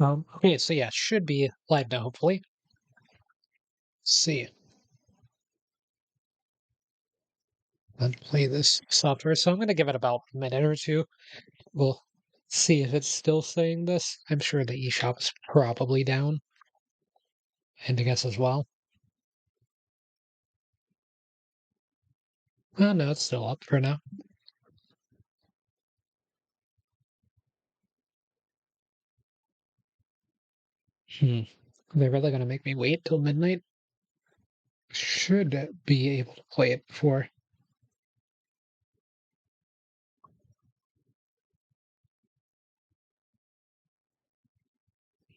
Okay, so yeah, should be live now, hopefully. Let's see. Unplay this software. So I'm gonna give it about a minute or two. We'll see if it's still saying this. I'm sure the eShop is probably down. And I guess as well. Oh no, it's still up for now. Hmm. They're really gonna make me wait till midnight? Should be able to play it before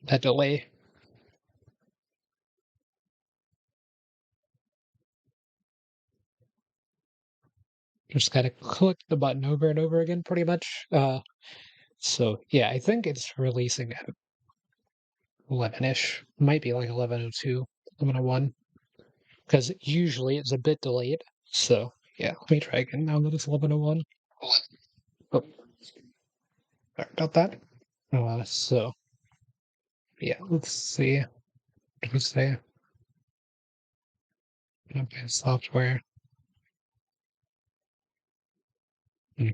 that delay. Just gotta click the button over and over again pretty much. So yeah, I think it's releasing at 11-ish. Might be like 11:02, 11:01. Because usually it's a bit delayed. So yeah, let me try again now that it's 11:01. Oh, sorry about that. So yeah, let's see. What do we say? Okay, software.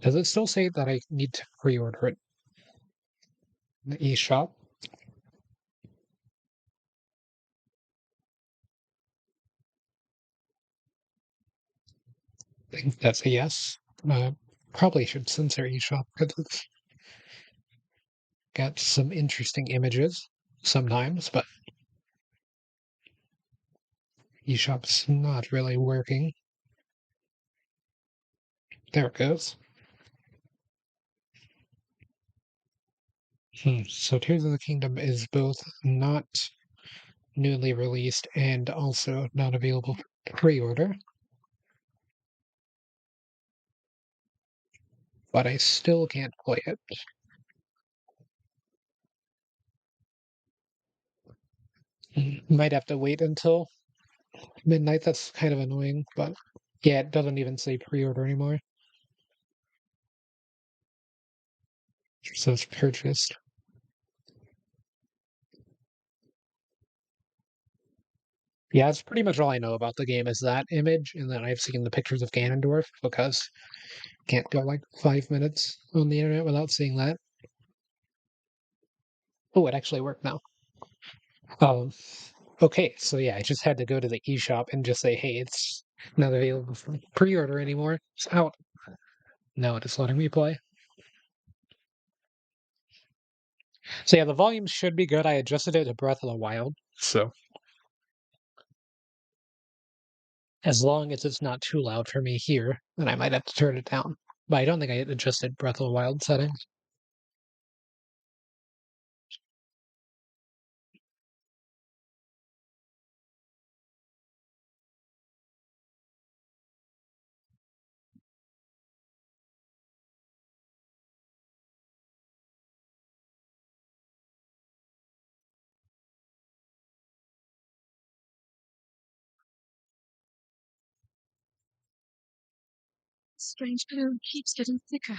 Does it still say that I need to pre-order it in the eShop? I think that's a yes. Probably should censor eShop because it's got some interesting images sometimes, but eShop's not really working. There it goes. So Tears of the Kingdom is both not newly released and also not available for pre-order, but I still can't play it. Might have to wait until midnight. That's kind of annoying, but yeah, it doesn't even say pre-order anymore. So it's purchased. Yeah, that's pretty much all I know about the game is that image, and then I've seen the pictures of Ganondorf because can't go like 5 minutes on the internet without seeing that. Oh, it actually worked now. Um, okay, so yeah, I just had to go to the eShop and just say, hey, it's not available for pre-order anymore. It's out. Now it is letting me play. So yeah, the volume should be good. I adjusted it to Breath of the Wild, so as long as it's not too loud for me here, then I might have to turn it down. But I don't think I adjusted Breath of the Wild settings. Strange glow keeps getting thicker.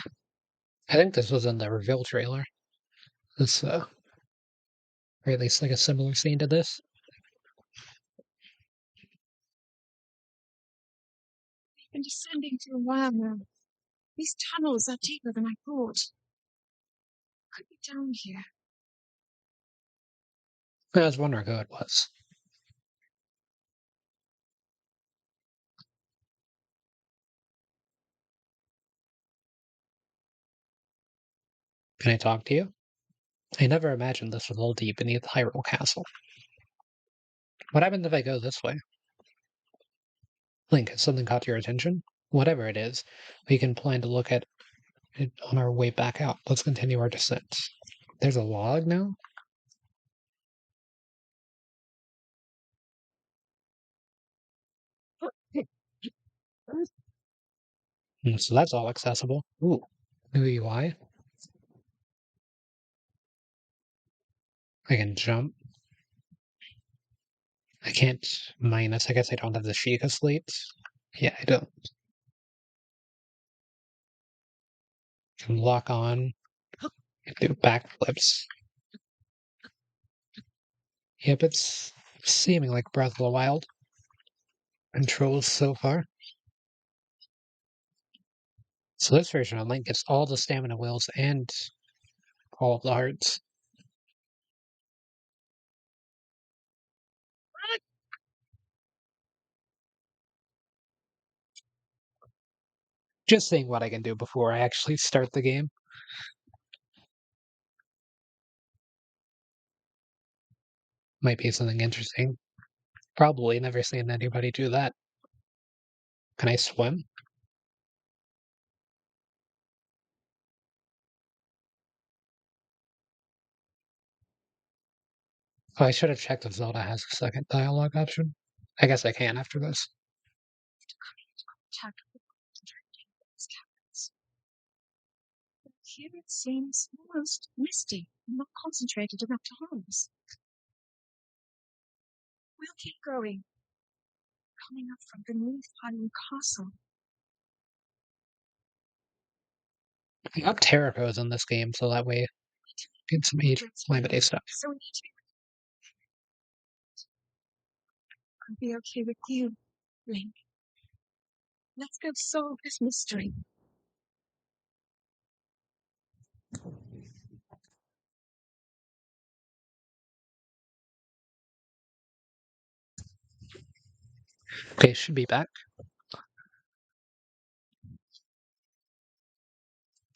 I think this was in the reveal trailer. This, or at least like a similar scene to this. I've been descending for a while now. These tunnels are deeper than I thought. Could be down here. I was wondering who it was. Can I talk to you? I never imagined this was all deep beneath Hyrule Castle. What happens if I go this way? Link, has something caught your attention? Whatever it is, we can plan to look at it on our way back out. Let's continue our descent. There's a log now? So that's all accessible. Ooh, new UI. I can jump. I can't minus. I guess I don't have the Sheikah slates. Yeah, I don't. Can lock on. Do backflips. Yep, it's seeming like Breath of the Wild controls so far. So this version of Link gets all the stamina wheels and all of the hearts. Just seeing what I can do before I actually start the game. Might be something interesting. Probably never seen anybody do that. Can I swim? Oh, I should have checked if Zelda has a second dialogue option. I guess I can after this. Attack with these cabins. Here it seems almost misty, not concentrated enough to harm us. We'll keep going. Coming up from beneath Hyrule Castle. I got Terra codes in this game, so that way get some Calamity stuff. So we need to I'll be okay with you, Link. Let's go solve this mystery. Okay, should be back.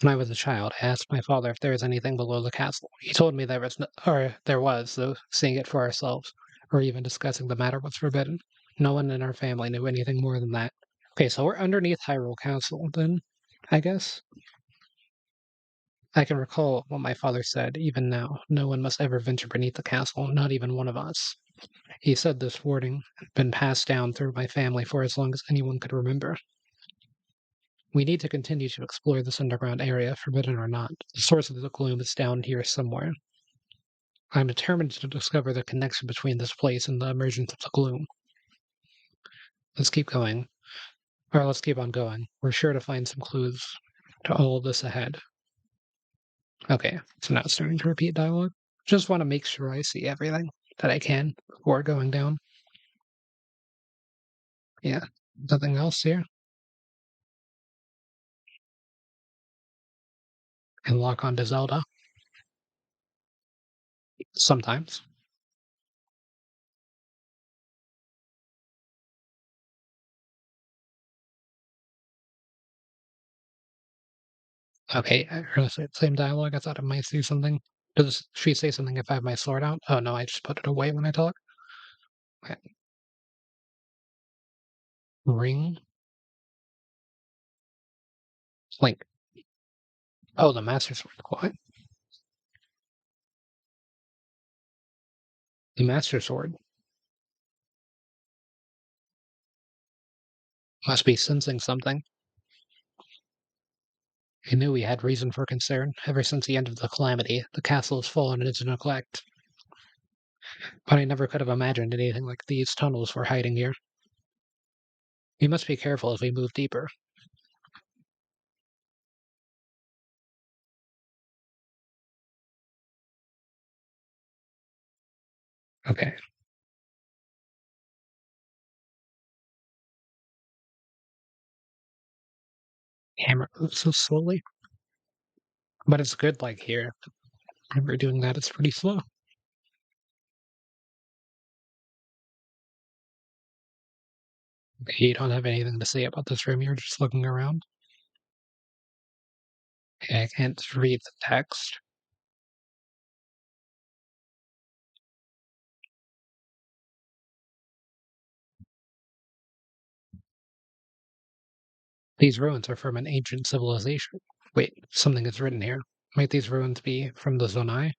When I was a child, I asked my father if there was anything below the castle. He told me there was, or there was, though seeing it for ourselves, or even discussing the matter was forbidden. No one in our family knew anything more than that. Okay, so we're underneath Hyrule Castle, then, I guess. I can recall what my father said, even now. No one must ever venture beneath the castle, not even one of us. He said this warning had been passed down through my family for as long as anyone could remember. We need to continue to explore this underground area, forbidden or not. The source of the gloom is down here somewhere. I'm determined to discover the connection between this place and the emergence of the gloom. Let's keep going. Or let's keep on going. We're sure to find some clues to all of this ahead. Okay, so now it's starting to repeat dialogue. Just want to make sure I see everything that I can before going down. Yeah, nothing else here. And lock on to Zelda. Sometimes. Okay, I heard the same dialogue. I thought I might see something. Does she say something if I have my sword out? Oh no, I just put it away when I talk. Okay. Ring. Link. Oh, the Master Sword. What? The Master Sword. Must be sensing something. He knew he had reason for concern. Ever since the end of the calamity, the castle has fallen into neglect. But I never could have imagined anything like these tunnels were hiding here. We must be careful as we move deeper. Okay. Hammer moves so slowly. But it's good like here. When we're doing that, it's pretty slow. Okay, you don't have anything to say about this room, you're just looking around. Okay, I can't read the text. These ruins are from an ancient civilization. Wait, something is written here. Might these ruins be from the Zonai?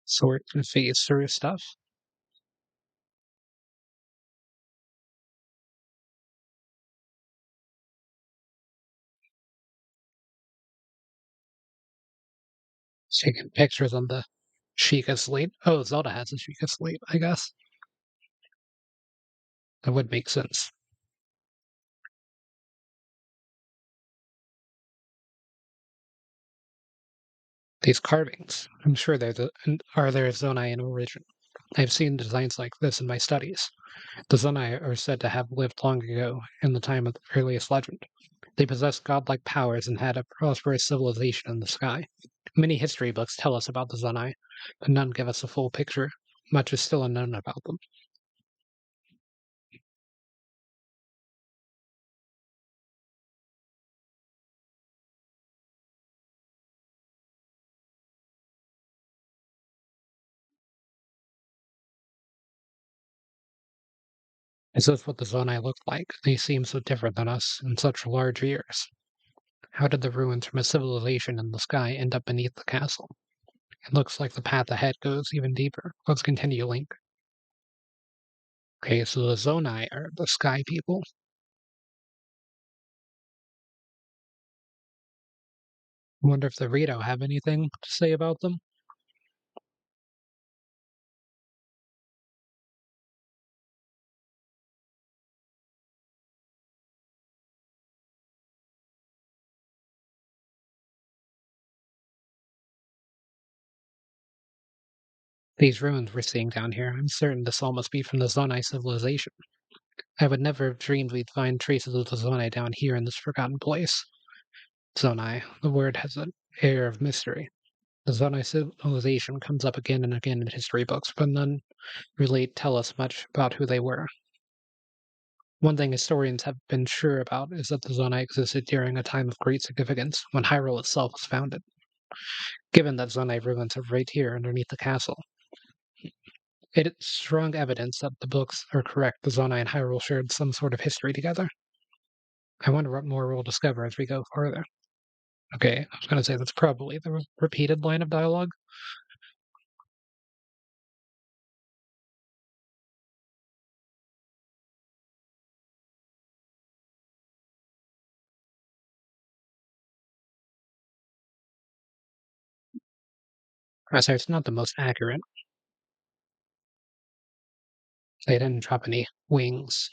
Sort and phase through stuff? Taking pictures on the Sheikah slate. Oh, Zelda has a Sheikah slate, I guess. That would make sense. These carvings, I'm sure are their Zonai in origin. I've seen designs like this in my studies. The Zonai are said to have lived long ago, in the time of the earliest legend. They possessed godlike powers and had a prosperous civilization in the sky. Many history books tell us about the Zonai, but none give us a full picture. Much is still unknown about them. Is this what the Zonai look like? They seem so different than us in such large years. How did the ruins from a civilization in the sky end up beneath the castle? It looks like the path ahead goes even deeper. Let's continue, Link. Okay, so the Zonai are the sky people. I wonder if the Rito have anything to say about them. These ruins we're seeing down here, I'm certain this all must be from the Zonai civilization. I would never have dreamed we'd find traces of the Zonai down here in this forgotten place. Zonai, the word has an air of mystery. The Zonai civilization comes up again and again in history books, but none really tell us much about who they were. One thing historians have been sure about is that the Zonai existed during a time of great significance, when Hyrule itself was founded. Given that Zonai ruins are right here underneath the castle, it is strong evidence that the books are correct. The Zonai and Hyrule shared some sort of history together. I wonder what more we'll discover as we go further. Okay, I was going to say that's probably the repeated line of dialogue. So it's not the most accurate. They didn't drop any wings.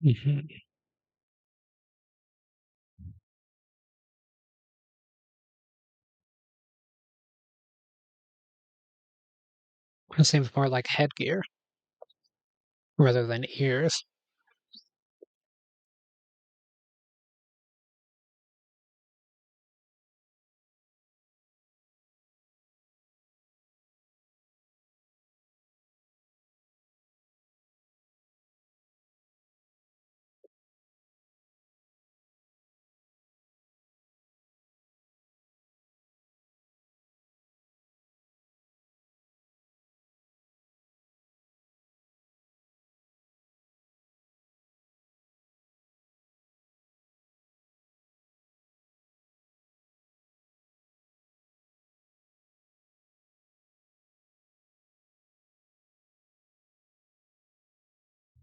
Hmm. It seems more like headgear rather than ears.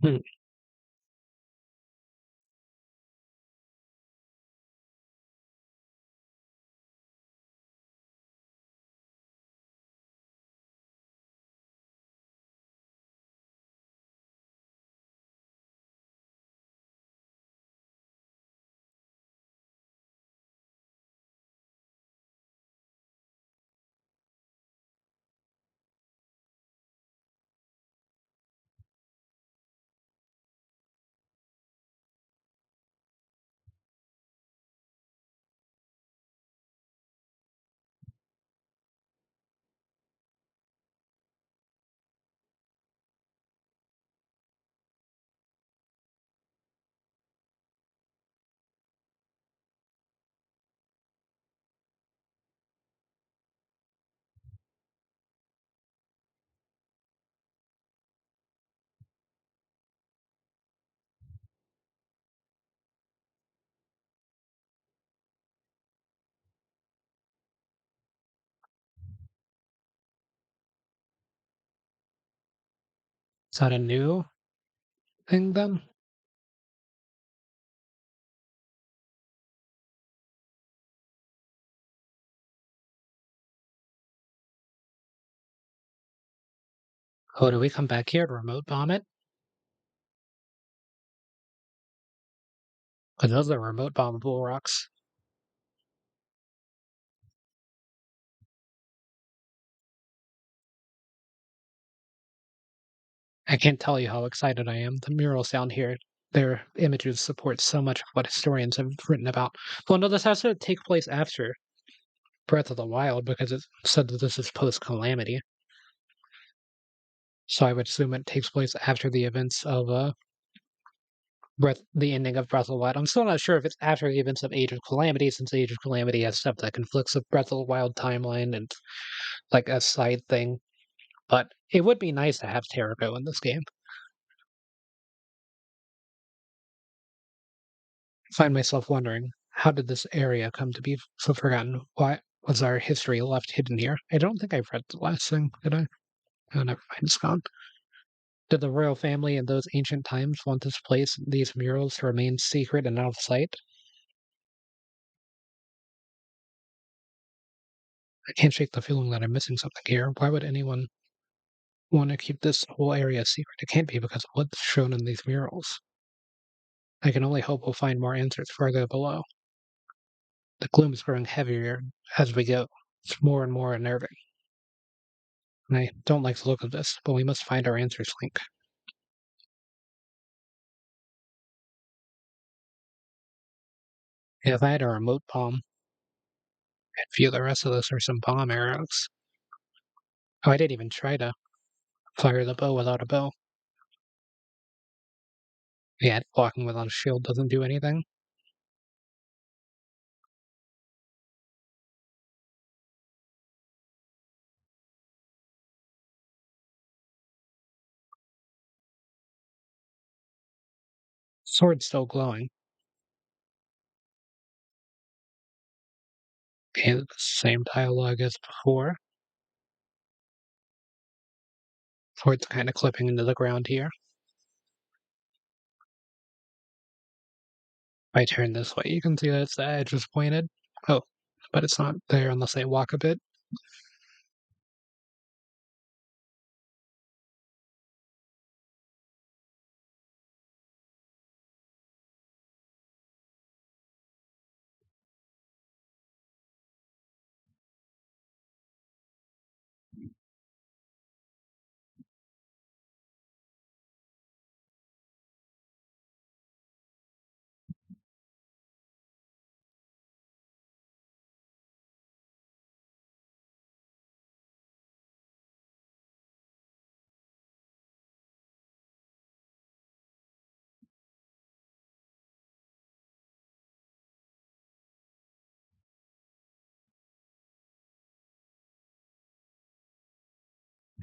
Hmm. Is that a new thing then? Oh, do we come back here to remote bomb it? Because those are remote bombable rocks. I can't tell you how excited I am. The murals down here, their images support so much of what historians have written about. Well, no, this has to take place after Breath of the Wild because it said that this is post Calamity. So I would assume it takes place after the events of the ending of Breath of the Wild. I'm still not sure if it's after the events of Age of Calamity, since Age of Calamity has stuff that conflicts with Breath of the Wild timeline and like a side thing. But it would be nice to have Terrago in this game. I find myself wondering, how did this area come to be so forgotten? Why was our history left hidden here? I don't think I've read the last thing, did I? Oh, never mind, it's gone. Did the royal family in those ancient times want this place, these murals, to remain secret and out of sight? I can't shake the feeling that I'm missing something here. Why would anyone want to keep this whole area secret? It can't be because of what's shown in these murals. I can only hope we'll find more answers further below. The gloom is growing heavier as we go. It's more and more unnerving. And I don't like the look of this, but we must find our answers, Link. If I had a remote bomb, I'd feel the rest of this are some bomb arrows. Oh, I didn't even try to fire the bow without a bow. Yeah, blocking without a shield doesn't do anything. Sword's still glowing. And the same dialogue as before. Sword's kind of clipping into the ground here. If I turn this way, you can see that the edge is pointed. Oh, but it's not there unless I walk a bit.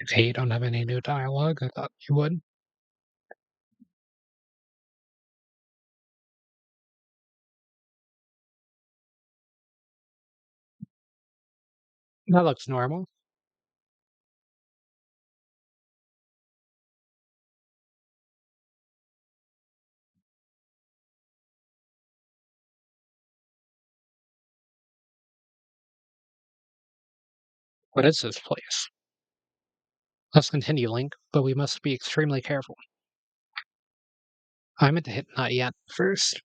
Okay, you don't have any new dialogue. I thought you would. That looks normal. What is this place? Let's continue, Link, but we must be extremely careful. I meant to hit not yet first.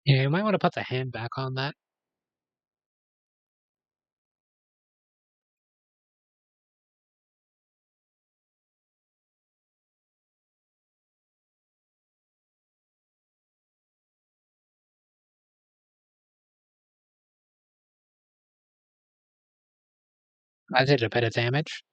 Yeah, you might want to put the hand back on that. I did a bit of damage.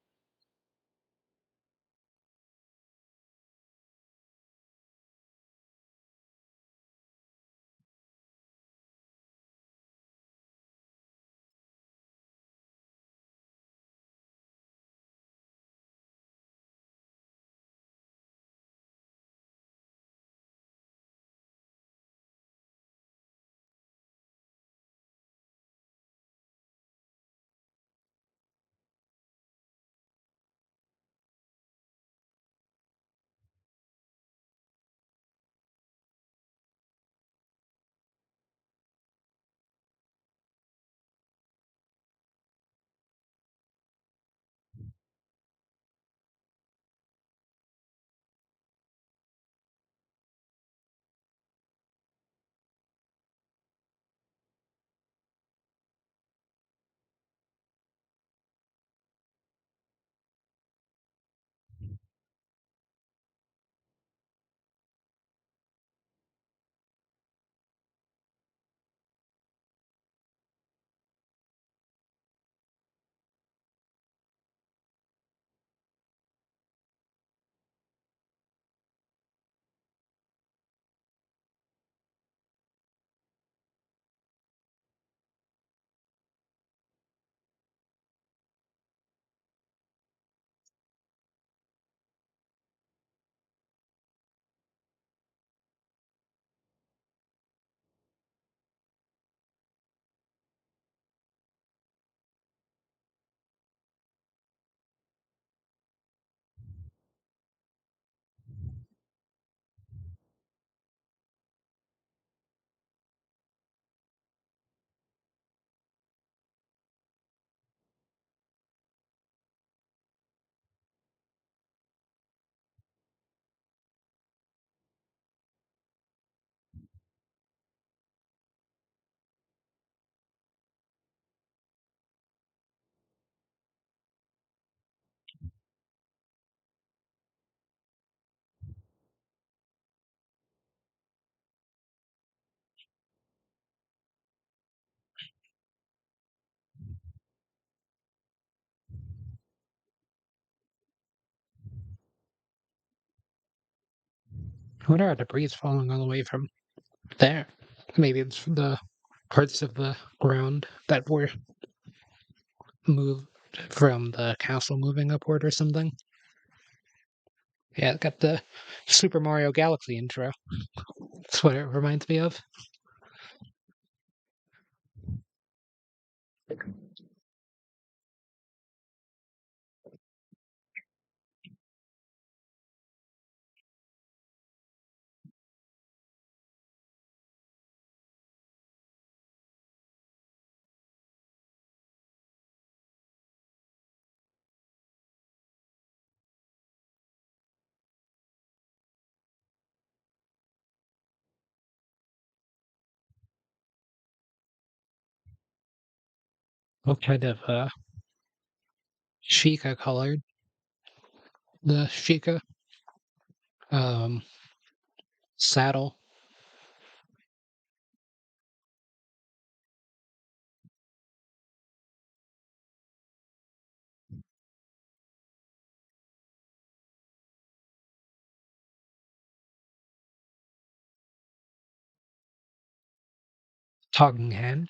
I wonder how debris is falling all the way from there. Maybe it's the parts of the ground that were moved from the castle moving upward or something. Yeah, it got the Super Mario Galaxy intro. That's what it reminds me of. What kind of Sheikah colored? The Sheikah um, saddle, talking hand.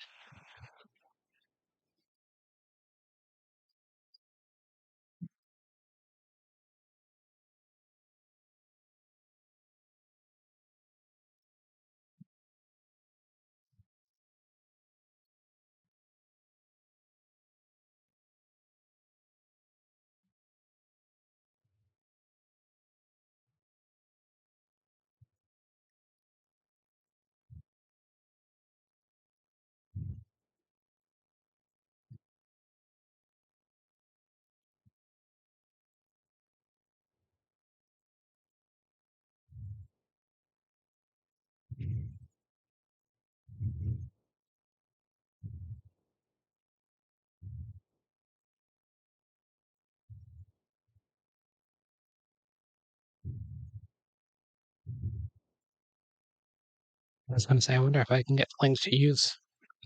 I was going to say, I wonder if I can get Link to use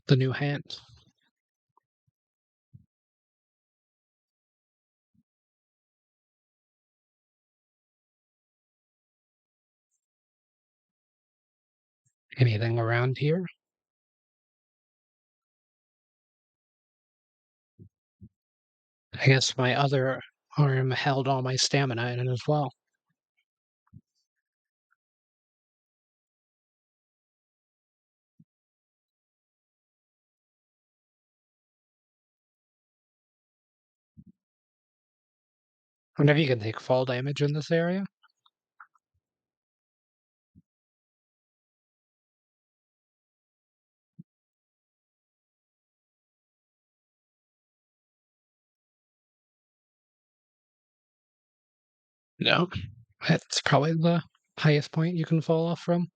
the new hand. Anything around here? I guess my other arm held all my stamina in it as well. I wonder if you can take fall damage in this area? No. That's probably the highest point you can fall off from.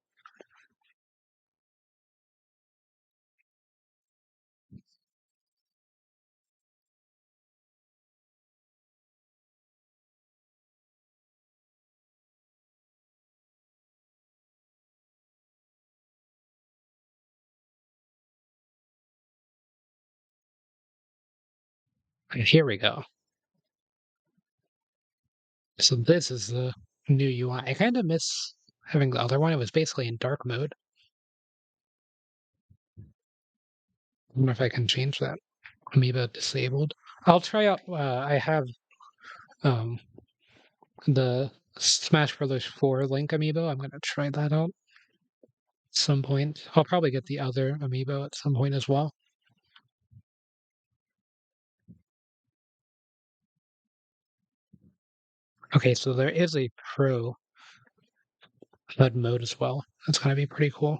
And here we go. So this is the new UI. I kind of miss having the other one. It was basically in dark mode. I wonder if I can change that. Amiibo disabled. I'll try out. I have um, the Smash Brothers 4 Link amiibo. I'm gonna try that out at some point. I'll probably get the other amiibo at some point as well. Okay, so there is a pro HUD mode as well. That's gonna be pretty cool.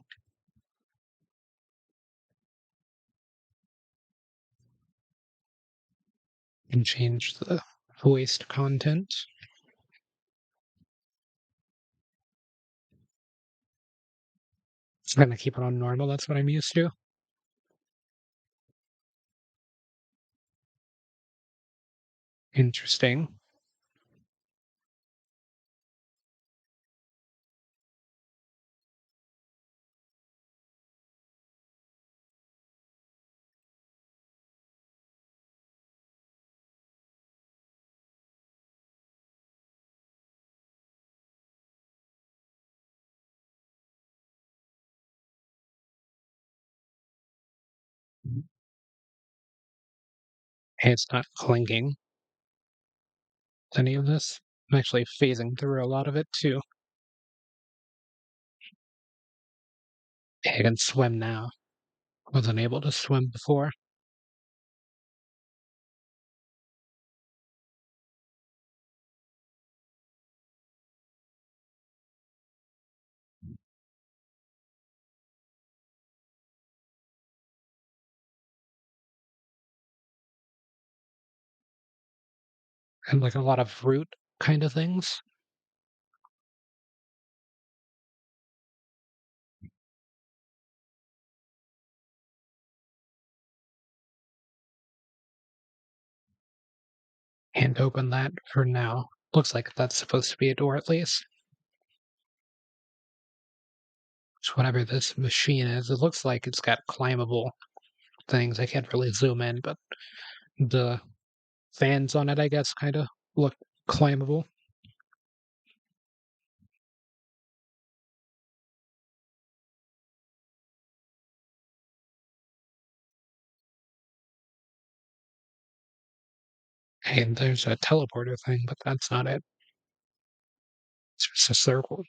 And change the voiced content. I'm gonna keep it on normal. That's what I'm used to. Interesting. And it's not clinking any of this. I'm actually phasing through a lot of it too. I can swim now. Wasn't able to swim before. And like a lot of root kind of things. Can't open that for now. Looks like that's supposed to be a door at least. So whatever this machine is, it looks like it's got climbable things. I can't really zoom in, but the fans on it, I guess, kind of look climbable. And there's a teleporter thing, but that's not it. It's just a circle.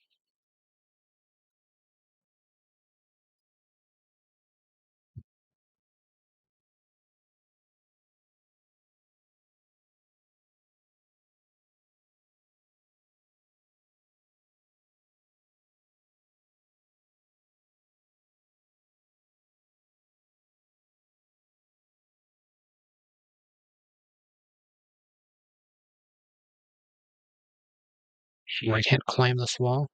I can't climb this wall.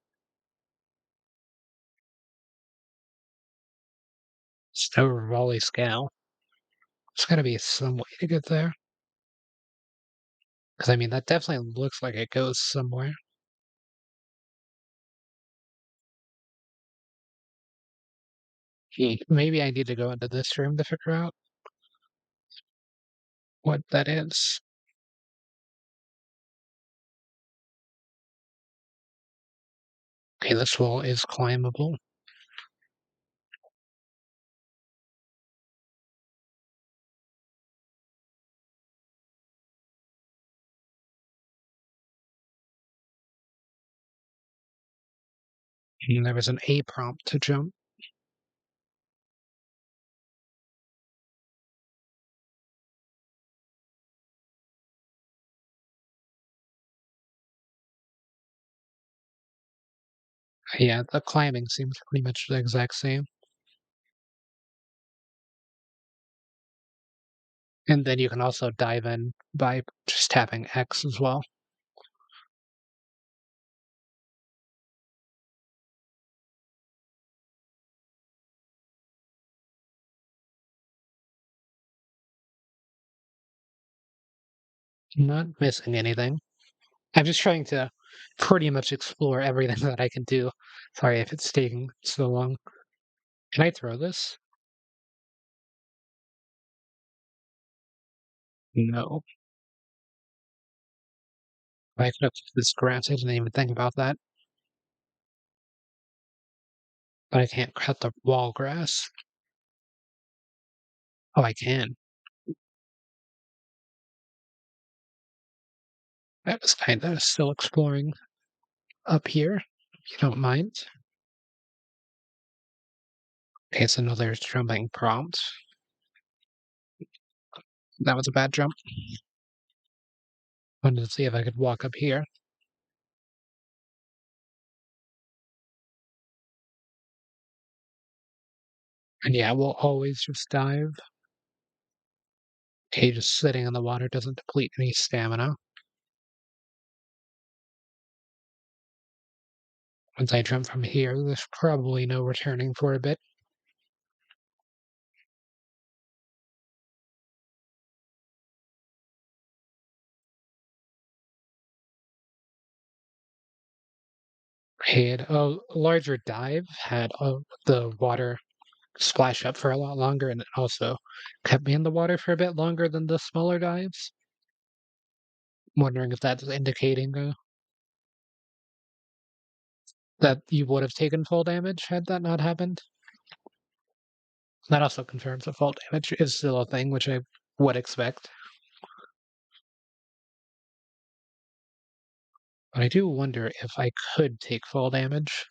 Stowe Raleigh scale. There's gotta be some way to get there. Because I mean, that definitely looks like it goes somewhere. Maybe I need to go into this room to figure out what that is. Okay, this wall is climbable. And there was an A prompt to jump. Yeah, the climbing seems pretty much the exact same. And then you can also dive in by just tapping X as well. Not missing anything. I'm just trying to pretty much explore everything that I can do. Sorry if it's taking so long. Can I throw this? No. I could have this grass. I didn't even think about that. But I can't cut the wall grass. Oh, I can. I was kind of still exploring up here, if you don't mind. Okay, so now there's jumping prompt. That was a bad jump. Wanted to see if I could walk up here. And yeah, we'll always just dive. Okay, just sitting in the water doesn't deplete any stamina. Once I jump from here, there's probably no returning for a bit. Had a larger dive, had the water splash up for a lot longer, and it also kept me in the water for a bit longer than the smaller dives. Wondering if that's indicating that you would have taken full damage had that not happened. That also confirms that fall damage is still a thing, which I would expect. But I do wonder if I could take fall damage.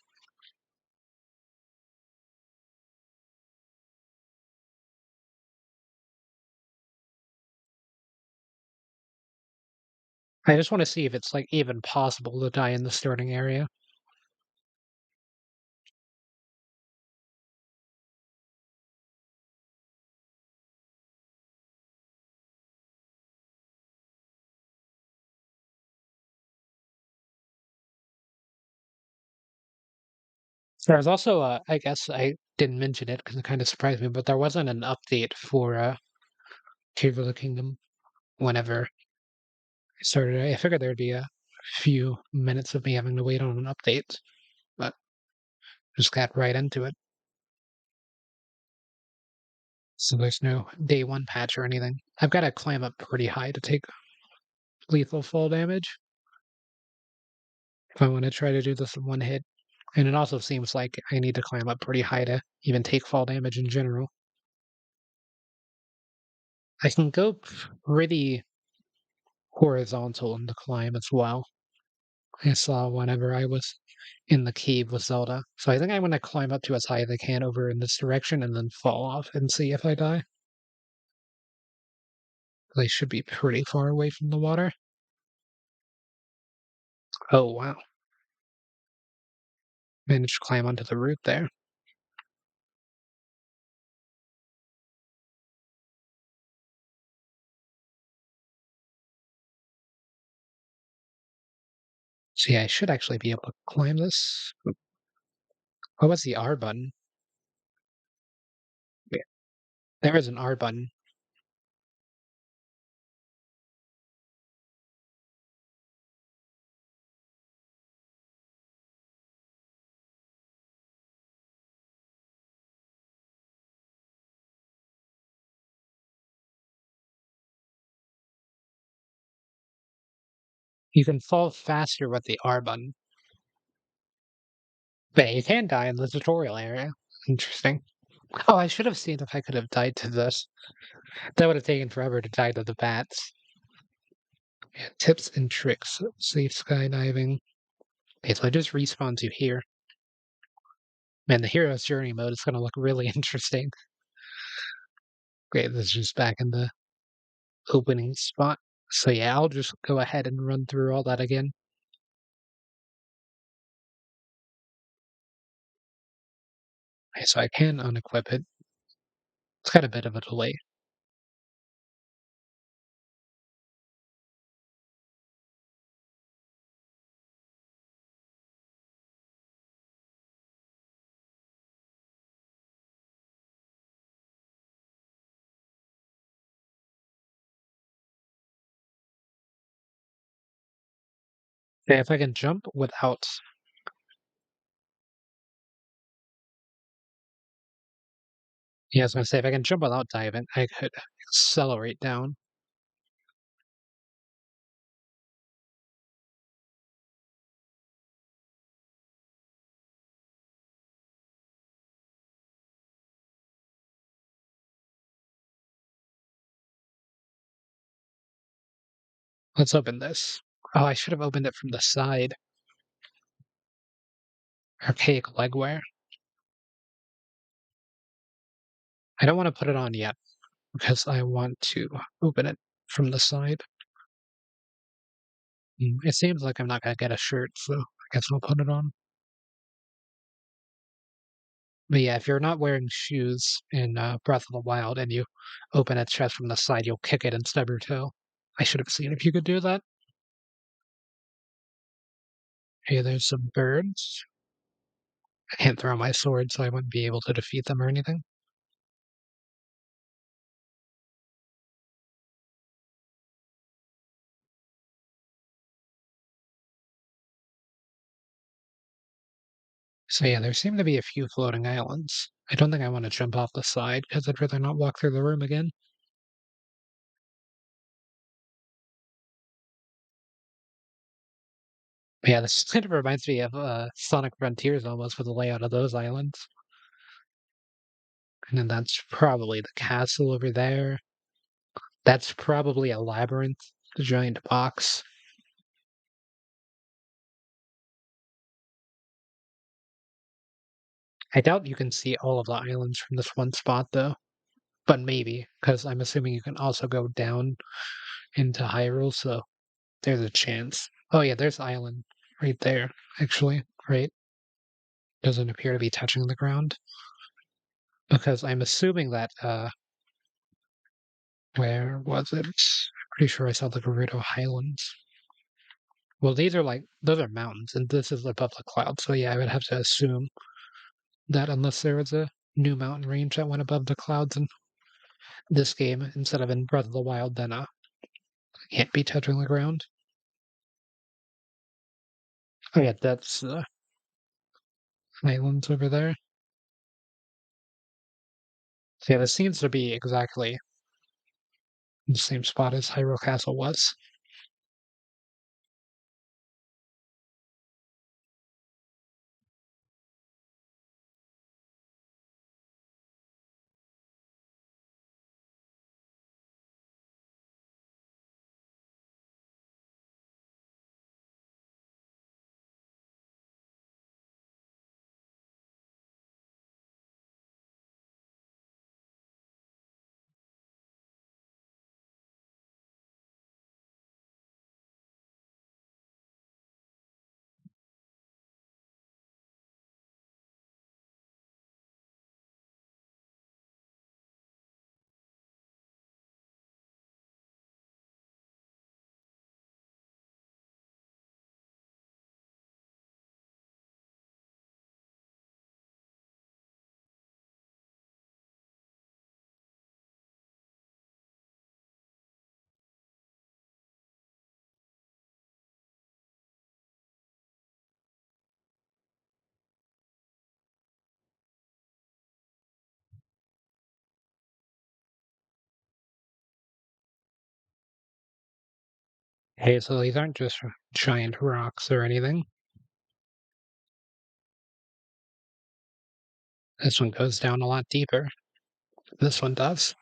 I just want to see if it's like even possible to die in the starting area. There was also, I guess I didn't mention it because it kind of surprised me, but there wasn't an update for Tears of the Kingdom whenever I started. I figured there'd be a few minutes of me having to wait on an update, but just got right into it. So there's no day one patch or anything. I've got to climb up pretty high to take lethal fall damage if I want to try to do this in one hit. And it also seems like I need to climb up pretty high to even take fall damage in general. I can go pretty horizontal in the climb as well. I saw whenever I was in the cave with Zelda. So I think I'm going to climb up to as high as I can over in this direction and then fall off and see if I die. They should be pretty far away from the water. Oh, wow. Managed to climb onto the root there. So yeah, I should actually be able to climb this. What was the R button? Yeah, there is an R button. You can fall faster with the R button. But you can die in the tutorial area. Interesting. Oh, I should have seen if I could have died to this. That would have taken forever to die to the bats. Yeah, tips and tricks. Safe skydiving. Okay, so I just respawns you here. Man, the hero's journey mode is gonna look really interesting. Great, this is just back in the opening spot. So yeah, I'll just go ahead and run through all that again. Okay, so I can unequip it. It's got a bit of a delay. Okay, if I can jump without, yeah, I was gonna say if I can jump without diving, I could accelerate down. Let's open this. Oh, I should have opened it from the side. Archaic legwear. I don't want to put it on yet because I want to open it from the side. It seems like I'm not gonna get a shirt, so I guess I'll put it on. But yeah, if you're not wearing shoes in Breath of the Wild and you open its chest from the side, you'll kick it and stub your toe. I should have seen if you could do that. Hey, there's some birds. I can't throw my sword, so I wouldn't be able to defeat them or anything. So yeah, there seem to be a few floating islands. I don't think I want to jump off the side because I'd rather not walk through the room again. But yeah, this kind of reminds me of Sonic Frontiers almost with the layout of those islands. And then that's probably the castle over there. That's probably a labyrinth, the giant box. I doubt you can see all of the islands from this one spot though, but maybe, because I'm assuming you can also go down into Hyrule, so there's a chance. Oh yeah, there's island right there, actually, right? Doesn't appear to be touching the ground. Because I'm assuming that where was it? Pretty sure I saw the Gerudo Highlands. Well, these are like those are mountains, and this is above the clouds. So yeah, I would have to assume that unless there was a new mountain range that went above the clouds in this game instead of in Breath of the Wild, then it can't be touching the ground. Oh yeah, that's islands over there. So yeah, this seems to be exactly the same spot as Hyrule Castle was. Hey, so these aren't just giant rocks or anything. This one goes down a lot deeper. This one does.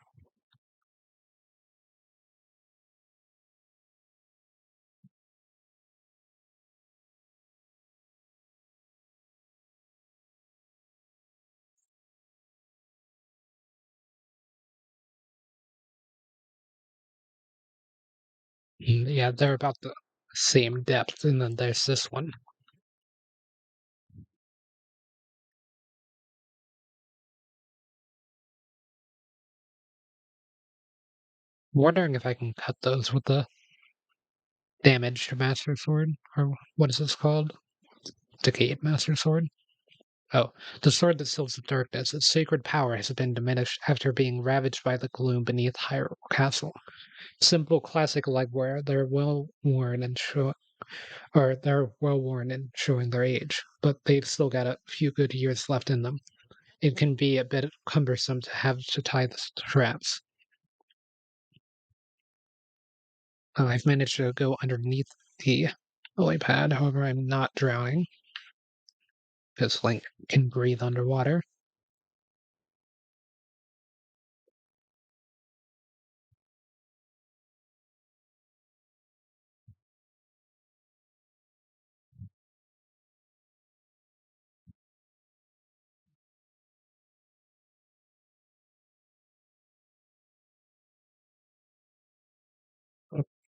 Yeah, they're about the same depth, and then there's this one. Wondering if I can cut those with the damaged Master Sword, or what is this called? Decayed Master Sword? Oh, the sword that seals the darkness. Its sacred power has been diminished after being ravaged by the gloom beneath Hyrule Castle. Simple classic legwear, they're well worn and they're well worn and showing their age, but they've still got a few good years left in them. It can be a bit cumbersome to have to tie the straps. I've managed to go underneath the lily pad, however, I'm not drowning because Link can breathe underwater.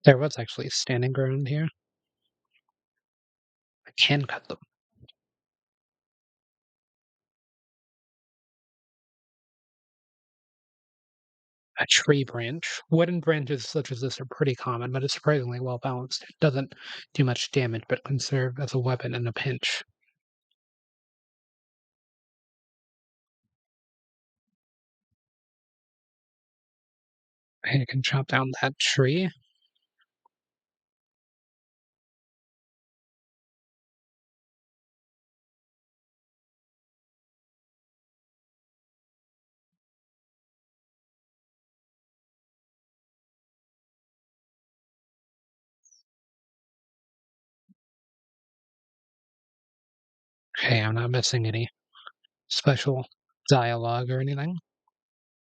There was actually standing ground here. I can cut them. A tree branch. Wooden branches such as this are pretty common, but it's surprisingly well balanced. It doesn't do much damage, but can serve as a weapon in a pinch. And you can chop down that tree. Okay, I'm not missing any special dialogue or anything.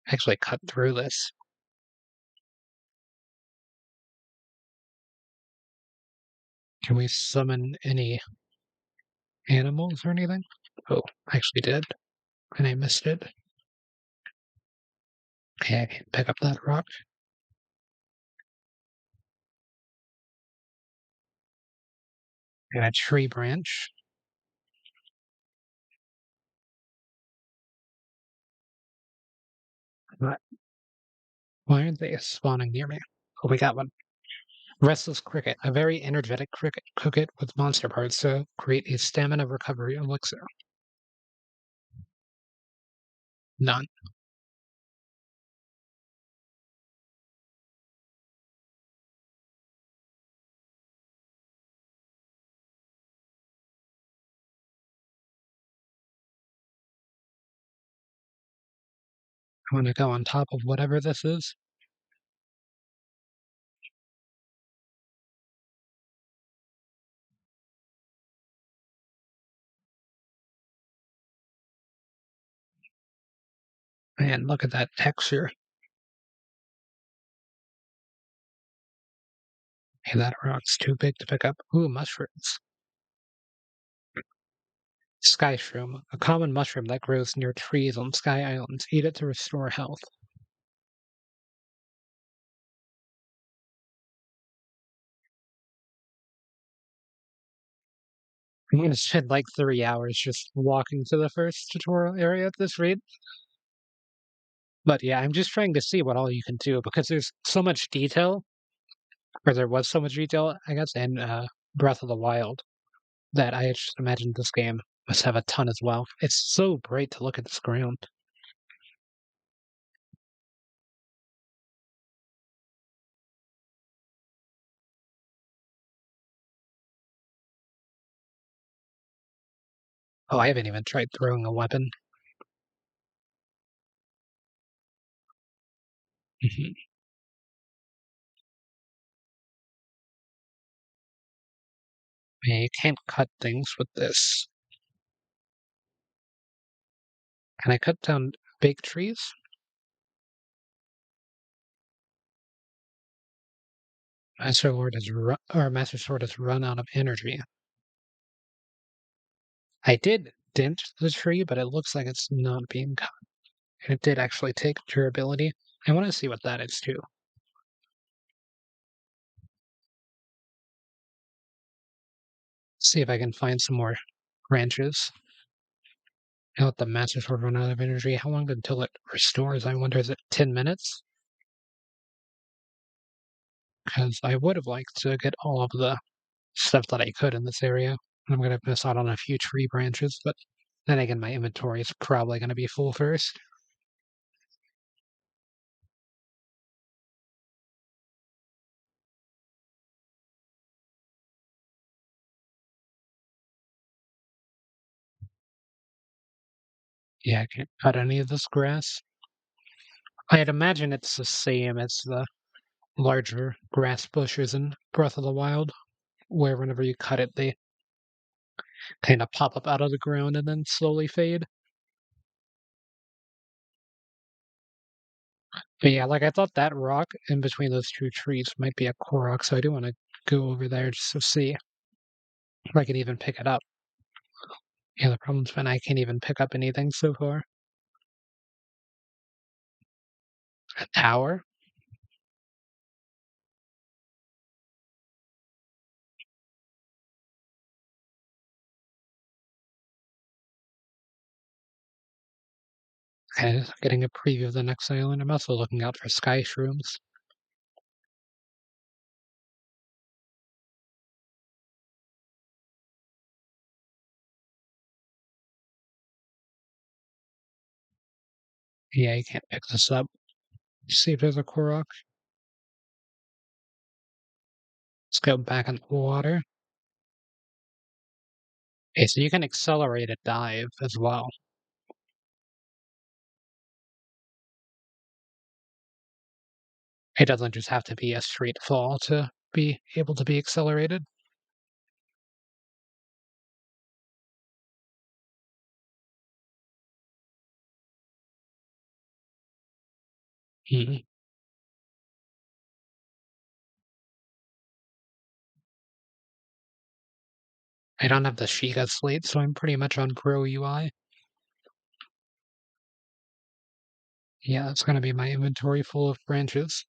Actually cut through this. Can we summon any animals or anything? Oh, I actually did, and I missed it. Okay, I can pick up that rock. And a tree branch. But why aren't they spawning near me? Oh, we got one. Restless cricket, a very energetic cricket. Cook it with monster parts to create a stamina recovery elixir. None. I want to go on top of whatever this is. Man, look at that texture. Hey, that rock's too big to pick up. Ooh, mushrooms. Sky shroom, a common mushroom that grows near trees on Sky Islands. Eat it to restore health. I'm gonna spend like 3 hours just walking to the first tutorial area at this rate. But yeah, I'm just trying to see what all you can do because there's so much detail, or there was so much detail, I guess, in Breath of the Wild that I just imagine this game must have a ton as well. It's so great to look at this ground. Oh, I haven't even tried throwing a weapon. Mhm. Yeah, you can't cut things with this. Can I cut down big trees? Master Sword has run out of energy. I did dent the tree, but it looks like it's not being cut. And it did actually take durability. I want to see what that is too. See if I can find some more branches. Now let the Master Sword run out of energy. How long until it restores? I wonder, is it 10 minutes? Because I would have liked to get all of the stuff that I could in this area. I'm going to miss out on a few tree branches, but then again, my inventory is probably going to be full first. Yeah, I can't cut any of this grass. I'd imagine it's the same as the larger grass bushes in Breath of the Wild, where whenever you cut it, they kind of pop up out of the ground and then slowly fade. But yeah, like I thought that rock in between those two trees might be a Korok, so I do want to go over there just to see if I can even pick it up. Yeah, the problem's been I can't even pick up anything so far. A tower? Okay, just getting a preview of the next island. I'm also looking out for sky shrooms. Yeah, you can't pick this up. See if there's a Korok. Let's go back in the water. Okay, so you can accelerate a dive as well. It doesn't just have to be a straight fall to be able to be accelerated. Mhm. I don't have the Sheikah slate, so I'm pretty much on Pro UI. Yeah, it's gonna be my inventory full of branches.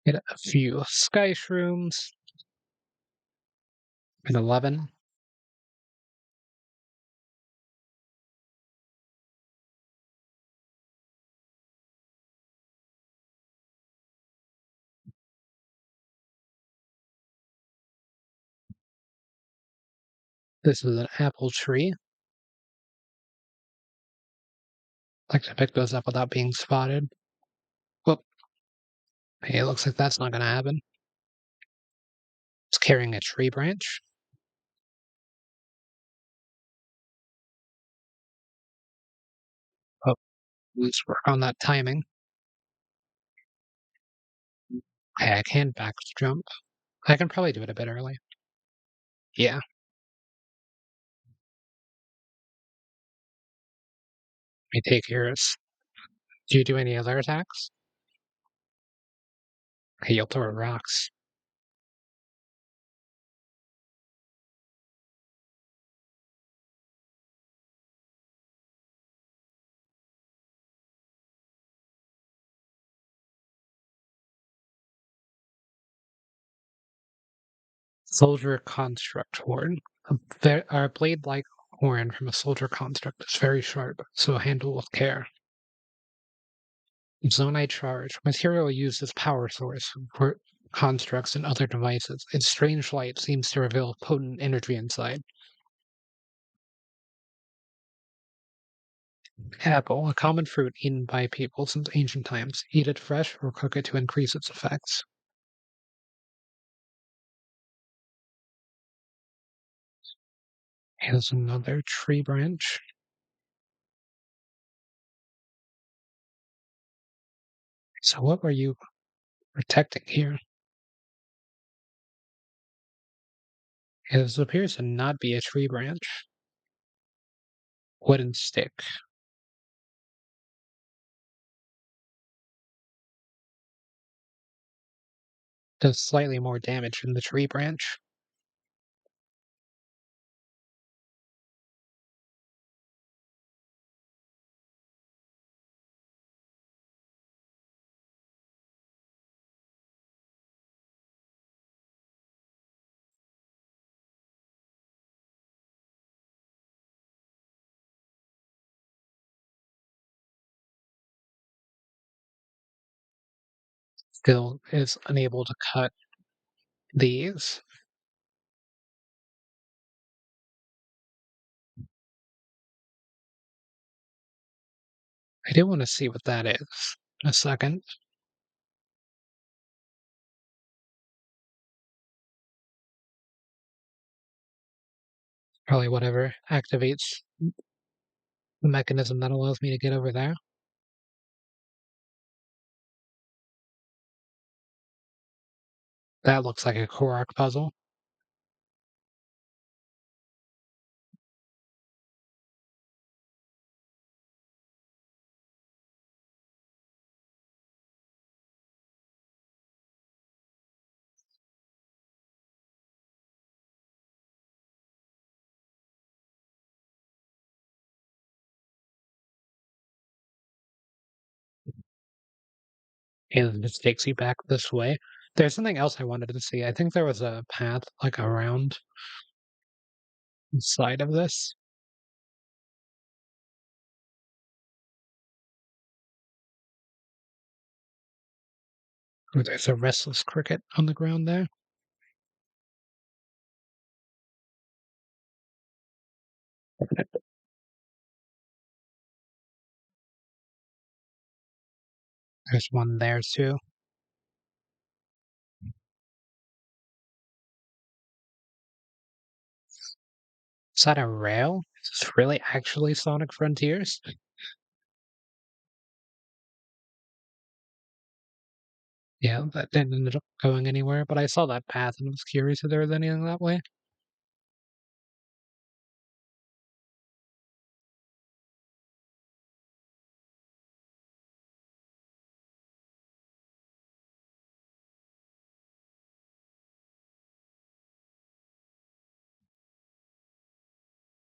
Get a few sky shrooms. An 11. This is an apple tree. Like to pick those up without being spotted. Whoop. Hey, it looks like that's not gonna happen. It's carrying a tree branch. Oh, let's work on that timing. Okay, I can back jump. I can probably do it a bit early. Yeah, let me take yours. Do you do any other attacks? Okay, you'll throw rocks. Soldier construct horn. A blade-like horn from a soldier construct is very sharp, so handle with care. Zonite charge. Material used as power source for constructs and other devices. Its strange light seems to reveal potent energy inside. Apple, a common fruit eaten by people since ancient times. Eat it fresh or cook it to increase its effects. Here's another tree branch. So what were you protecting here? This appears to not be a tree branch. Wooden stick. Does slightly more damage than the tree branch. still is unable to cut these. I do want to see what that is. A second. Probably whatever activates the mechanism that allows me to get over there. That looks like a Korok puzzle. And this takes you back this way. There's something else I wanted to see. I think there was a path like around the side of this. Oh, there's a restless cricket on the ground there. There's one there too. Is that a rail? Is this really actually Sonic Frontiers? Yeah, that didn't end up going anywhere, but I saw that path and was curious if there was anything that way.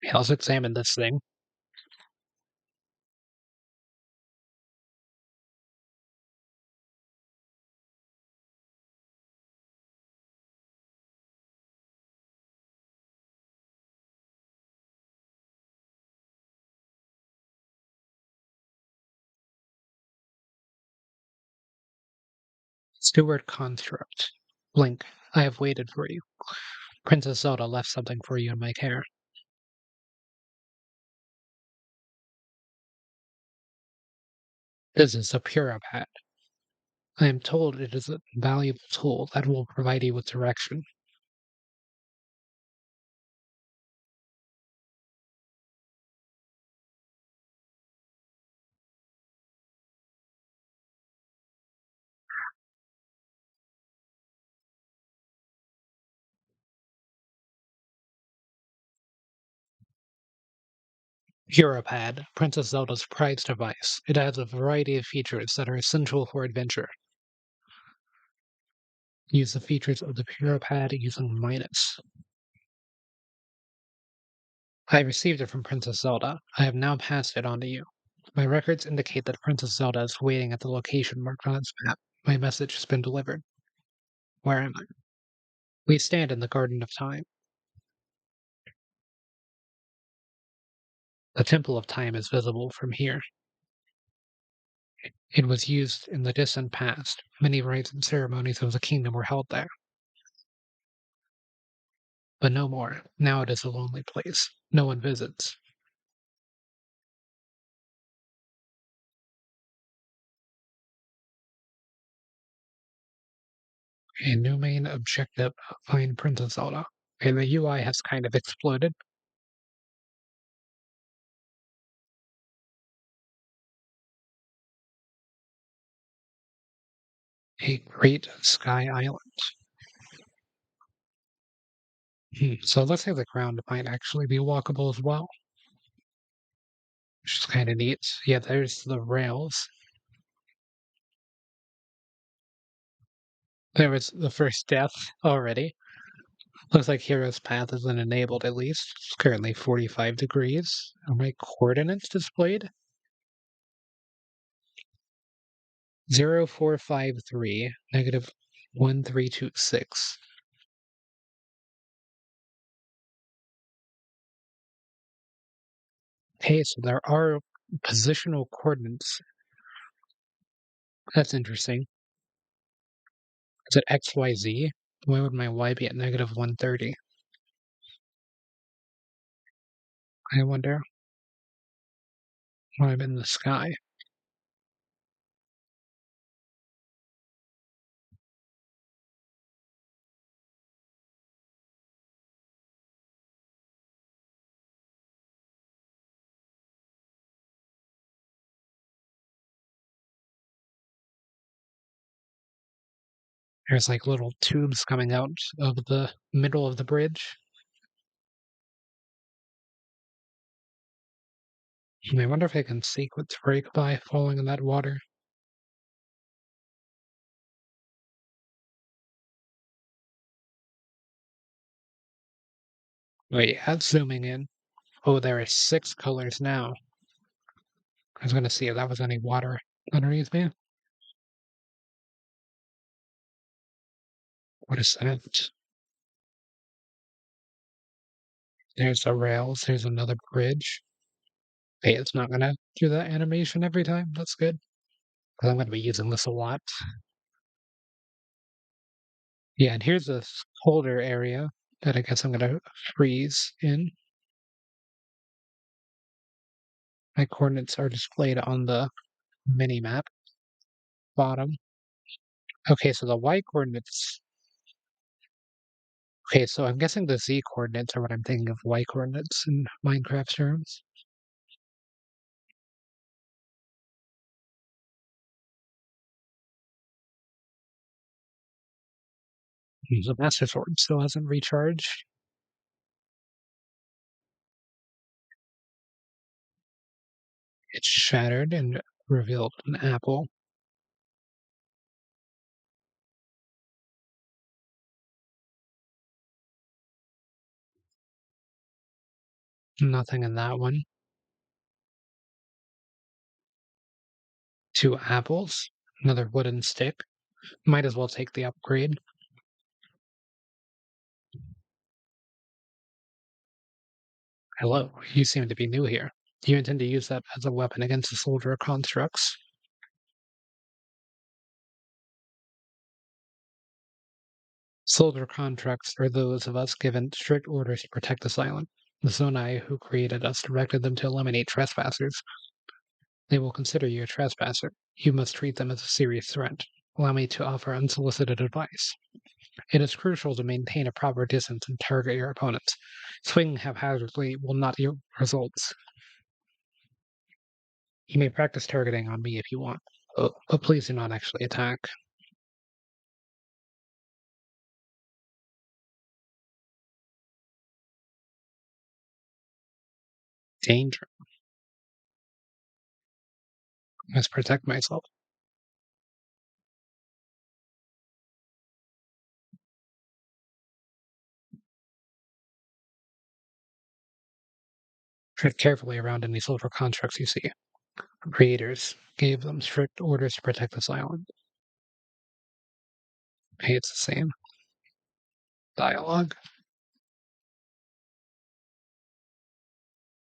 Yeah, let's examine this thing. Steward construct. Link, I have waited for you. Princess Zelda left something for you in my care. This is a Purapad. I am told it is a valuable tool that will provide you with direction. Purapad, Princess Zelda's prized device. It has a variety of features that are essential for adventure. Use the features of the Purapad using minus. I received it from Princess Zelda. I have now passed it on to you. My records indicate that Princess Zelda is waiting at the location marked on its map. My message has been delivered. Where am I? We stand in the Garden of Time. The Temple of Time is visible from here. It was used in the distant past. Many rites and ceremonies of the kingdom were held there. But no more. Now it is a lonely place. No one visits. A new main objective, find Princess Zelda. And the UI has kind of exploded. A great sky island. So it looks like the ground might actually be walkable as well, which is kind of neat. Yeah, there's the rails. There was the first death already. Looks like Hero's Path isn't enabled at least. It's currently 45 degrees. Are my coordinates displayed? 0453 negative 1326. Hey, so there are positional coordinates. That's interesting. Is it XYZ? Why would my Y be at negative 130? I wonder why I'm in the sky. There's like little tubes coming out of the middle of the bridge. I wonder if I can sequence break by falling in that water. Wait, that's zooming in. Oh, there are 6 colors now. I was gonna see if that was any water underneath me. What is that? There's the rails, there's another bridge. Hey, it's not gonna do that animation every time. That's good. 'Cause I'm gonna be using this a lot. Yeah, and here's a colder area that I guess I'm gonna freeze in. My coordinates are displayed on the mini map bottom. Okay, so the y coordinates. Okay, so I'm guessing the z coordinates are what I'm thinking of y coordinates in Minecraft terms. The Master Sword still hasn't recharged. It's shattered and revealed an apple. Nothing in that one. 2 apples. Another wooden stick. Might as well take the upgrade. Hello, you seem to be new here. Do you intend to use that as a weapon against the soldier constructs? Soldier contracts are those of us given strict orders to protect this island. The Zonai who created us directed them to eliminate trespassers. They will consider you a trespasser. You must treat them as a serious threat. Allow me to offer unsolicited advice. It is crucial to maintain a proper distance and target your opponents. Swinging haphazardly will not yield results. You may practice targeting on me if you want, but please do not actually attack. Danger. I must protect myself. Tread carefully around any social constructs you see. Creators gave them strict orders to protect this island. Hey, it's the same dialogue,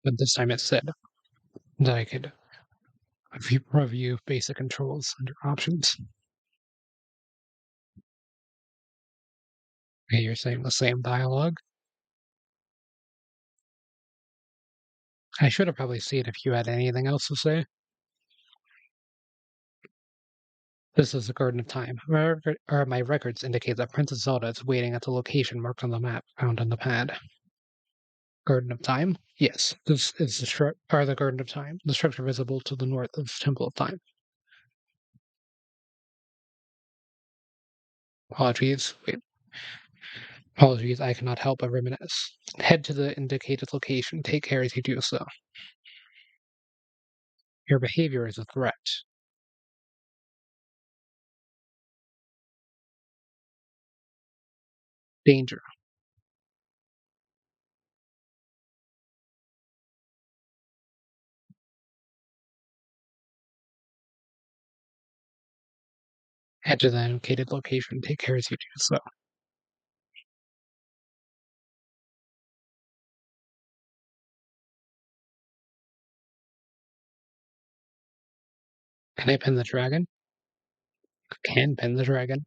but this time it said that I could review basic controls under options. Hey, you're saying the same dialogue? I should have probably seen if you had anything else to say. This is the Garden of Time. My records indicate that Princess Zelda is waiting at the location marked on the map found on the pad. Garden of Time? Yes, this is the Garden of Time, the structure visible to the north of Temple of Time. Apologies. Wait. Apologies, I cannot help but reminisce. Head to the indicated location. Take care as you do so. Your behavior is a threat. Danger. Head to the indicated location. Take care as you do so. Can I pin the dragon? Can pin the dragon.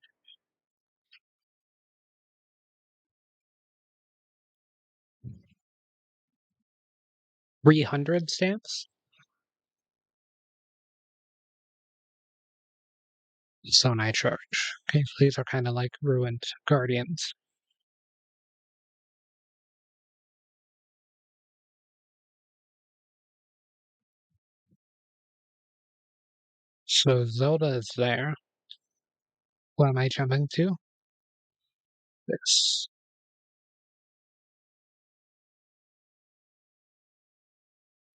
300 stamps? Zone I charge. Okay, so these are kinda like ruined guardians. So Zelda is there. What am I jumping to? This.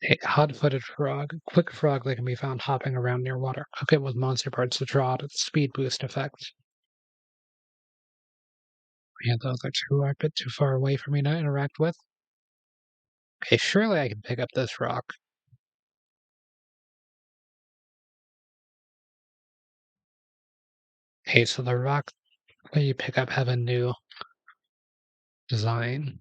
A hot-footed frog. Quick frog that can be found hopping around near water. Cook it with monster parts to draw out its speed boost effect. Yeah, those are two are a bit too far away for me to interact with. Okay, surely I can pick up this rock. Okay, so the rock that you pick up have a new design.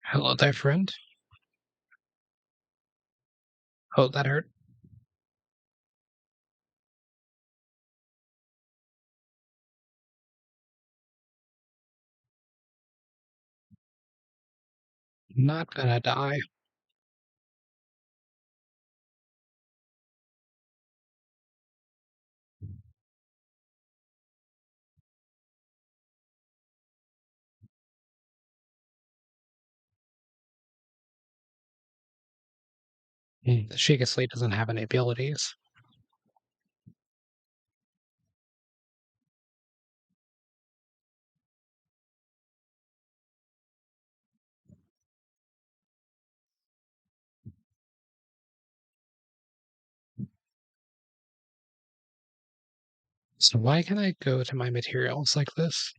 Hello there, friend. Oh, that hurt. Not gonna die. The Sheikah Slate doesn't have any abilities. So why can I go to my materials like this?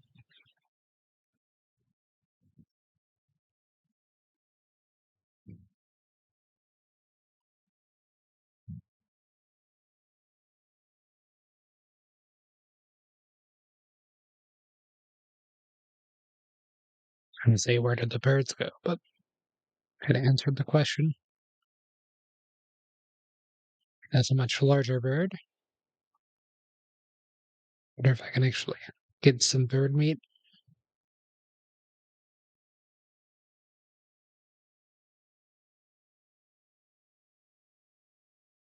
I'm gonna say where did the birds go, but it answered the question. That's a much larger bird. Wonder if I can actually get some bird meat.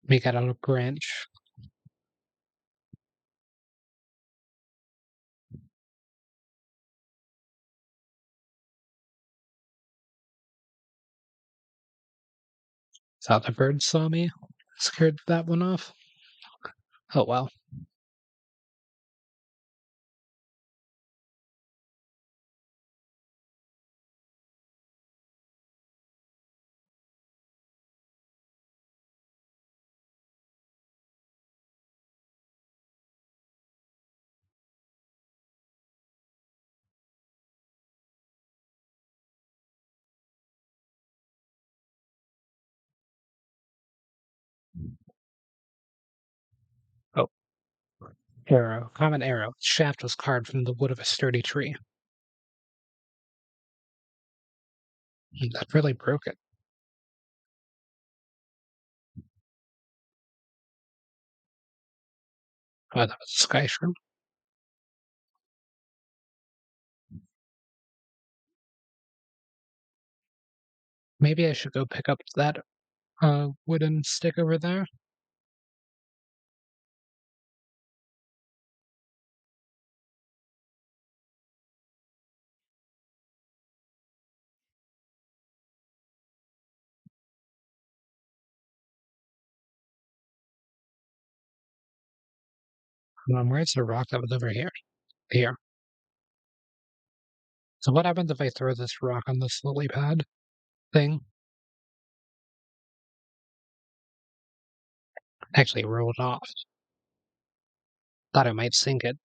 Make it out of branch. Thought the bird saw me. Scared that one off. Oh well. Oh, arrow. Common arrow. Its shaft was carved from the wood of a sturdy tree. That really broke it. Oh, that was a sky shroom. Maybe I should go pick up that wooden stick over there. Where's the rock that was over here? Here. So what happens if I throw this rock on this lily pad thing? Actually, roll it off. Thought I might sink it.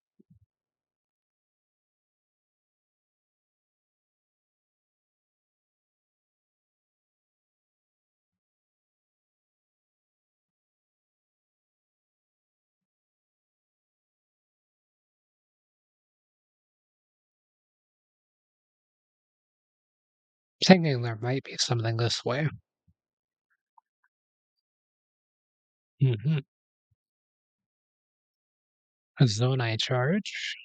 Thinking there might be something this way. Hmm. A Zonai charge.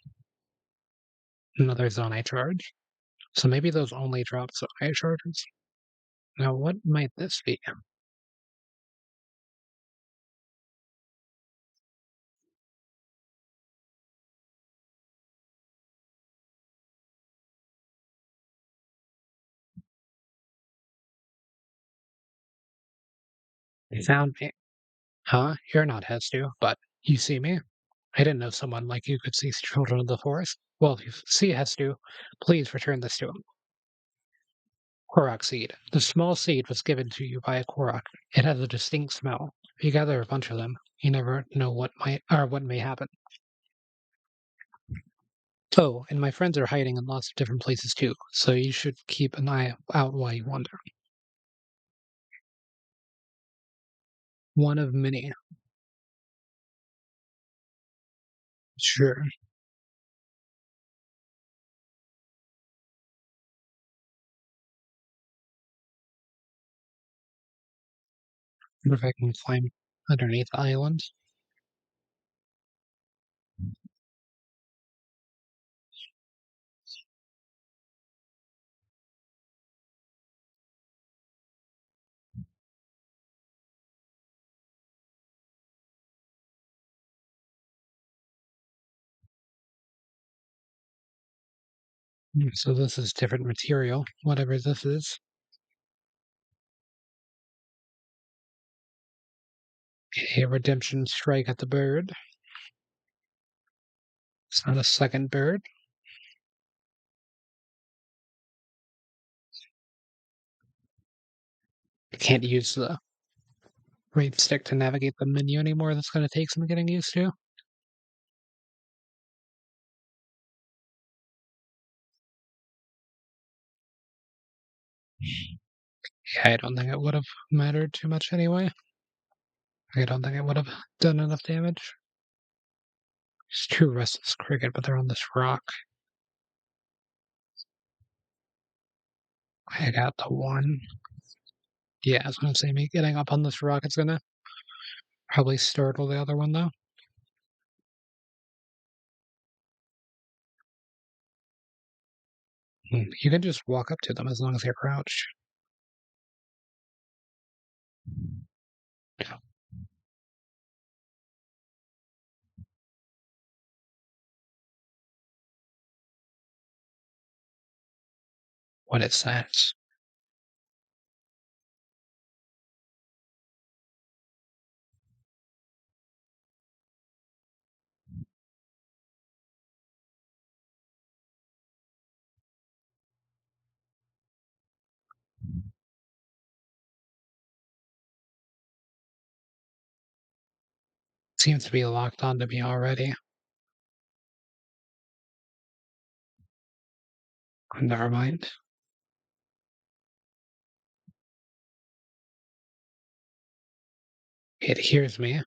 Another Zonai charge. So maybe those only drop Zonai charges. Now, what might this be? You found me. Huh? You're not Hestu, but you see me? I didn't know someone like you could see children of the forest. Well, if you see Hestu, please return this to him. Korok seed. The small seed was given to you by a Korok. It has a distinct smell. If you gather a bunch of them, you never know what may happen. Oh, and my friends are hiding in lots of different places too, so you should keep an eye out while you wander. One of many. Sure. What if I can climb underneath the island? So this is different material, whatever this is. A redemption strike at the bird. It's not a second bird. I can't use the right stick to navigate the menu anymore. That's going to take some getting used to. Yeah, I don't think it would have mattered too much anyway. I don't think it would have done enough damage. It's two restless cricket, but they're on this rock. I got the one. Yeah, I was gonna say me getting up on this rock is gonna probably startle the other one though. You can just walk up to them as long as you're crouched. What it says. Seems to be locked onto me already. Never mind. It hears me.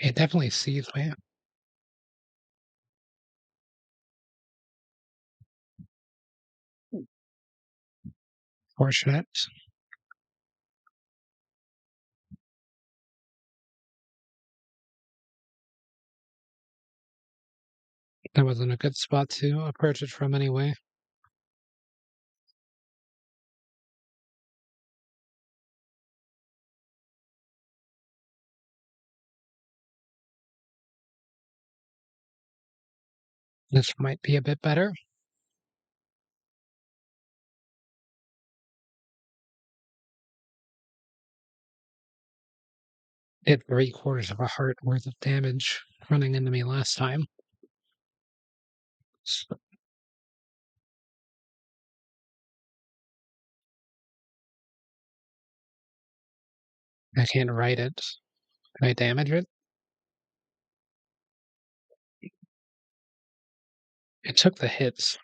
It definitely sees me. Fortunate. That wasn't a good spot to approach it from anyway. This might be a bit better. Did 3/4 of a heart worth of damage running into me last time. So I can't write it. Can I damage it? It took the hits.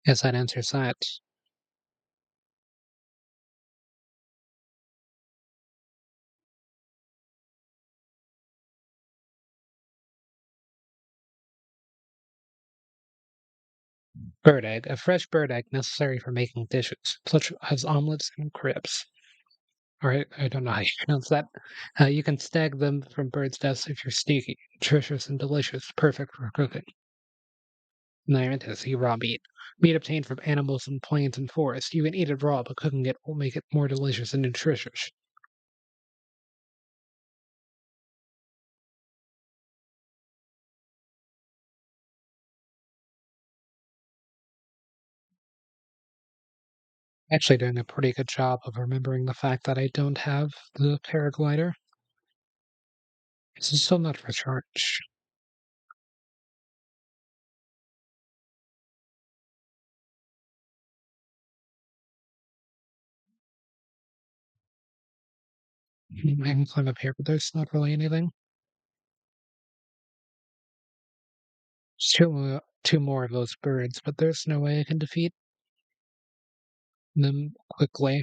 Guess that answers that. Bird egg. A fresh bird egg necessary for making dishes, such as omelets and crepes. Or I don't know how you pronounce that. You can snag them from birds' nests if you're sneaky. Nutritious and delicious, perfect for cooking. Niantic, raw meat. Meat obtained from animals in plains and forests. You can eat it raw, but cooking it will make it more delicious and nutritious. Actually doing a pretty good job of remembering the fact that I don't have the paraglider. This is still not for charge. I can climb up here, but there's not really anything. There's two more of those birds, but there's no way I can defeat them quickly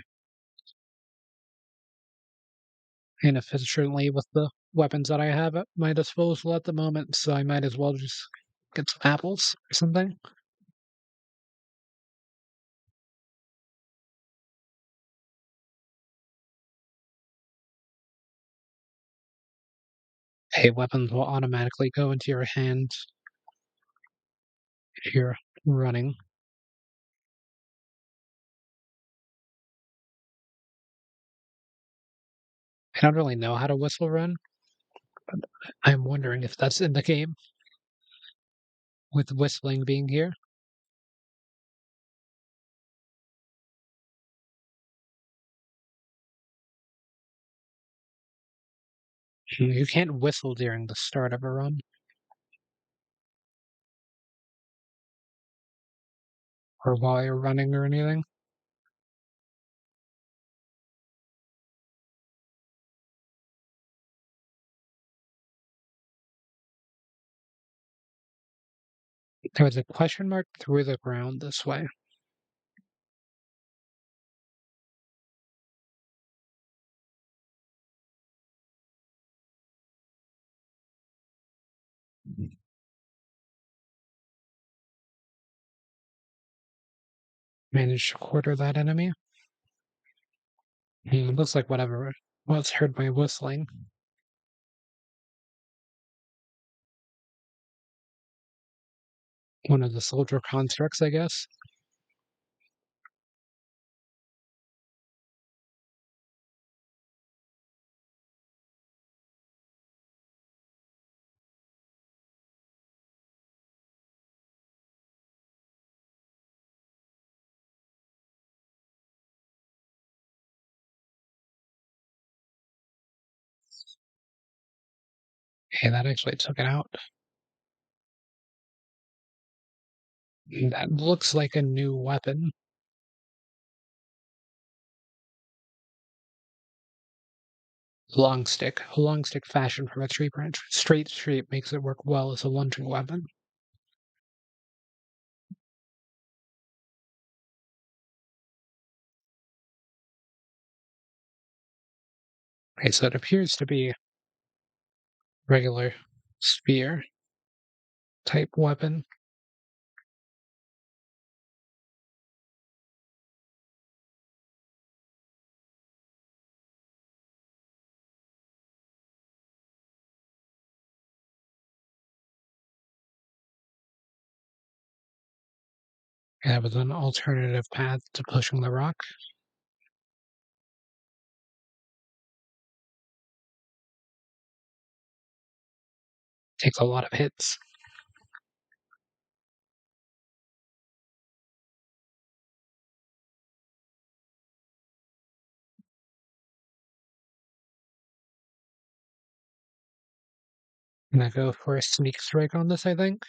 and efficiently with the weapons that I have at my disposal at the moment, so I might as well just get some apples or something. Hey, weapons will automatically go into your hand if you're running. I don't really know how to whistle run, but I'm wondering if that's in the game with whistling being here. You can't whistle during the start of a run or while you're running or anything. There was a question mark through the ground this way. Managed to quarter that enemy. It looks like whatever was heard by whistling. One of the soldier constructs, I guess. Hey, that actually took it out. That looks like a new weapon. Long stick. A long stick fashioned from a tree branch. Straight shape makes it work well as a lunging weapon. Okay, so it appears to be regular spear type weapon. Yeah, with an alternative path to pushing the rock. Takes a lot of hits. I'm gonna go for a sneak strike on this, I think.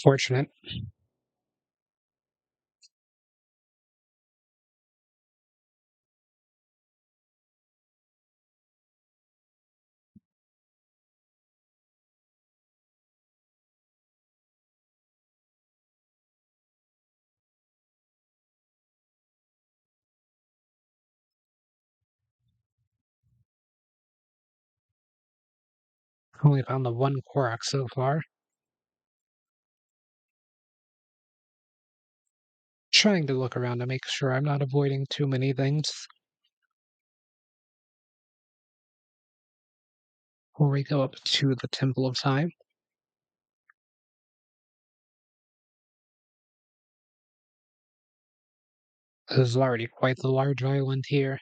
Fortunate. Only found the one Korok so far. Trying to look around to make sure I'm not avoiding too many things before we go up to the Temple of Time. This is already quite the large island here.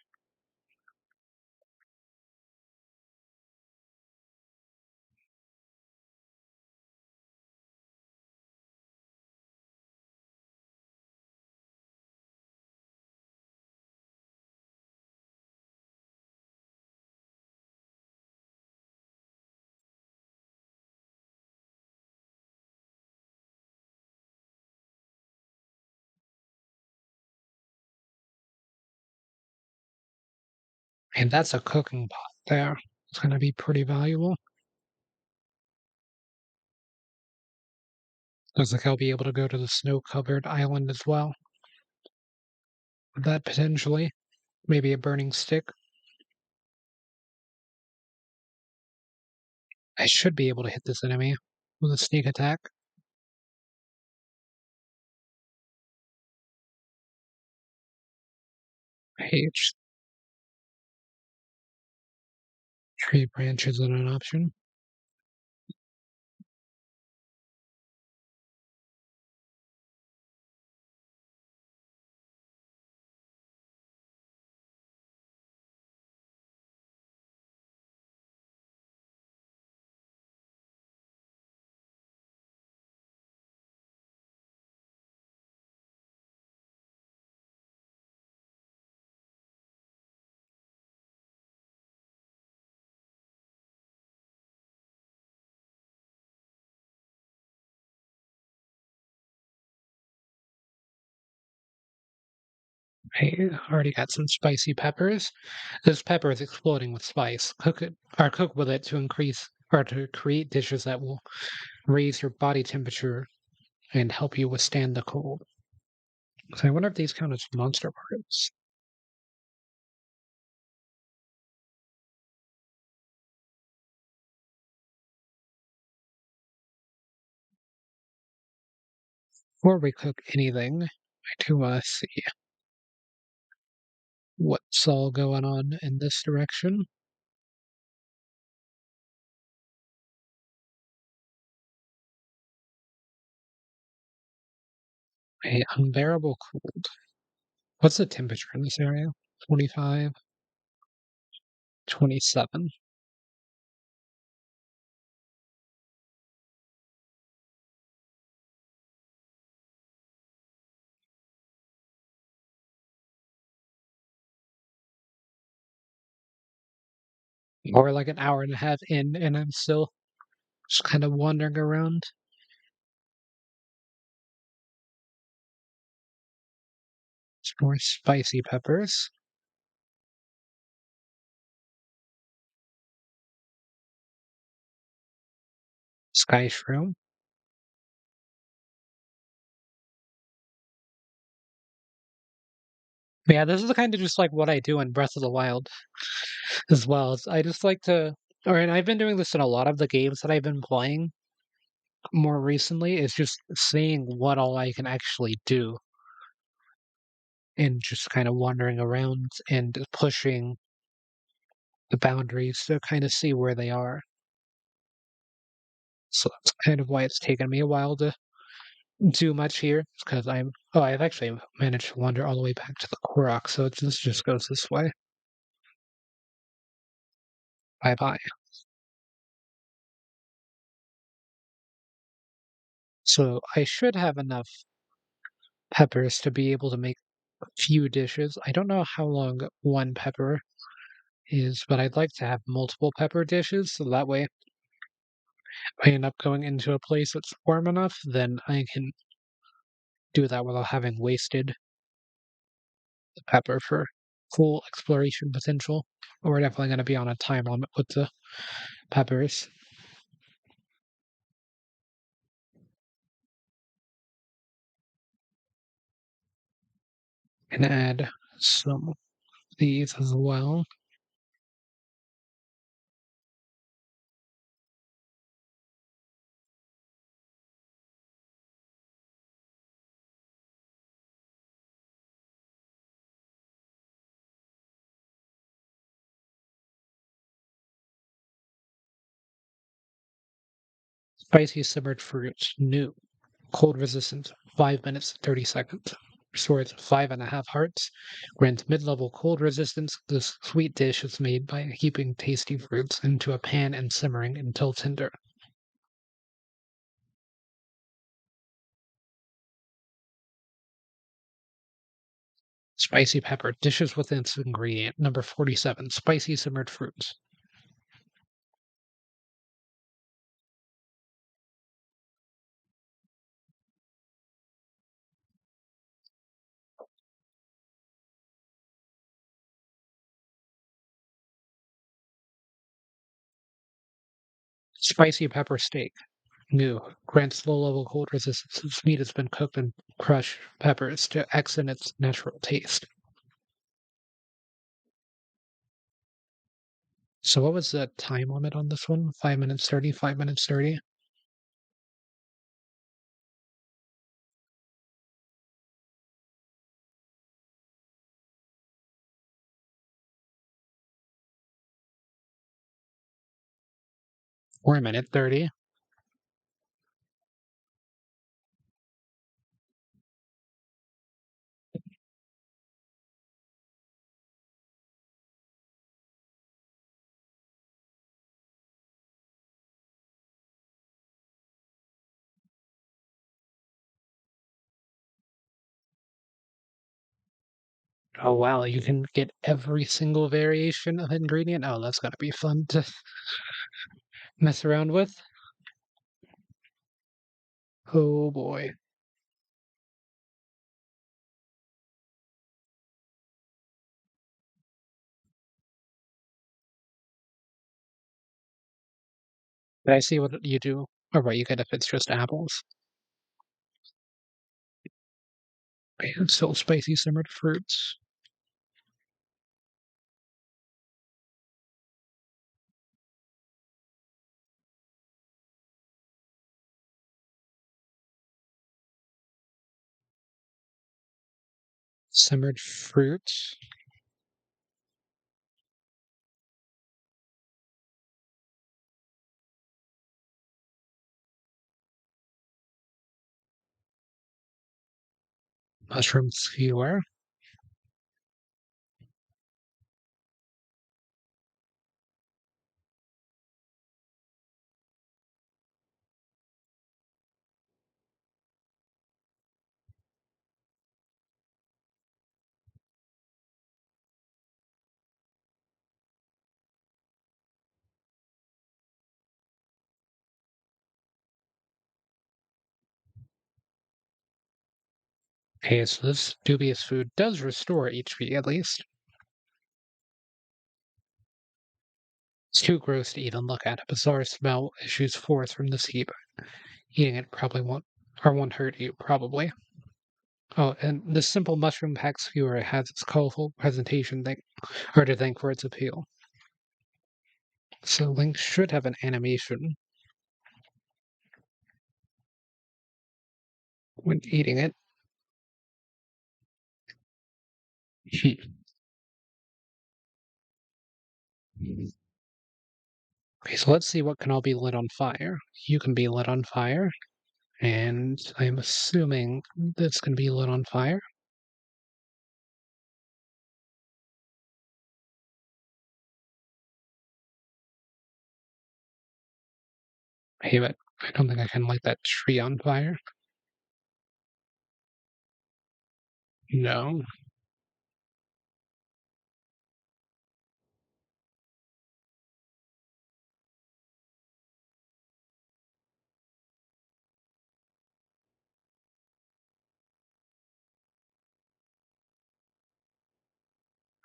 And that's a cooking pot there. It's going to be pretty valuable. Looks like I'll be able to go to the snow-covered island as well. With that potentially. Maybe a burning stick. I should be able to hit this enemy with a sneak attack. Page. Tree branch isn't an option. I already got some spicy peppers. This pepper is exploding with spice. Cook it or cook with it to increase or to create dishes that will raise your body temperature and help you withstand the cold. So I wonder if these count as monster parts. Before we cook anything, I do want to see what's all going on in this direction. A unbearable cold. What's the temperature in this area? 25, 27. Or like an hour and a half in, and I'm still just kind of wandering around. Some more spicy peppers. Sky shroom. Yeah, this is kind of just like what I do in Breath of the Wild as well. I just like to, or and I've been doing this in a lot of the games that I've been playing more recently. Is just seeing what all I can actually do and just kind of wandering around and pushing the boundaries to kind of see where they are. So that's kind of why it's taken me a while to do much here, because I've actually managed to wander all the way back to the Korok, so this just goes this way. Bye bye. So I should have enough peppers to be able to make a few dishes. I don't know how long one pepper is, but I'd like to have multiple pepper dishes, so that way If I end up going into a place that's warm enough, then I can do that without having wasted the pepper for full exploration potential. But we're definitely going to be on a time limit with the peppers. And add some of these as well. Spicy simmered fruits, new. Cold resistance, 5 minutes, 30 seconds. Restores 5.5 hearts. Grants mid-level cold resistance. This sweet dish is made by heaping tasty fruits into a pan and simmering until tender. Spicy pepper, dishes with its ingredient. Number 47, spicy simmered fruits. Spicy pepper steak. New. Grants low-level cold resistance. This meat has been cooked in crushed peppers to accent its natural taste. So what was the time limit on this one? 5 minutes 30, 5 minutes 30? 4 minute 30. Oh wow, you can get every single variation of ingredient. Oh, that's gonna be fun to mess around with. Oh boy. Did I see what you do? Or what you get if it's just apples? And still spicy simmered fruits. Simmered fruits. Mushroom skewer. Okay, so this dubious food does restore HP at least. It's too gross to even look at. A bizarre smell issues forth from this heap. Eating it probably won't hurt you, probably. Oh, and this simple mushroom pack skewer has its colorful presentation to thank for its appeal. So Link should have an animation when eating it. Okay, so let's see what can all be lit on fire. You can be lit on fire, and I'm assuming that's going to be lit on fire. Hey, but I don't think I can light that tree on fire. No.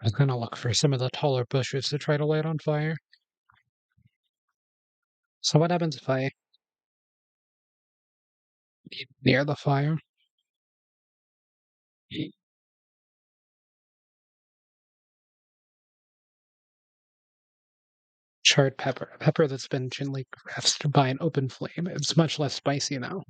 I was gonna look for some of the taller bushes to try to light on fire. So what happens if I get near the fire? Charred pepper, a pepper that's been gently caressed by an open flame. It's much less spicy now.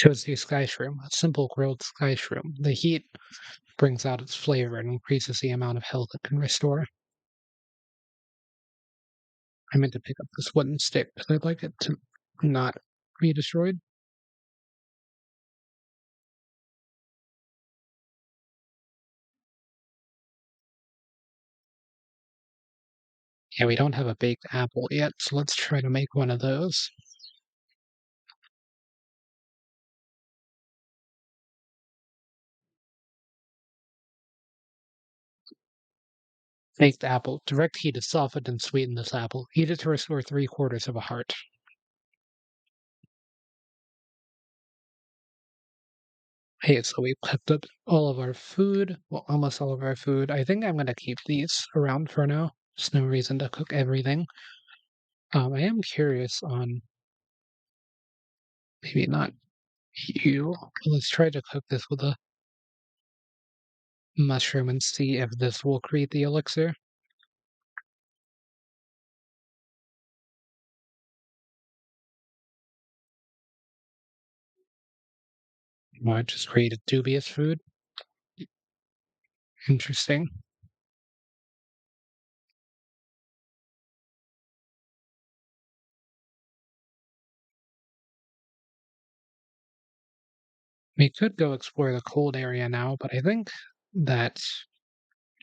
Toasty sky shroom, a simple grilled sky shroom. The heat brings out its flavor and increases the amount of health it can restore. I meant to pick up this wooden stick because I'd like it to not be destroyed. Yeah, we don't have a baked apple yet, so let's try to make one of those. Baked apple. Direct heat has softened and sweetened this apple. Eat it to restore 3/4 of a heart. Hey, so we cooked up all of our food. Well, almost all of our food. I think I'm gonna keep these around for now. There's no reason to cook everything. I am curious on maybe not you. Let's try to cook this with a mushroom and see if this will create the elixir. I just created dubious food. Interesting. We could go explore the cold area now, but I think that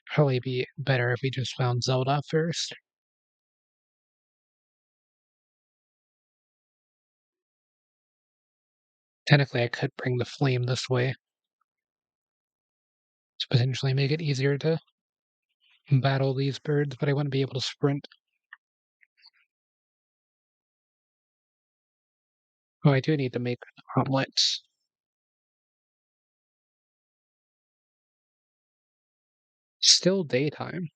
probably be better if we just found Zelda first. Technically, I could bring the flame this way to potentially make it easier to battle these birds, but I wouldn't be able to sprint. Oh, I do need to make omelets. Still daytime.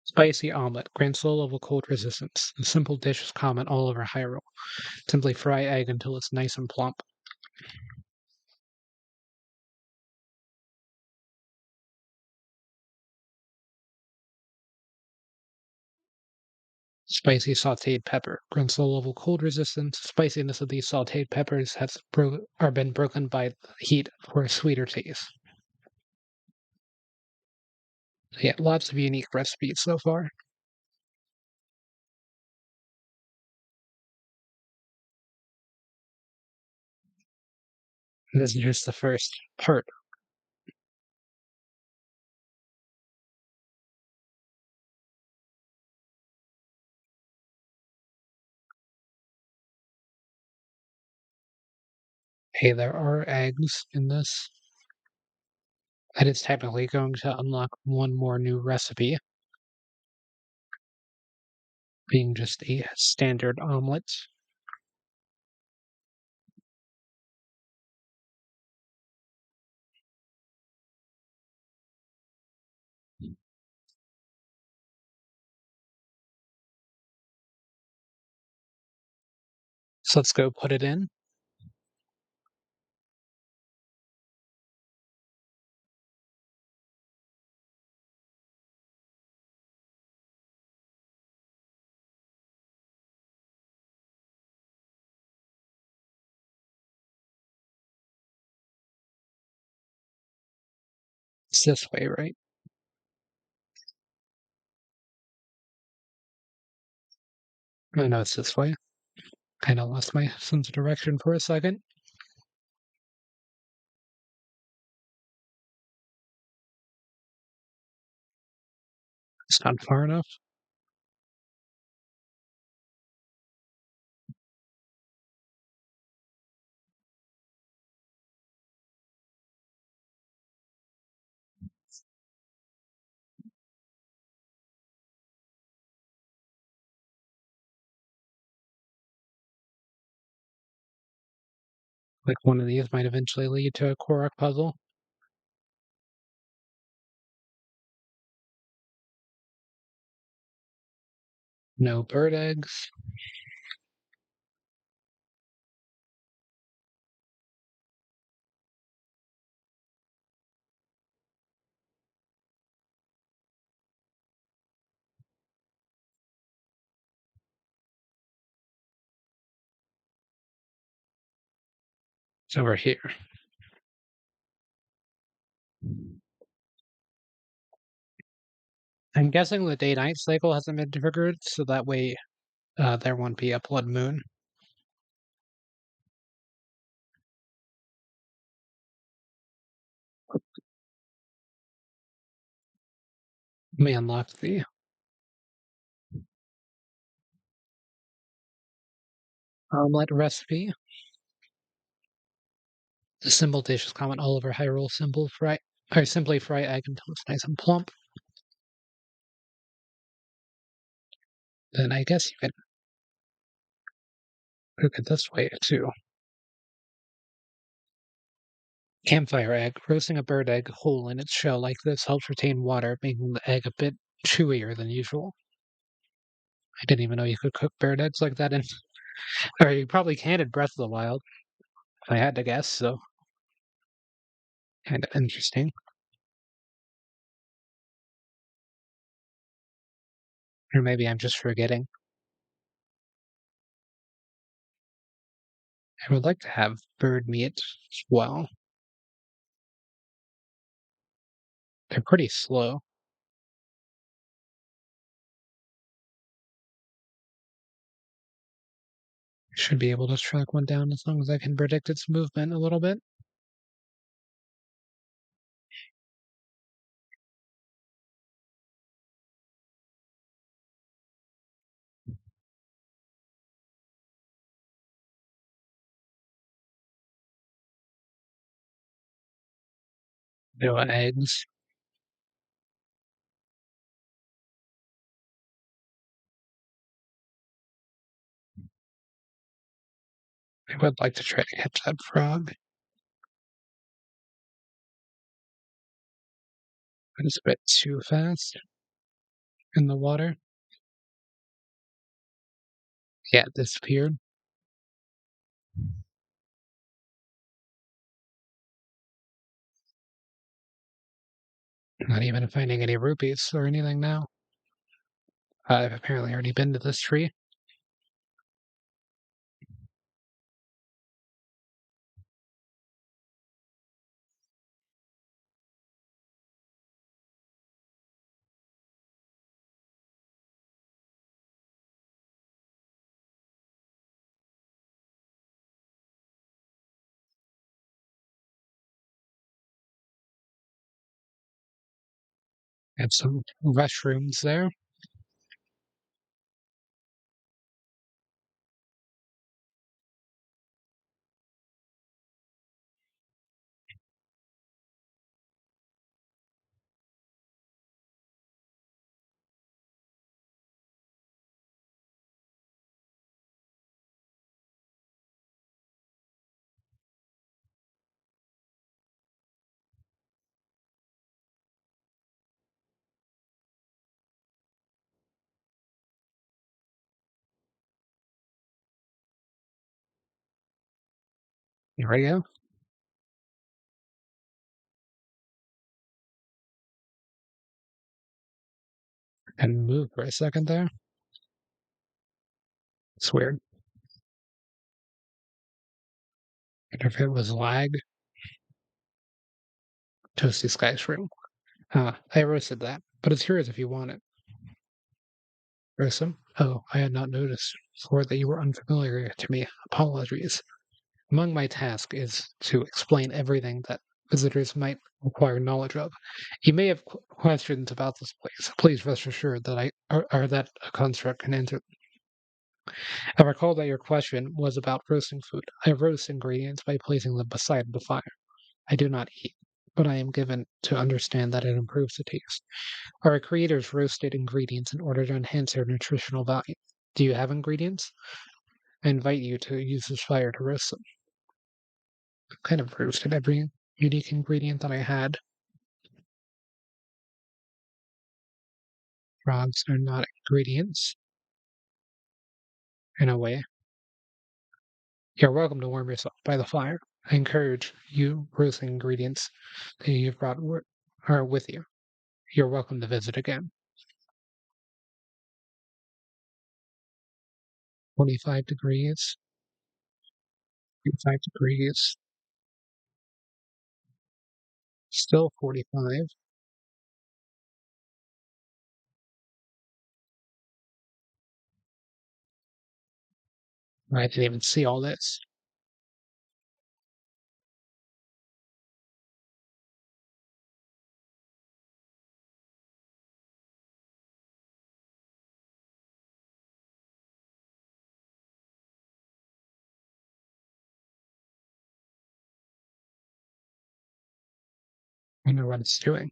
Spicy omelet grants low level cold resistance. The simple dish is common all over Hyrule. Simply fry egg until it's nice and plump. Spicy sautéed pepper grants low level cold resistance. Spiciness of these sautéed peppers are been broken by the heat for a sweeter taste. Yeah, lots of unique recipes so far. This is just the first part. Hey, there are eggs in this. That is technically going to unlock one more new recipe, being just a standard omelet. So let's go put it in. It's this way, right? I know it's this way. Kinda lost my sense of direction for a second. It's not far enough. Like, one of these might eventually lead to a Korok puzzle. No bird eggs. It's over here. I'm guessing the day-night cycle hasn't been triggered, so that way, there won't be a blood moon. Let me unlock the omelet recipe. The simple dish is common all over Hyrule. Simple fry or simply fry egg until it's nice and plump. Then I guess you can cook it this way too. Campfire egg. Roasting a bird egg whole in its shell like this helps retain water, making the egg a bit chewier than usual. I didn't even know you could cook bird eggs like that in or you probably can in Breath of the Wild, if I had to guess, so kinda interesting. Or maybe I'm just forgetting. I would like to have bird meat as well. They're pretty slow. I should be able to track one down as long as I can predict its movement a little bit. No eggs. I would like to try to catch that frog, but it's a bit too fast in the water. Yeah, it disappeared. Not even finding any rupees or anything now. I've apparently already been to this tree. Had some mushrooms there. Here we go. And move for a second there. It's weird. Wonder if it was lag. Toasty Sky's room. I roasted that, but it's yours if you want it. Roast them? Oh, I had not noticed before that you were unfamiliar to me. Apologies. Among my tasks is to explain everything that visitors might require knowledge of. You may have questions about this place. Please rest assured that or that a construct can answer. I recall that your question was about roasting food. I roast ingredients by placing them beside the fire. I do not eat, but I am given to understand that it improves the taste. Our creators roasted ingredients in order to enhance their nutritional value. Do you have ingredients? I invite you to use this fire to roast them. I kind of roasted every unique ingredient that I had. Frogs are not ingredients, in a way. You're welcome to warm yourself by the fire. I encourage you roasting ingredients that you've brought are with you. You're welcome to visit again. 25 degrees, 35 degrees, still 45. I didn't even see all this. I know what it's doing.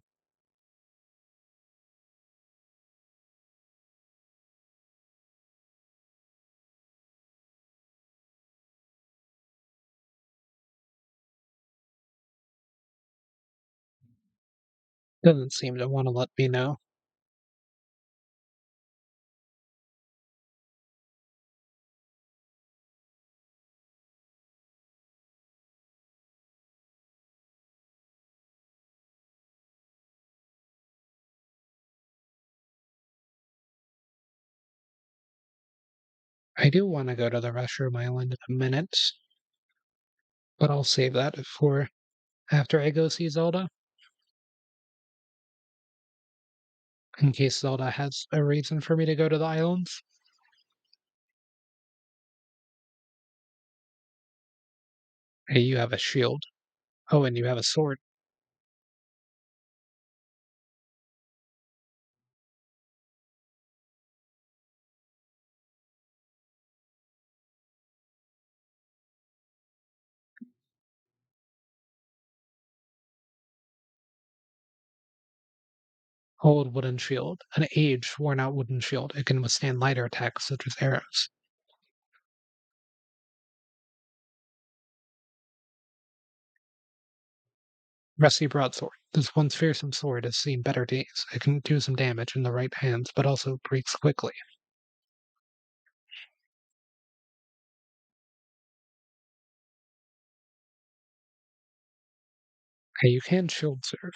Doesn't seem to want to let me know. I do want to go to the restroom island in a minute, but I'll save that for after I go see Zelda, in case Zelda has a reason for me to go to the islands. Hey, you have a shield. Oh, and you have a sword. Old wooden shield. An aged, worn out wooden shield. It can withstand lighter attacks such as arrows. Rusty broadsword. This once fearsome sword has seen better days. It can do some damage in the right hands, but also breaks quickly. Hey, you can shield serve.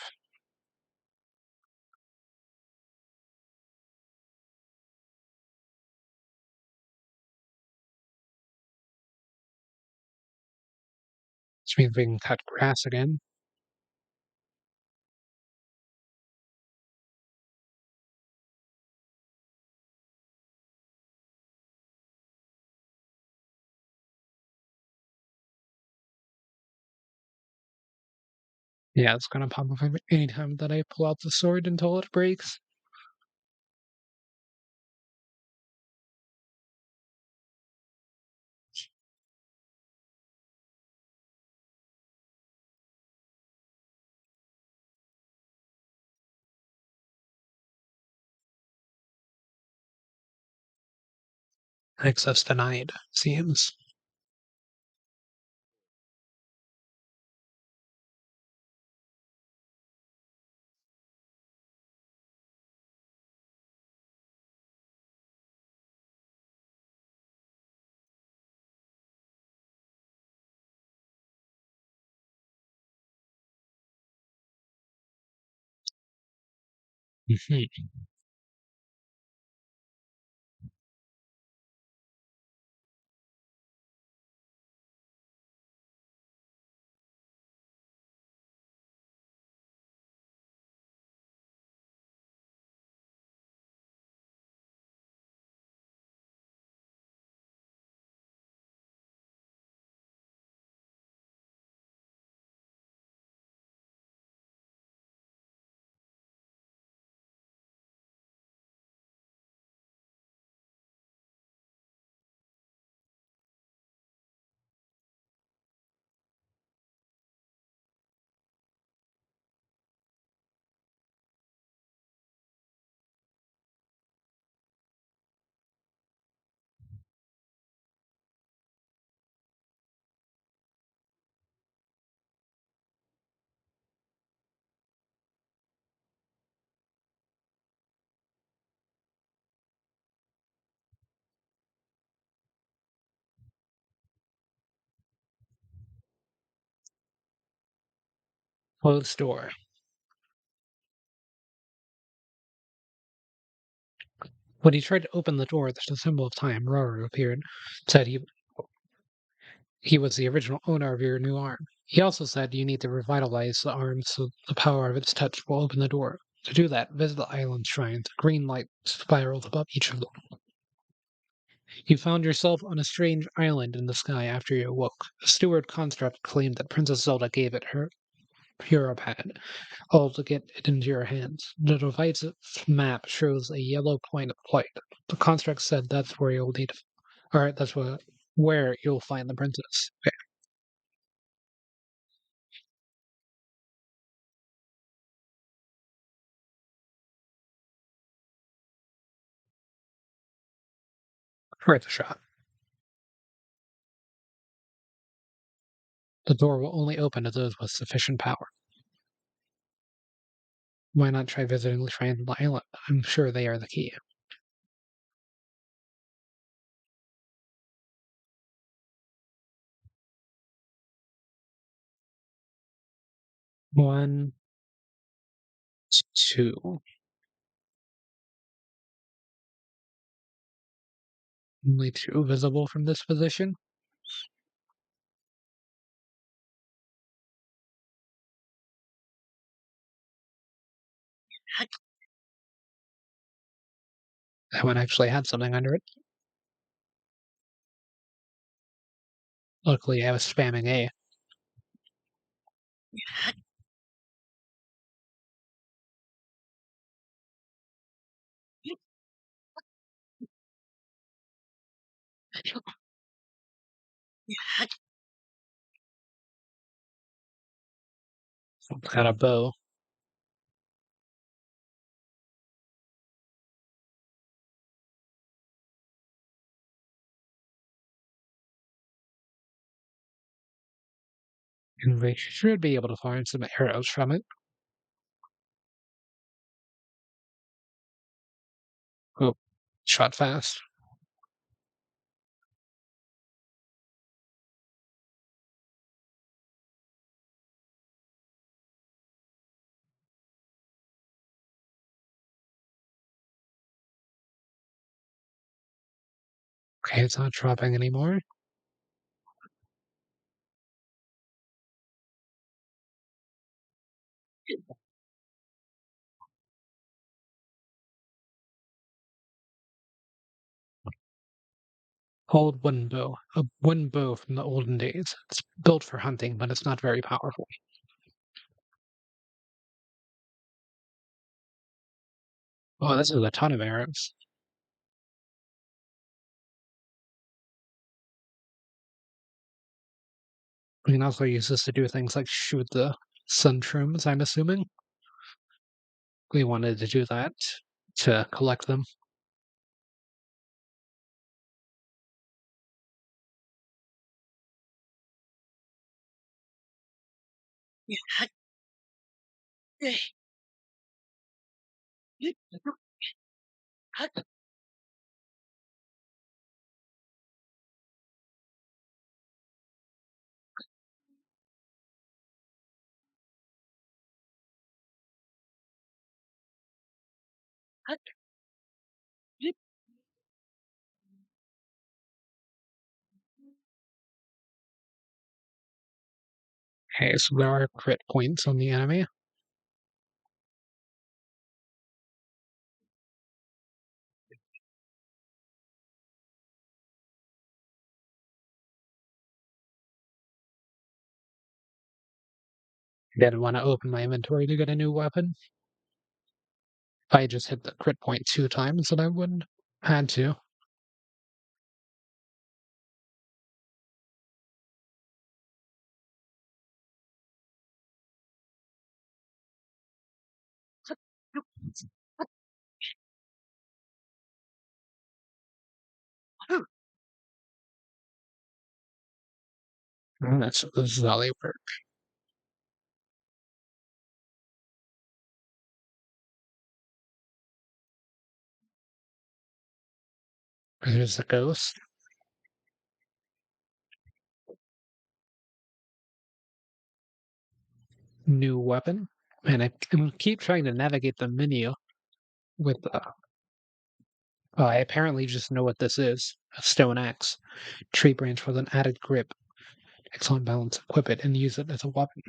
Which means we can cut grass again. Yeah, it's gonna pop up anytime that I pull out the sword until it breaks. Access denied, seems. Mhm. Closed door. When he tried to open the door, the symbol of time, Roru, appeared, said he was the original owner of your new arm. He also said you need to revitalize the arm so the power of its touch will open the door. To do that, visit the island shrines. Green light spirals above each of them. You found yourself on a strange island in the sky after you awoke. The steward construct claimed that Princess Zelda gave it her Europad, all to get it into your hands. The device's map shows a yellow point of light. The construct said that's where you'll need, or that's where you'll find the princess. Okay, worth a shot. The door will only open to those with sufficient power. Why not try visiting the shrines on the island? I'm sure they are the key. One, two. Only two visible from this position. That one actually had something under it. Luckily, I was spamming A. Got a bow. And we should be able to find some arrows from it. Oh, shot fast. Okay, it's not dropping anymore. Old wooden bow. A wooden bow from the olden days. It's built for hunting, but it's not very powerful. Oh, this is a ton of arrows. We can also use this to do things like shoot the sun shrooms, I'm assuming. We wanted to do that to collect them. Okay, so there are crit points on the enemy. Didn't want to open my inventory to get a new weapon. If I just hit the crit point 2 times, then I wouldn't had to. This is how they work. There's the ghost. New weapon, and I keep trying to navigate the menu with. I apparently just know what this is. A stone axe, tree branch with an added grip, excellent balance. Equip it and use it as a weapon.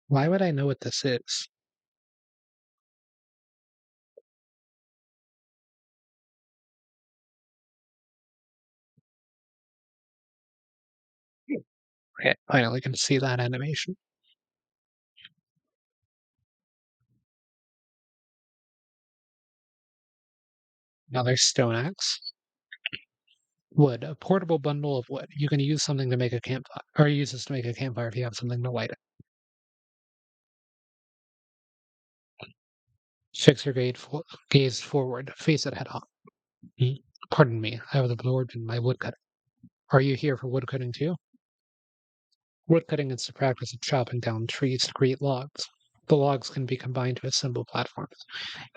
Why would I know what this is? Okay, finally can see that animation. Another stone axe. Wood, a portable bundle of wood. You can use something to make a campfire, or use this to make a campfire if you have something to light it. Fix your gaze forward, face it head on. Hmm? Pardon me, I was absorbed in my woodcutting. Are you here for woodcutting too? Woodcutting is the practice of chopping down trees to create logs. The logs can be combined to assemble platforms,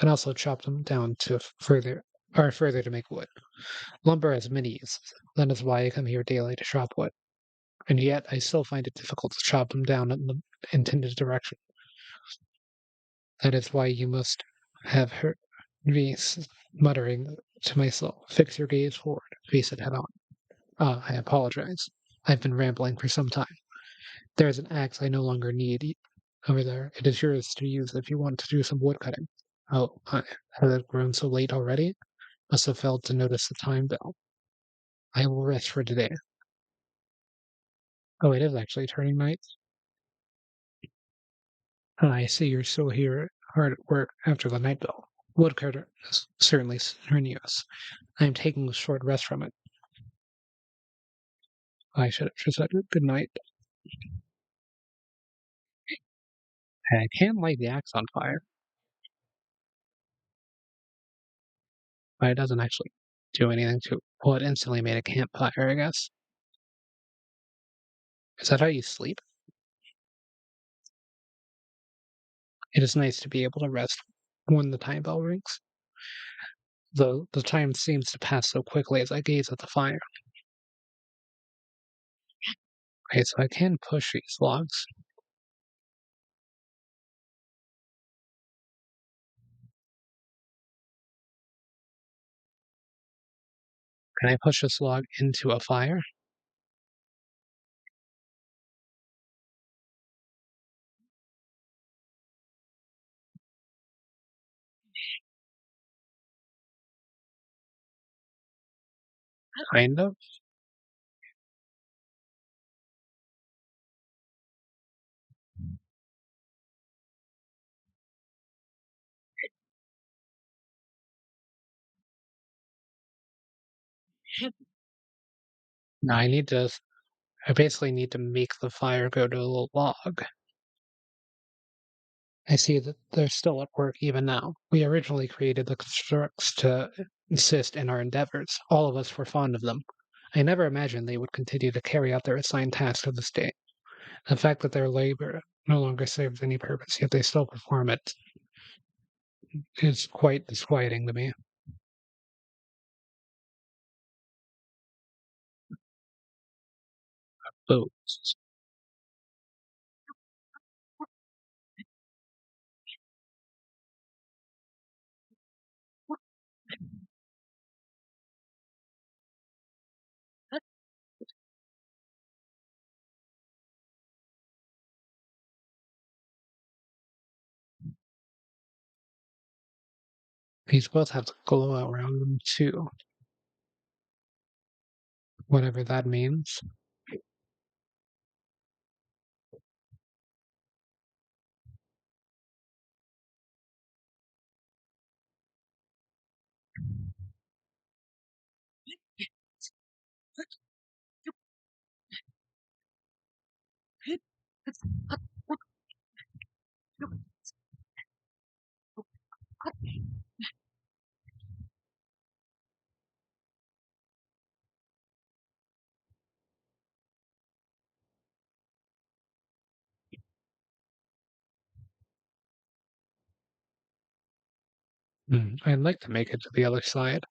and also chop them down to further to make wood. Lumber has many uses. That is why I come here daily to chop wood. And yet I still find it difficult to chop them down in the intended direction. That is why you must have heard me muttering to myself, fix your gaze forward, face it head on. Ah, I apologize. I've been rambling for some time. There is an axe I no longer need over there. It is yours to use if you want to do some wood cutting. Oh, has it grown so late already? Must have failed to notice the time bell. I will rest for today. Oh, it is actually turning night. I see you're still here hard at work after the night bell. Woodcutter is certainly strenuous. I am taking a short rest from it. I should have just said good night. I can light the axe on fire, but it doesn't actually do anything to. Well, it instantly made a campfire, I guess. Is that how you sleep? It is nice to be able to rest when the time bell rings, though the time seems to pass so quickly as I gaze at the fire. Okay, so I can push these logs. Can I push this log into a fire? Kind of. Now I basically need to make the fire go to a log. I see that they're still at work even now. We originally created the constructs to assist in our endeavors. All of us were fond of them. I never imagined they would continue to carry out their assigned task to this day. The fact that their labor no longer serves any purpose, yet they still perform it, is quite disquieting to me. So these both have to glow around them too, whatever that means. I'd like to make it to the other side.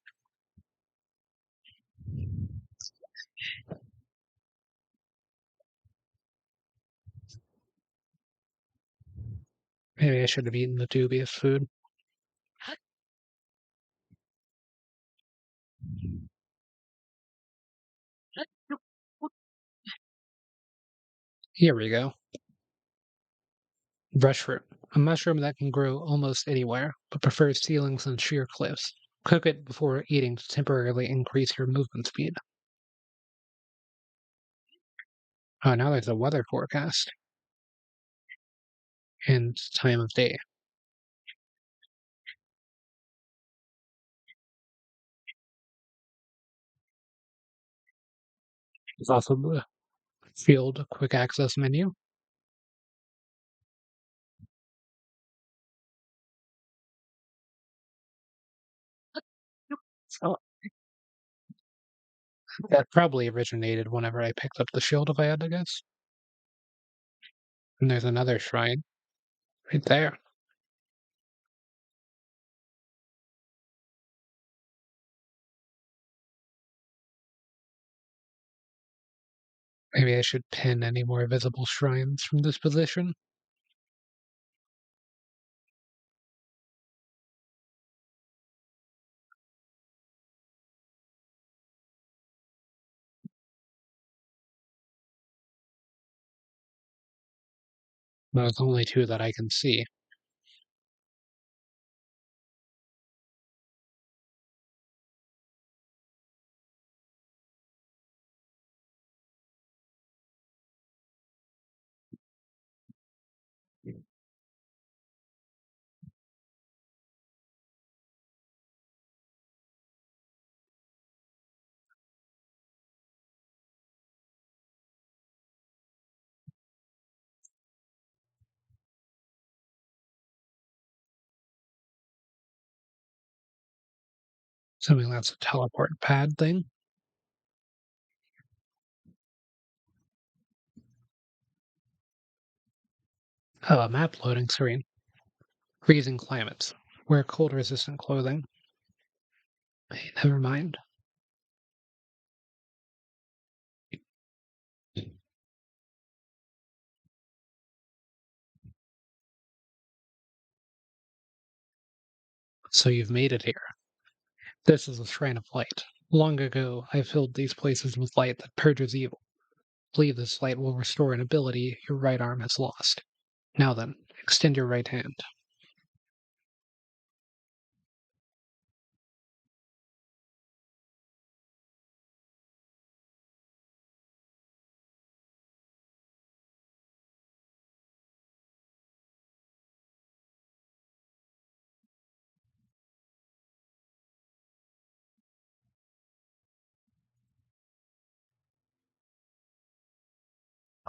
Maybe I should have eaten the dubious food. Here we go. Brushroot, a mushroom that can grow almost anywhere, but prefers ceilings and sheer cliffs. Cook it before eating to temporarily increase your movement speed. Oh, now there's a weather forecast and time of day. There's also the field quick access menu. Oh, that probably originated whenever I picked up the shield, if I had to guess. And there's another shrine right there. Maybe I should pin any more visible shrines from this position. There's only two that I can see. Assuming that's a teleport pad thing. Oh, a map loading screen. Freezing climates. Wear cold resistant clothing. Hey, never mind. So you've made it here. This is a shrine of light. Long ago, I filled these places with light that purges evil. Believe this light will restore an ability your right arm has lost. Now then, extend your right hand.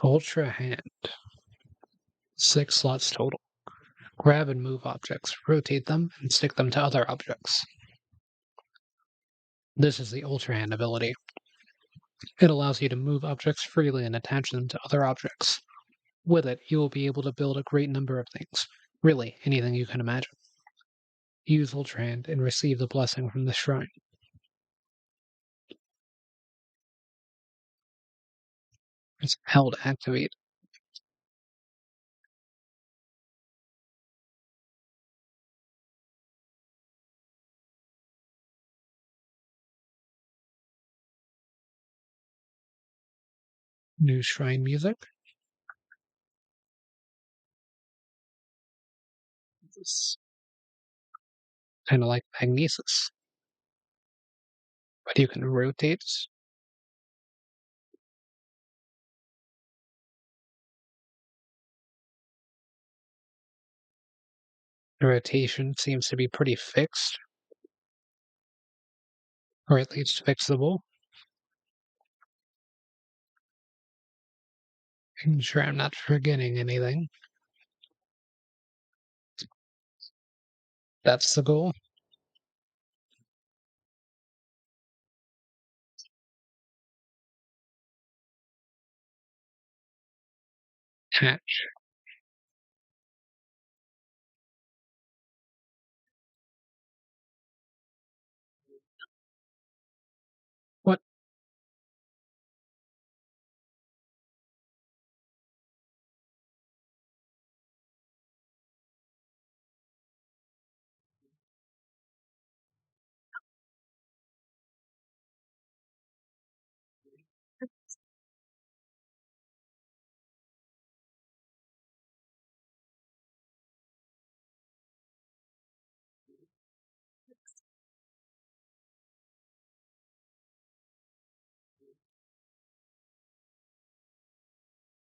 Ultra hand. 6 slots total. Grab and move objects, rotate them, and stick them to other objects. This is the Ultra Hand ability. It allows you to move objects freely and attach them to other objects. With it, you will be able to build a great number of things. Really, anything you can imagine. Use Ultra Hand and receive the blessing from the shrine. It's held to activate. New shrine music. It's kind of like magnesis, but you can rotate. The rotation seems to be pretty fixed, or at least fixable. I'm sure I'm not forgetting anything. That's the goal. Hatch. What?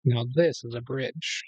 Now this is a bridge.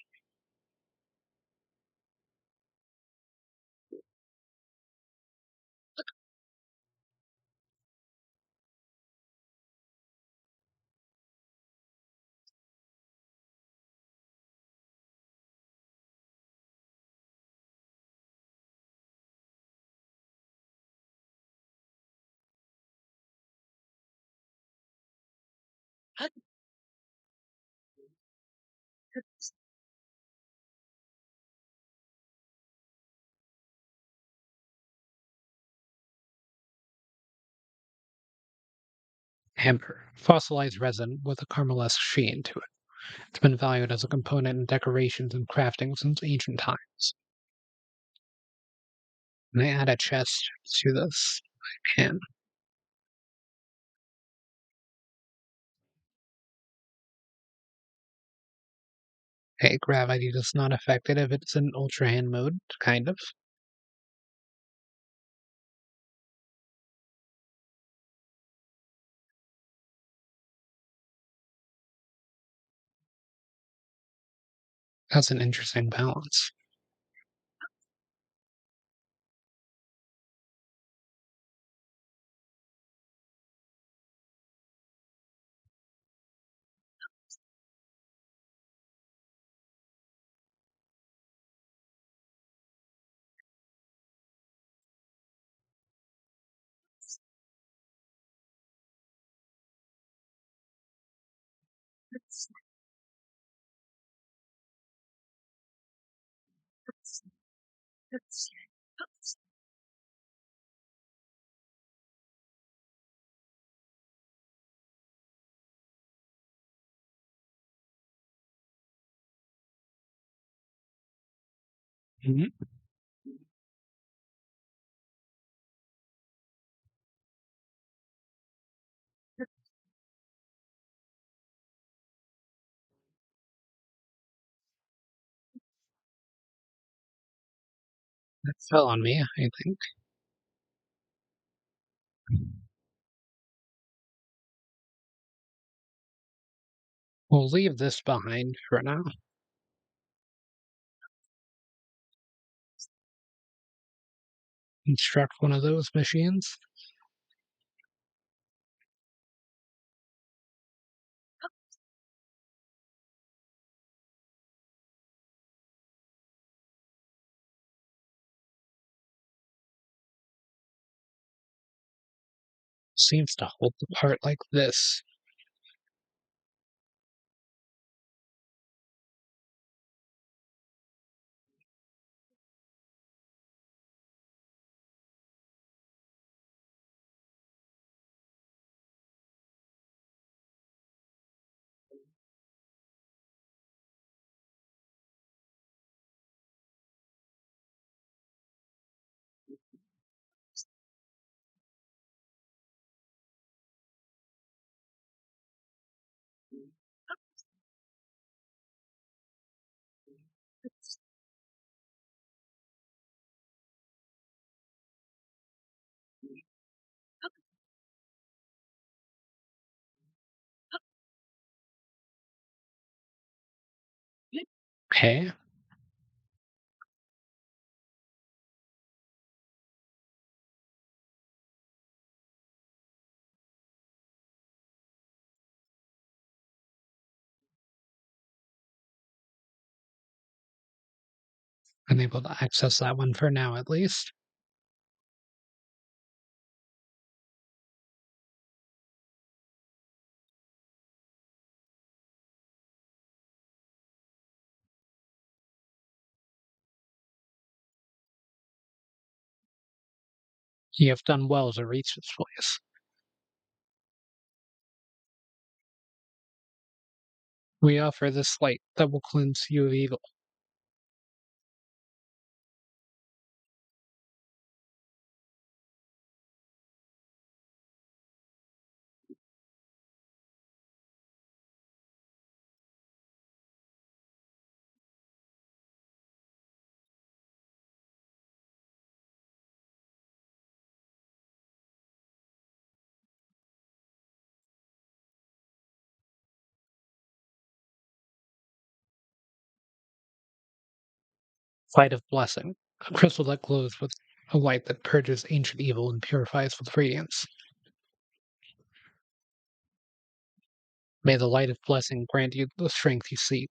Amber, fossilized resin with a caramelsque sheen to it. It's been valued as a component in decorations and crafting since ancient times. Can I add a chest to this? I can. Hey, gravity does not affect it if it's in ultra hand mode, kind of. That's an interesting balance. Mhm. That fell on me, I think. We'll leave this behind for now. Construct one of those machines. Seems to hold the part like this. Okay. Unable to access that one for now, at least. You have done well to reach this place. We offer this light that will cleanse you of evil. Light of Blessing, a crystal that glows with a light that purges ancient evil and purifies with radiance. May the light of blessing grant you the strength you seek.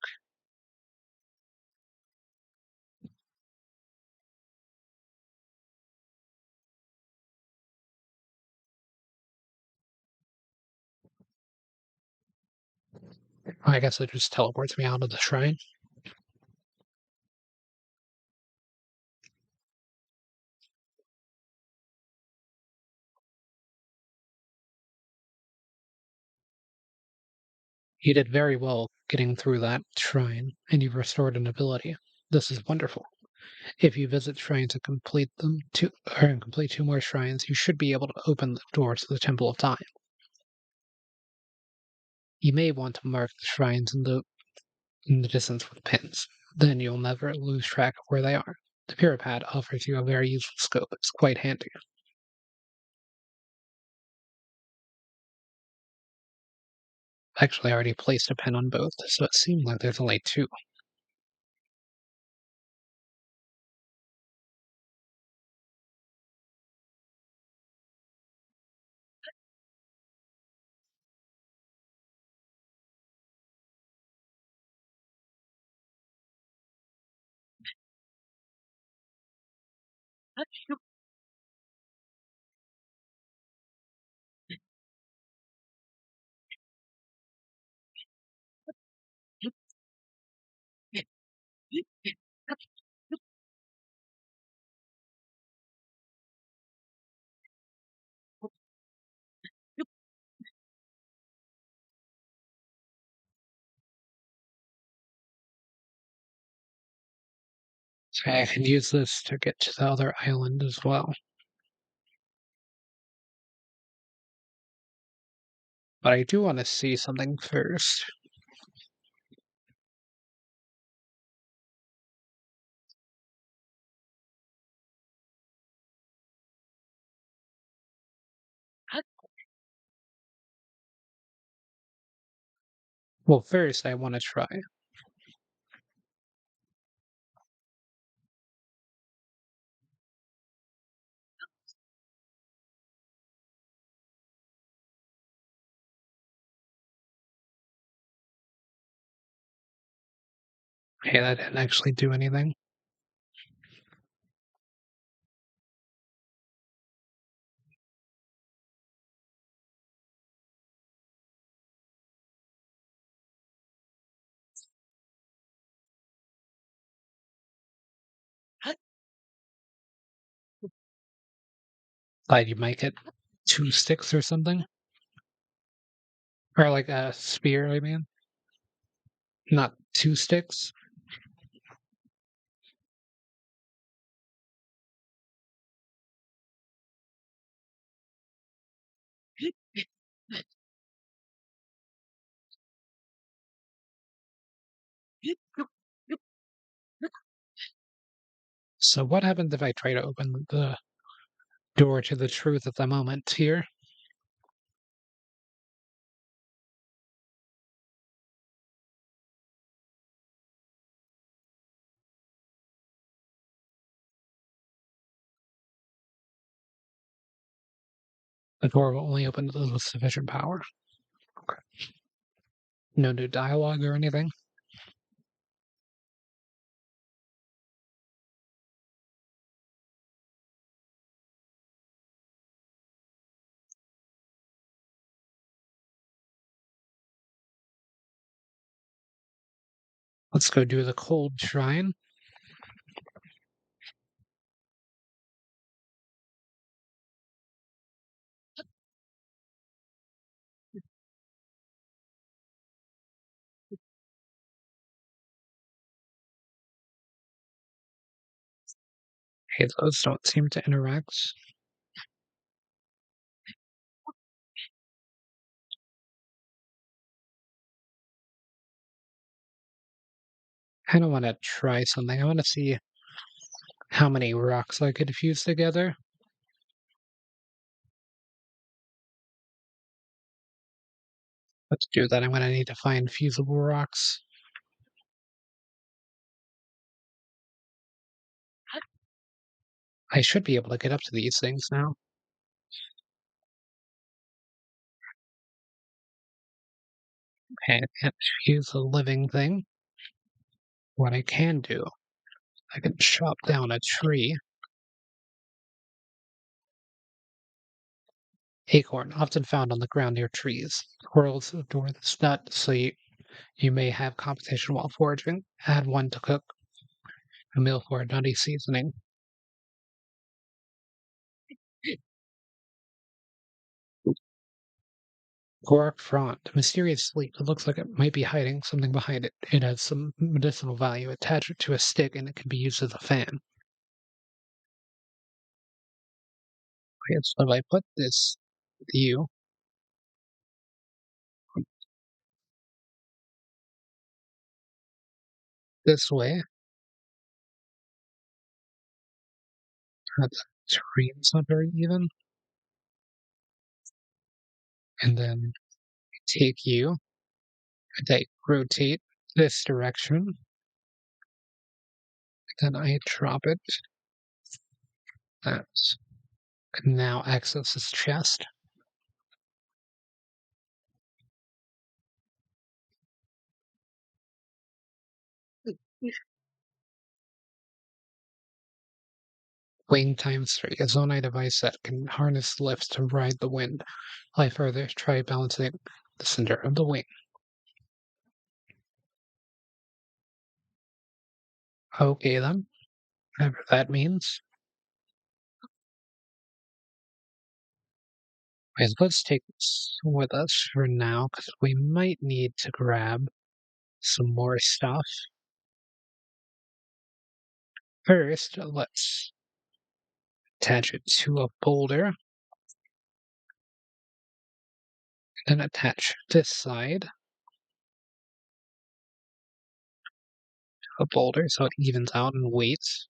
I guess it just teleports me out of the shrine. You did very well getting through that shrine, and you've restored an ability. This is wonderful. If you visit shrines and complete two more shrines, you should be able to open the door to the Temple of Time. You may want to mark the shrines in the distance with pins. Then you'll never lose track of where they are. The Puripad offers you a very useful scope. It's quite handy. Actually, I already placed a pin on both, so it seemed like there's only two. So I can use this to get to the other island as well. But I do want to see something first. Well, first I want to try. Hey, that didn't actually do anything. Thought you might get two sticks or something. Or like a spear, I mean. Not two sticks. So what happens if I try to open the door to the truth at the moment here? The door will only open to those with sufficient power. Okay. No new dialogue or anything? Let's go do the cold shrine. Hey, those don't seem to interact. I don't want to try something. I want to see how many rocks I could fuse together. Let's do that. I'm going to need to find fusible rocks. I should be able to get up to these things now. Okay, I can't use a living thing. What I can do, I can chop down a tree. Acorn, often found on the ground near trees. Squirrels adore this nut, so you may have competition while foraging. Add one to cook a meal for a nutty seasoning. Guac frond, a mysterious leaf. It looks like it might be hiding something behind it. It has some medicinal value. Attach it to a stick and it can be used as a fan. Okay, so if I put this with you this way, the screen's not very even, and then take you, and I rotate this direction, then I drop it. That can now access his chest. Wing times 3, a Zonai device that can harness lifts to ride the wind. Fly further, try balancing the center of the wing. Okay then, whatever that means. Guys, let's take this with us for now, because we might need to grab some more stuff. First, let's attach it to a boulder, then attach this side to a boulder so it evens out in weights.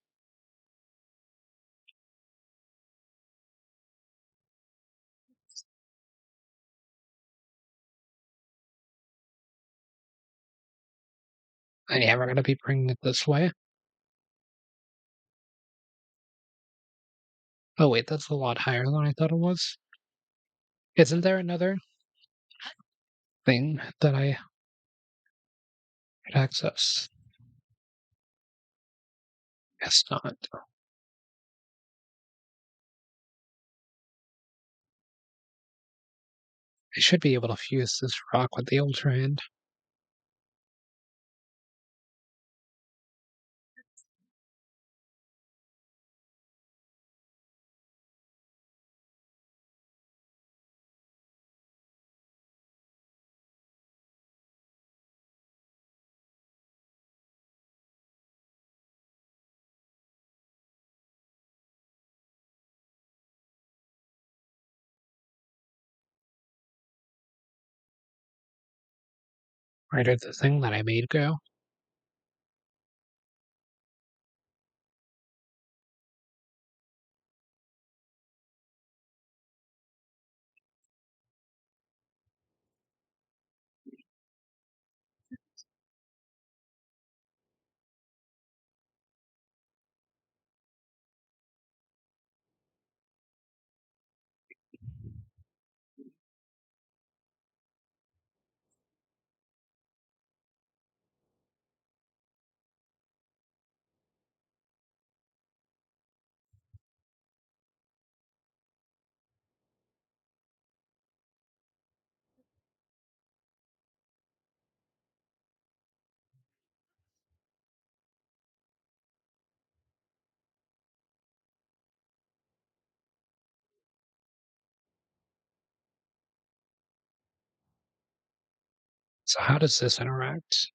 And yeah, we're going to be bringing it this way. Oh wait, that's a lot higher than I thought it was. Isn't there another thing that I could access? Guess not. I should be able to fuse this rock with the Ultra Hand. Where did the thing that I made go? So how does this interact?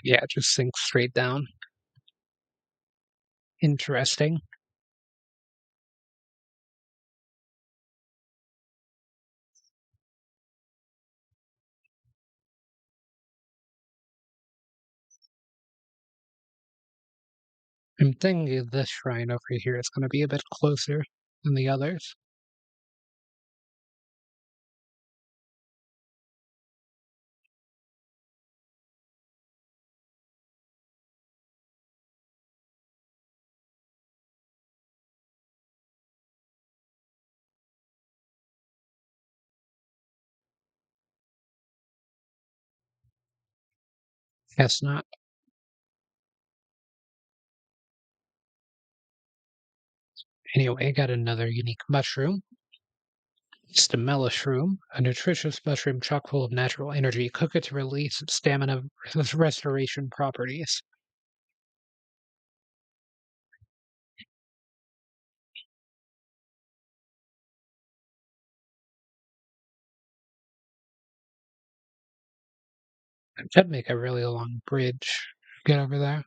Yeah, it just sinks straight down. Interesting. I'm thinking this shrine over here is going to be a bit closer than the others. Guess not. Anyway, got another unique mushroom. It's the melishroom, a nutritious mushroom chock full of natural energy. Cook it to release its stamina restoration properties. It could make a really long bridge. Get over there.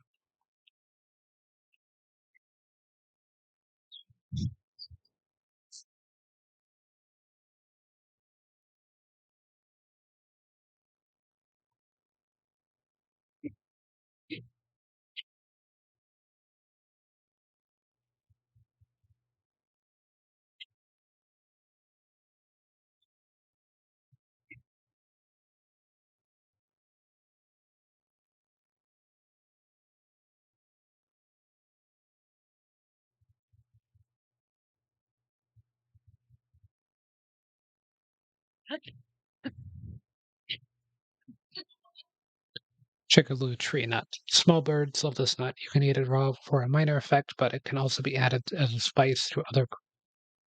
Chickaloo tree nut. Small birds love this nut. You can eat it raw for a minor effect, but it can also be added as a spice to other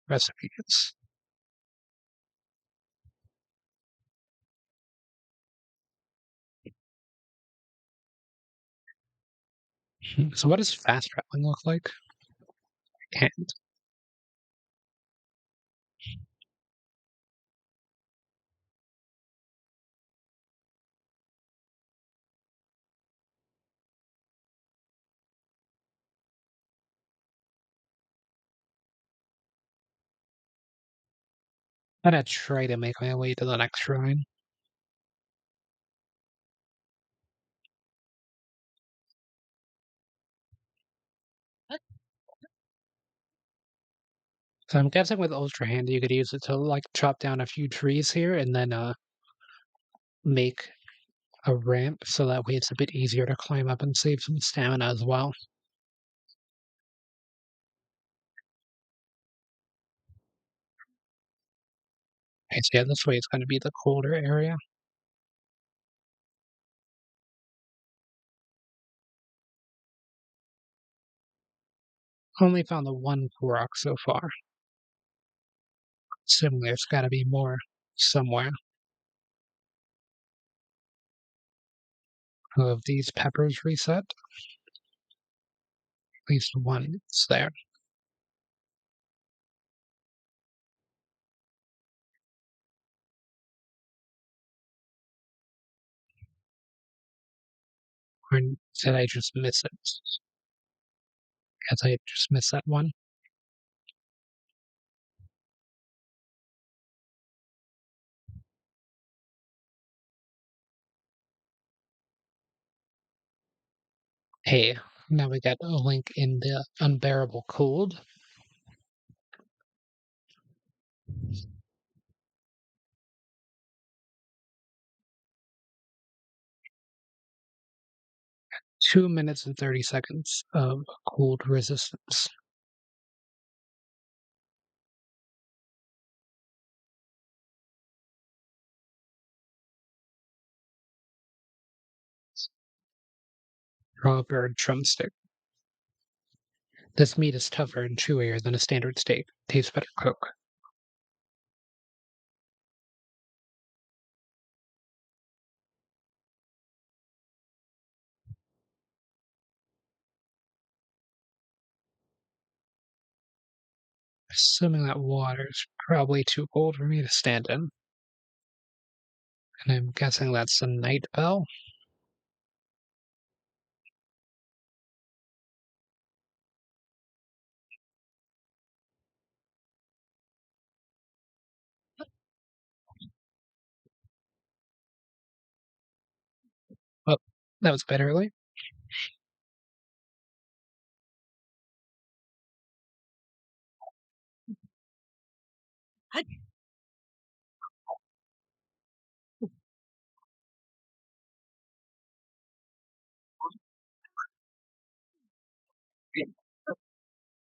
recipes. So what does fast traveling look like? And I'm gonna try to make my way to the next shrine. So I'm guessing with Ultra Hand, you could use it to like chop down a few trees here and then make a ramp so that way it's a bit easier to climb up and save some stamina as well. Okay, so yeah, this way it's going to be the colder area. Only found the one Korok so far. Assuming there's got to be more somewhere. Of these peppers reset. At least one is there. Or did I just miss it? Guess I just missed that one. Hey, now we got a link in the unbearable cold. 2 minutes and 30 seconds of cold resistance. Raw bird drumstick. This meat is tougher and chewier than a standard steak. Tastes better cooked. Assuming that water's probably too cold for me to stand in. And I'm guessing that's the night bell. Well, that was a bit early.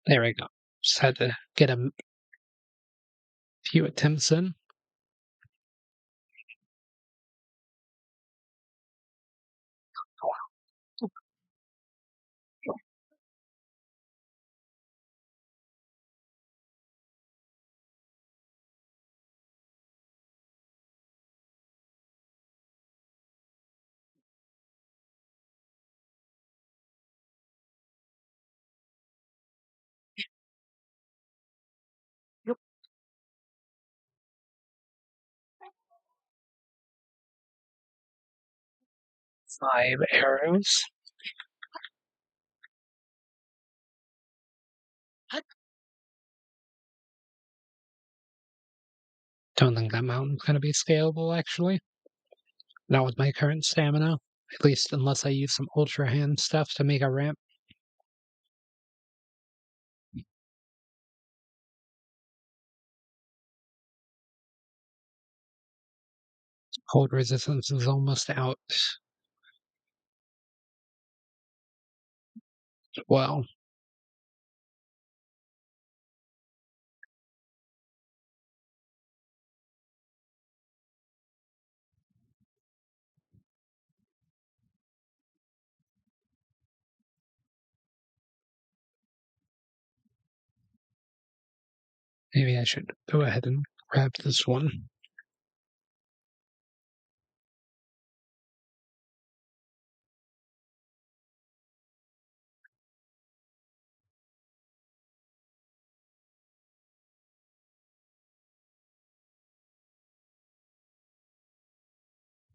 There we go. Just had to get a few attempts in. 5 arrows. Don't think that mountain's gonna be scalable, actually. Not with my current stamina. At least unless I use some ultra hand stuff to make a ramp. Cold resistance is almost out. Well, maybe I should go ahead and grab this one.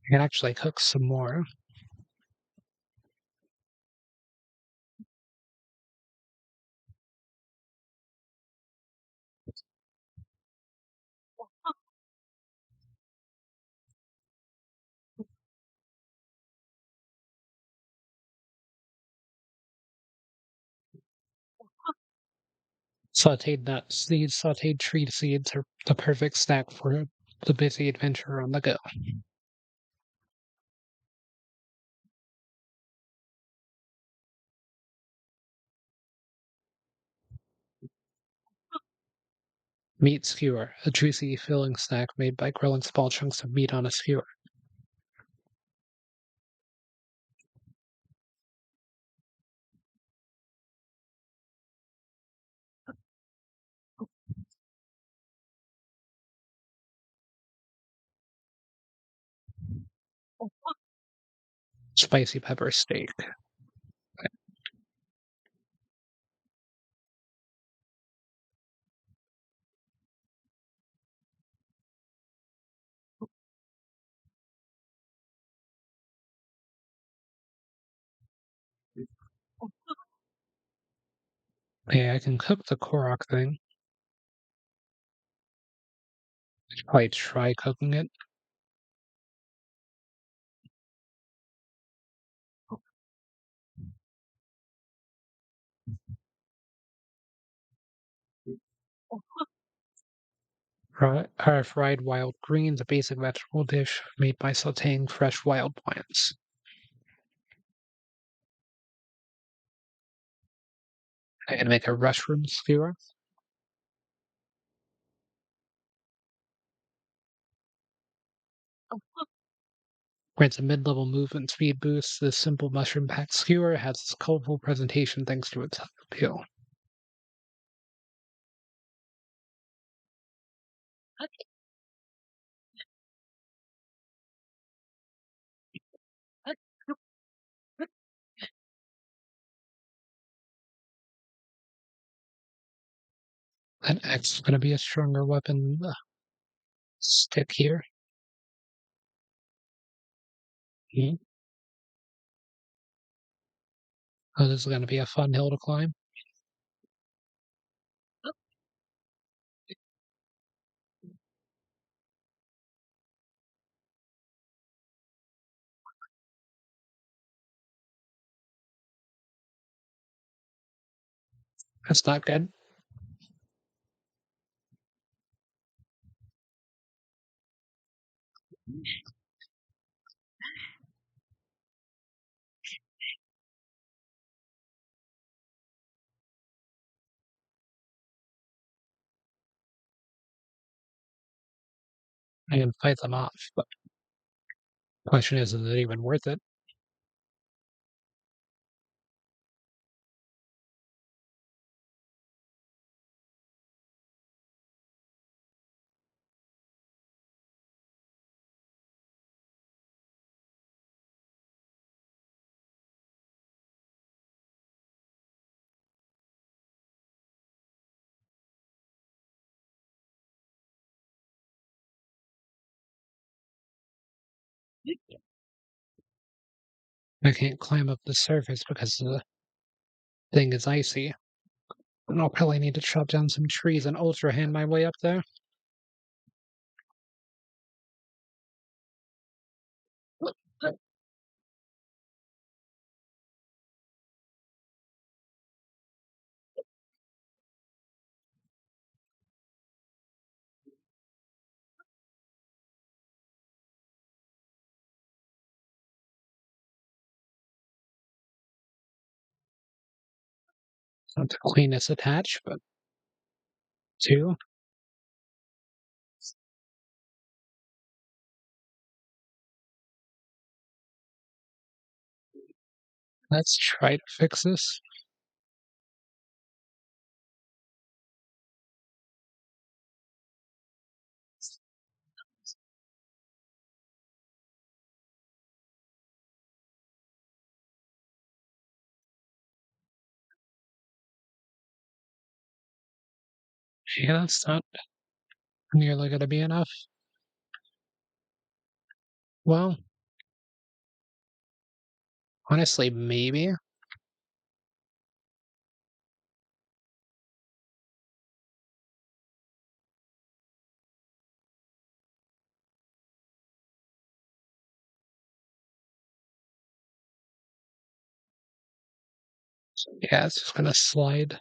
I can actually cook some more. Sauteed nut seeds, sauteed tree seeds are the perfect snack for the busy adventurer on the go. Meat skewer, a juicy, filling snack made by grilling small chunks of meat on a skewer. Spicy pepper steak. Yeah, I can cook the Korok thing. Probably try cooking it. Fried wild greens, a basic vegetable dish made by sauteing fresh wild plants. I can make a mushroom skewer. Grants a mid-level movement speed boost. This simple mushroom-packed skewer has its colorful presentation thanks to its appeal. An axe is going to be a stronger weapon than the stick here. Mhm. Oh, this is going to be a fun hill to climb. That's not good. I can fight them off, but the question is it even worth it? I can't climb up the surface because the thing is icy. And I'll probably need to chop down some trees and ultra hand my way up there. Not to clean this attach, but two. Let's try to fix this. Yeah, that's not nearly gonna be enough. Well, honestly, maybe. Yeah, it's just gonna slide.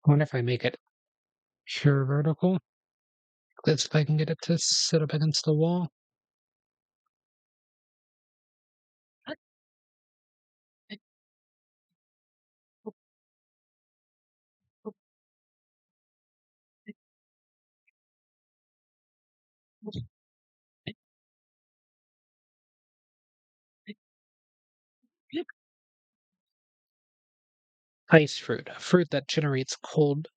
I wonder if I make it pure vertical. Let's if I can get it to sit up against the wall. Ice fruit, a fruit that generates cold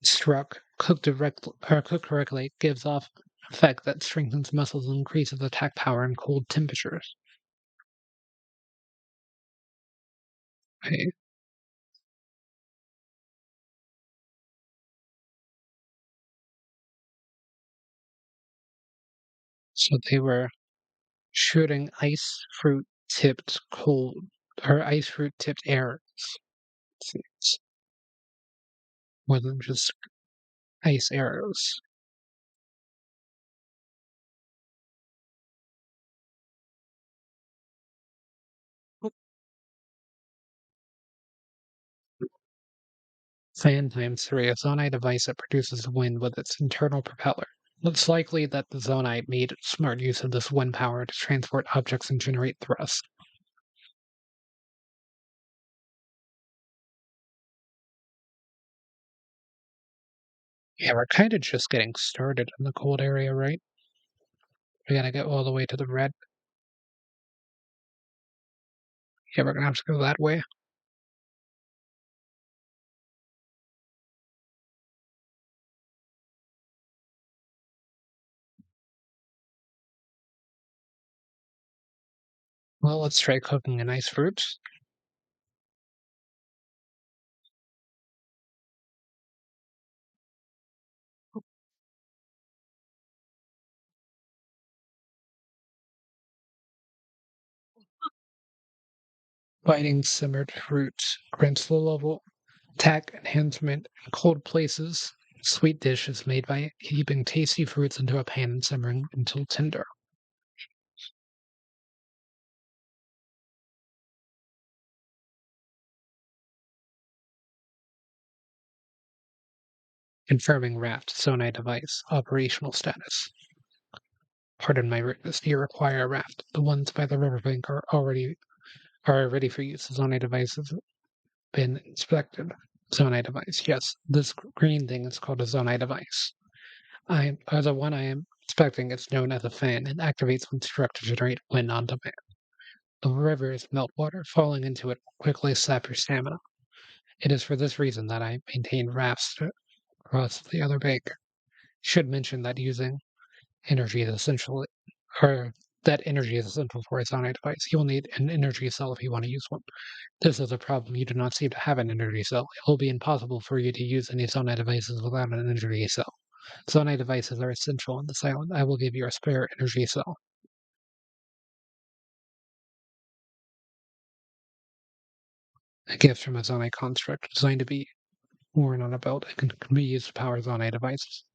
struck, cooked correctly, gives off effect that strengthens muscles and increases attack power in cold temperatures. Okay, so they were shooting ice fruit tipped cold or ice fruit tipped arrows. It's more than just ice arrows. Fan times three, a zonite device that produces wind with its internal propeller. It's likely that the zonite made smart use of this wind power to transport objects and generate thrust. Yeah, we're kind of just getting started in the cold area, right? We gotta get all the way to the red. Yeah, we're gonna have to go that way. Well, let's try cooking an ice fruit. Biting simmered fruit grants low level attack enhancement in cold places. Sweet dish is made by heaping tasty fruits into a pan and simmering until tender. Confirming raft Sonai device operational status. Pardon my rudeness. Do you require a raft? The ones by the riverbank are ready for use. The Sonai device has been inspected. Zonai device. Yes, this green thing is called a Zonai device. The one I am inspecting is known as a fan and activates when struck to generate wind on demand. The river is meltwater. Falling into it will quickly sap your stamina. It is for this reason that I maintain rafts to cross the other bank. Should mention that using energy is essential, or that energy is essential for a Zonai device. You will need an energy cell if you want to use one. This is a problem. You do not seem to have an energy cell. It will be impossible for you to use any Zonai devices without an energy cell. Zonai devices are essential in this island. I will give you a spare energy cell. A gift from a Zonai construct designed to be worn on a belt and can be used to power Zonai devices.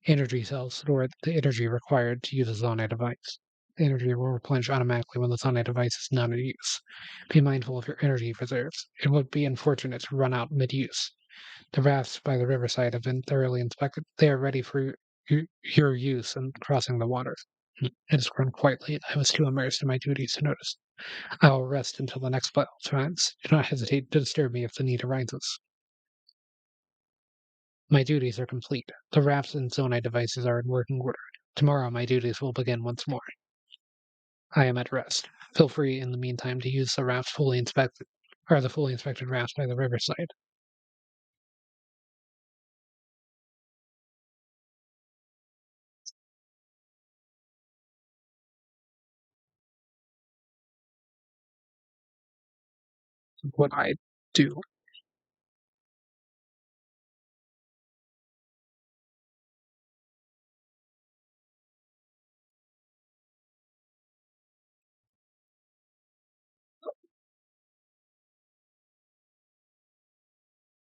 Energy cells store the energy required to use a Zonai device. The energy will replenish automatically when the Zonai device is not in use. Be mindful of your energy reserves. It would be unfortunate to run out mid-use. The rafts by the riverside have been thoroughly inspected. They are ready for your use in crossing the waters. It has grown quite late. I was too immersed in my duties to notice. I will rest until the next battle times. Do not hesitate to disturb me if the need arises. My duties are complete. The rafts and Zonai devices are in working order. Tomorrow my duties will begin once more. I am at rest. Feel free in the meantime to use the rafts fully inspected, or the fully inspected rafts by the riverside. What I do.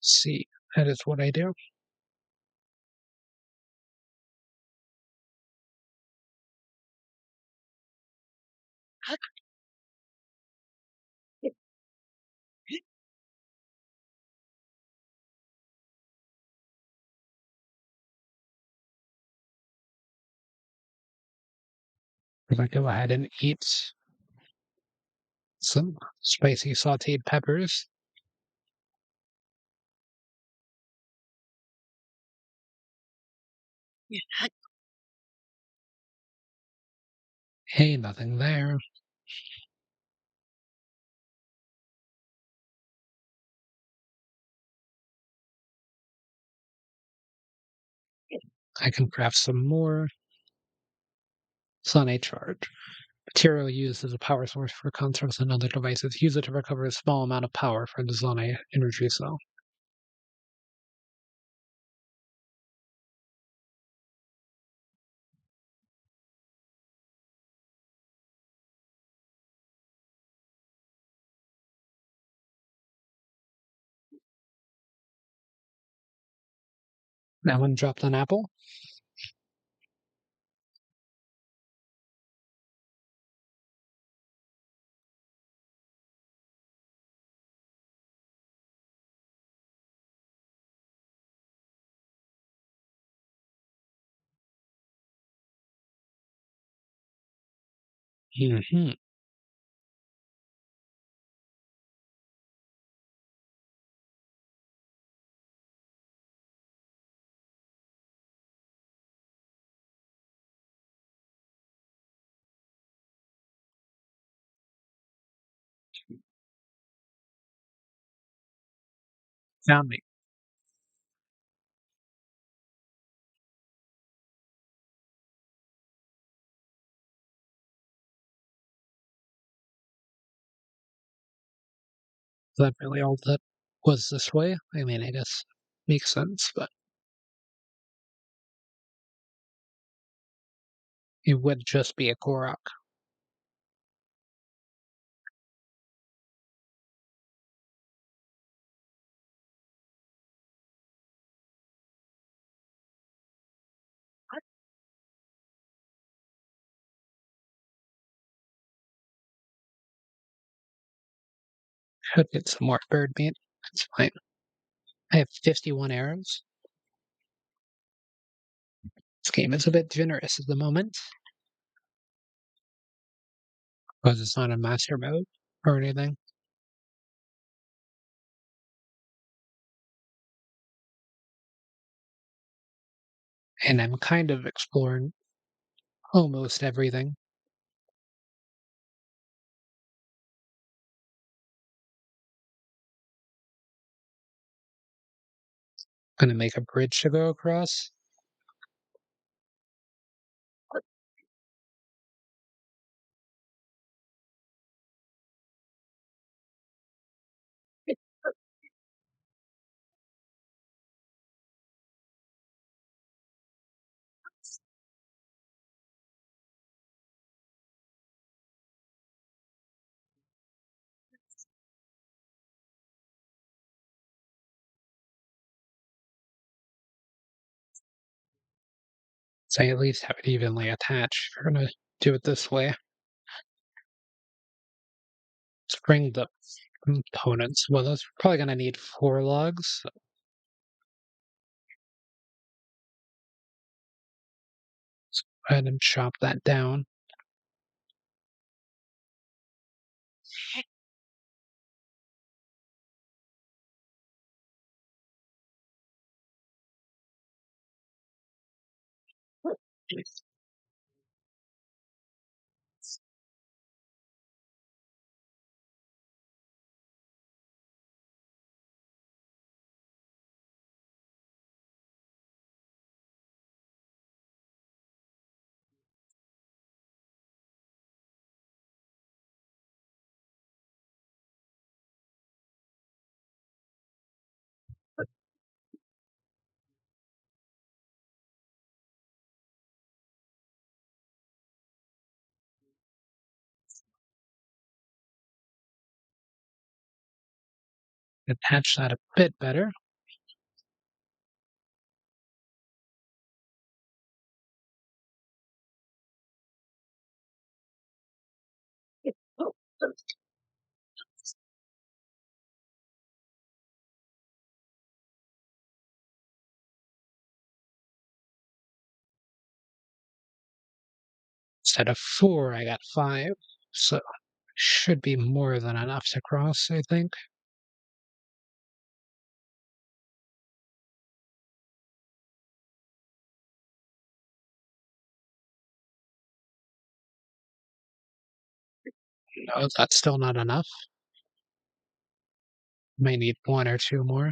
See, that is what I do. If I go ahead and eat some spicy sauteed peppers. Hey, nothing there. I can craft some more. Sun charge. Material used as a power source for constructs and other devices. Use it to recover a small amount of power for the Zone energy cell. That one dropped an apple. Mm-hmm. Found me. Is that really all that was this way? I mean, I guess makes sense, but it would just be a Korok. Could get some more bird meat. That's fine. I have 51 arrows. This game is a bit generous at the moment because it's not in master mode or anything. And I'm kind of exploring almost everything. Gonna make a bridge to go across. So I at least have it evenly attached if you're gonna do it this way. Spring the components. Well, that's probably gonna need 4 logs. So go ahead and chop that down. Attach that a bit better. Instead of 4, I got 5. So should be more than enough to cross, I think. No, that's still not enough. May need 1 or 2 more.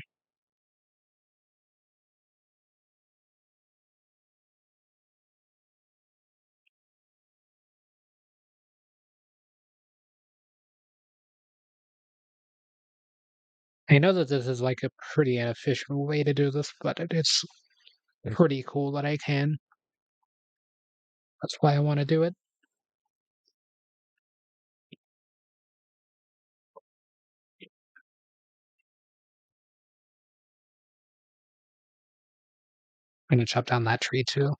I know that this is like a pretty inefficient way to do this, but it's pretty cool that I can. That's why I want to do it. I'm gonna chop down that tree too.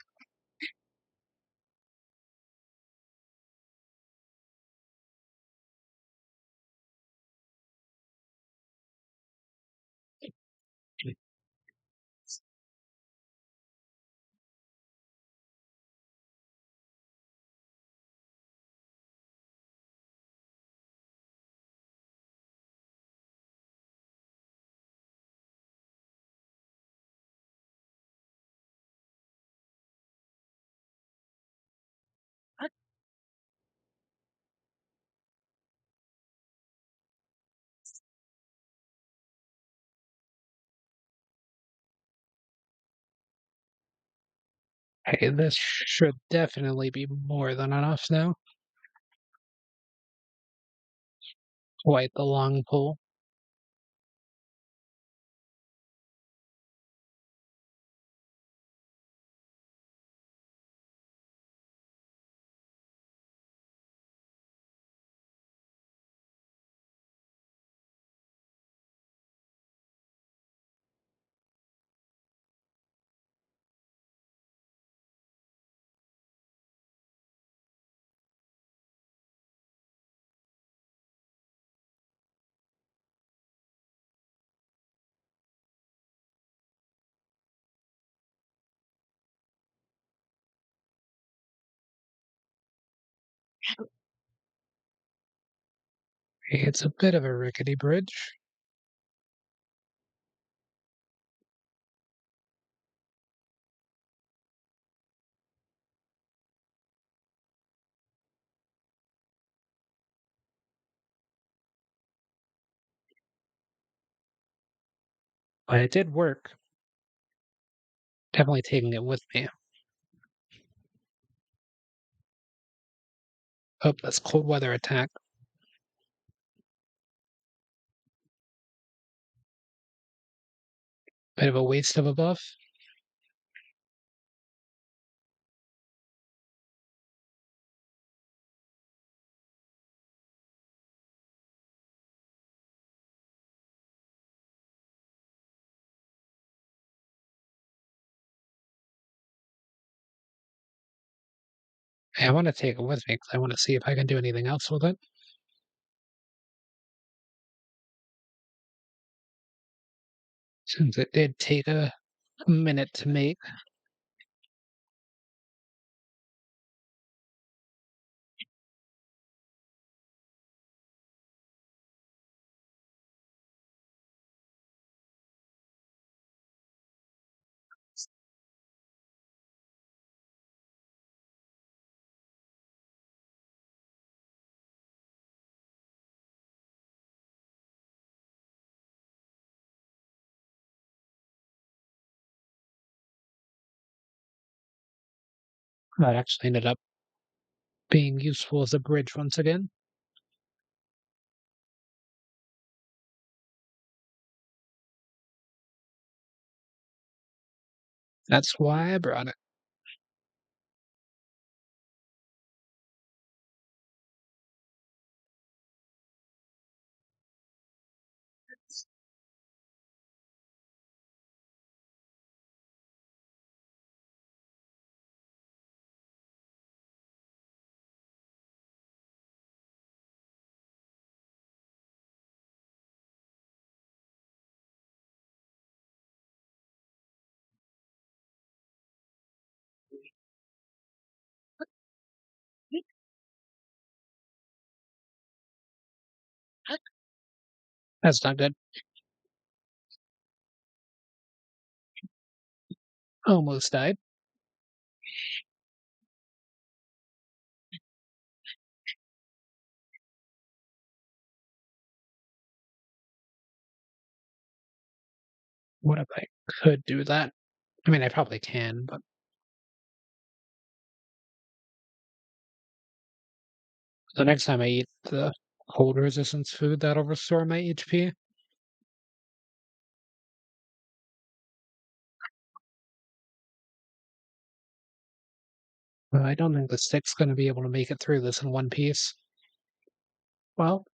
Okay, this should definitely be more than enough now. Quite the long pull. It's a bit of a rickety bridge. But it did work. Definitely taking it with me. Oh, that's cold weather attack. Bit of a waste of a buff. I wanna take it with me because I wanna see if I can do anything else with it, since it did take a minute to make. That actually ended up being useful as a bridge once again. That's why I brought it. That's not good. Almost died. What if I could do that? I mean, I probably can, but the next time I eat the cold resistance food, that'll restore my HP. I don't think the stick's gonna be able to make it through this in one piece. Well,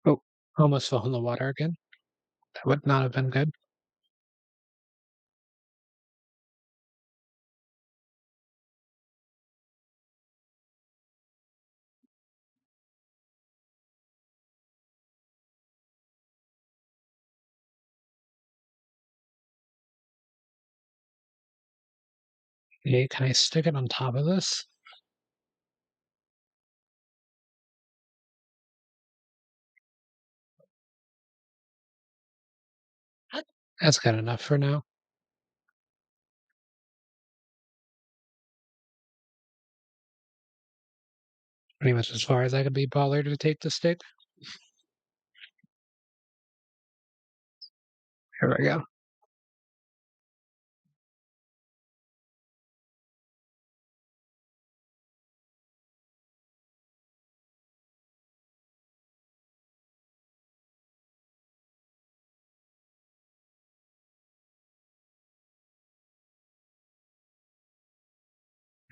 oh, almost fell in the water again. That would not have been good. Okay, can I stick it on top of this? That's good enough for now. Pretty much as far as I could be bothered to take the stick. Here we go.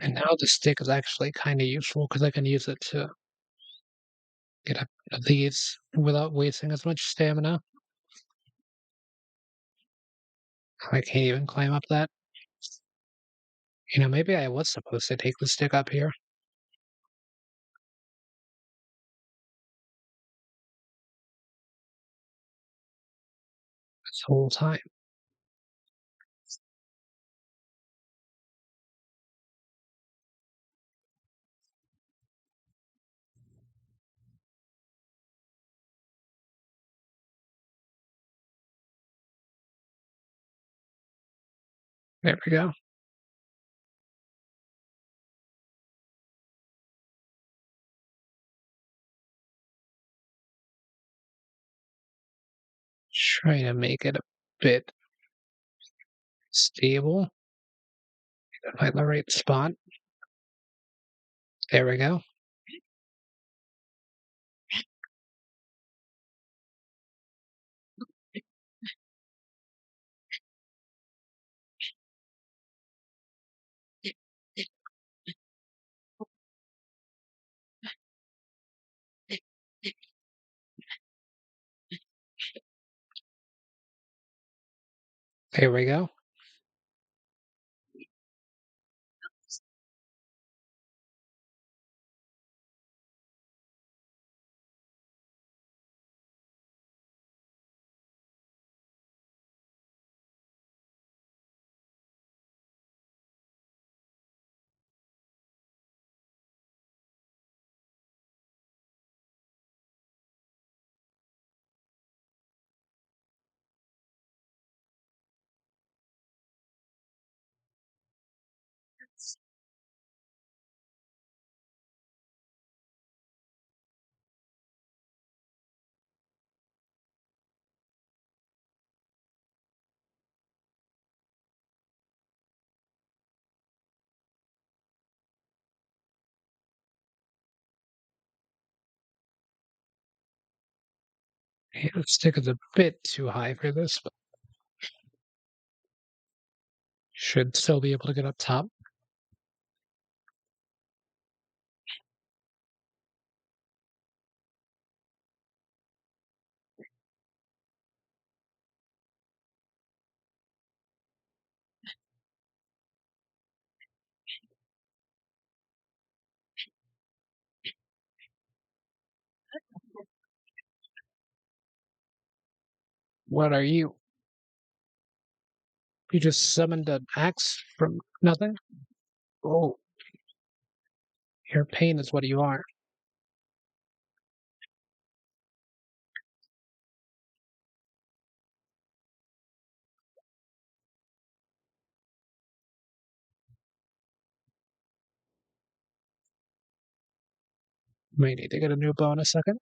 And now the stick is actually kinda useful because I can use it to get up these without wasting as much stamina. I can't even climb up that. Maybe I was supposed to take the stick up here this whole time. There we go. Try to make it a bit stable. Find the right spot. There we go. Here we go. Yeah, the stick is a bit too high for this, but should still be able to get up top. What are you? You just summoned an axe from nothing? Oh, your pain is what you are. May need to get a new bow in a second.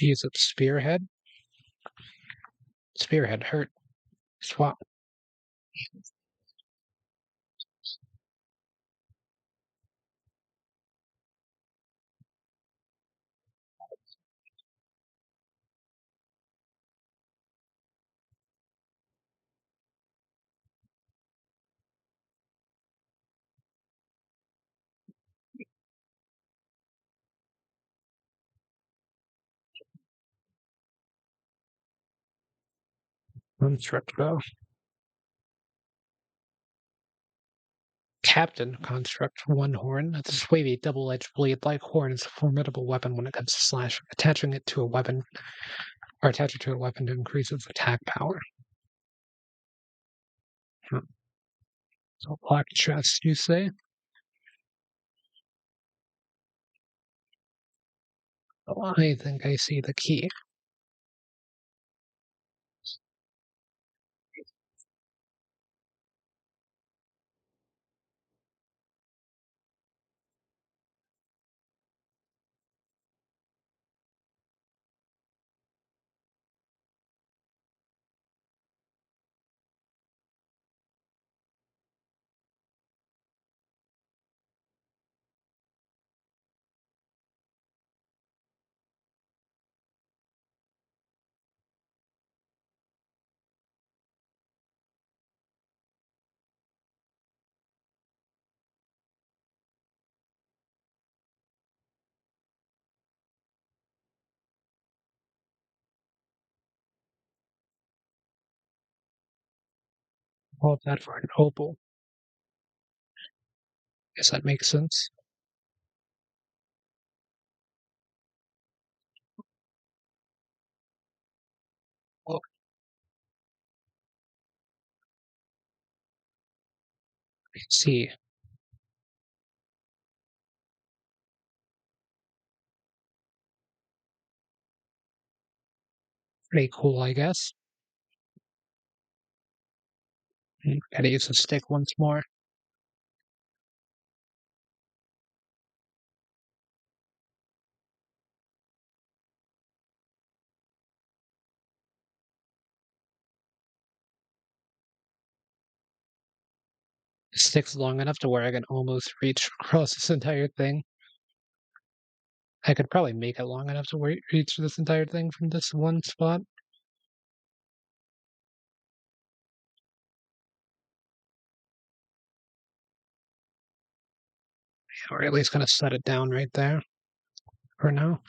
Use it spearhead. Spearhead hurt. Swap. Construct bow. Captain construct one horn. This wavy double-edged blade-like horn is a formidable weapon when it comes to slashing. Attaching it to a weapon or attach it to a weapon to increase its attack power. So black chest, you say? Oh, I think I see the key. All of that for an opal. Guess that makes sense. Well, I see. Pretty cool, I guess. Gotta use the stick once more. Sticks long enough to where I can almost reach across this entire thing. I could probably make it long enough to reach this entire thing from this one spot. Or at least gonna set it down right there for now.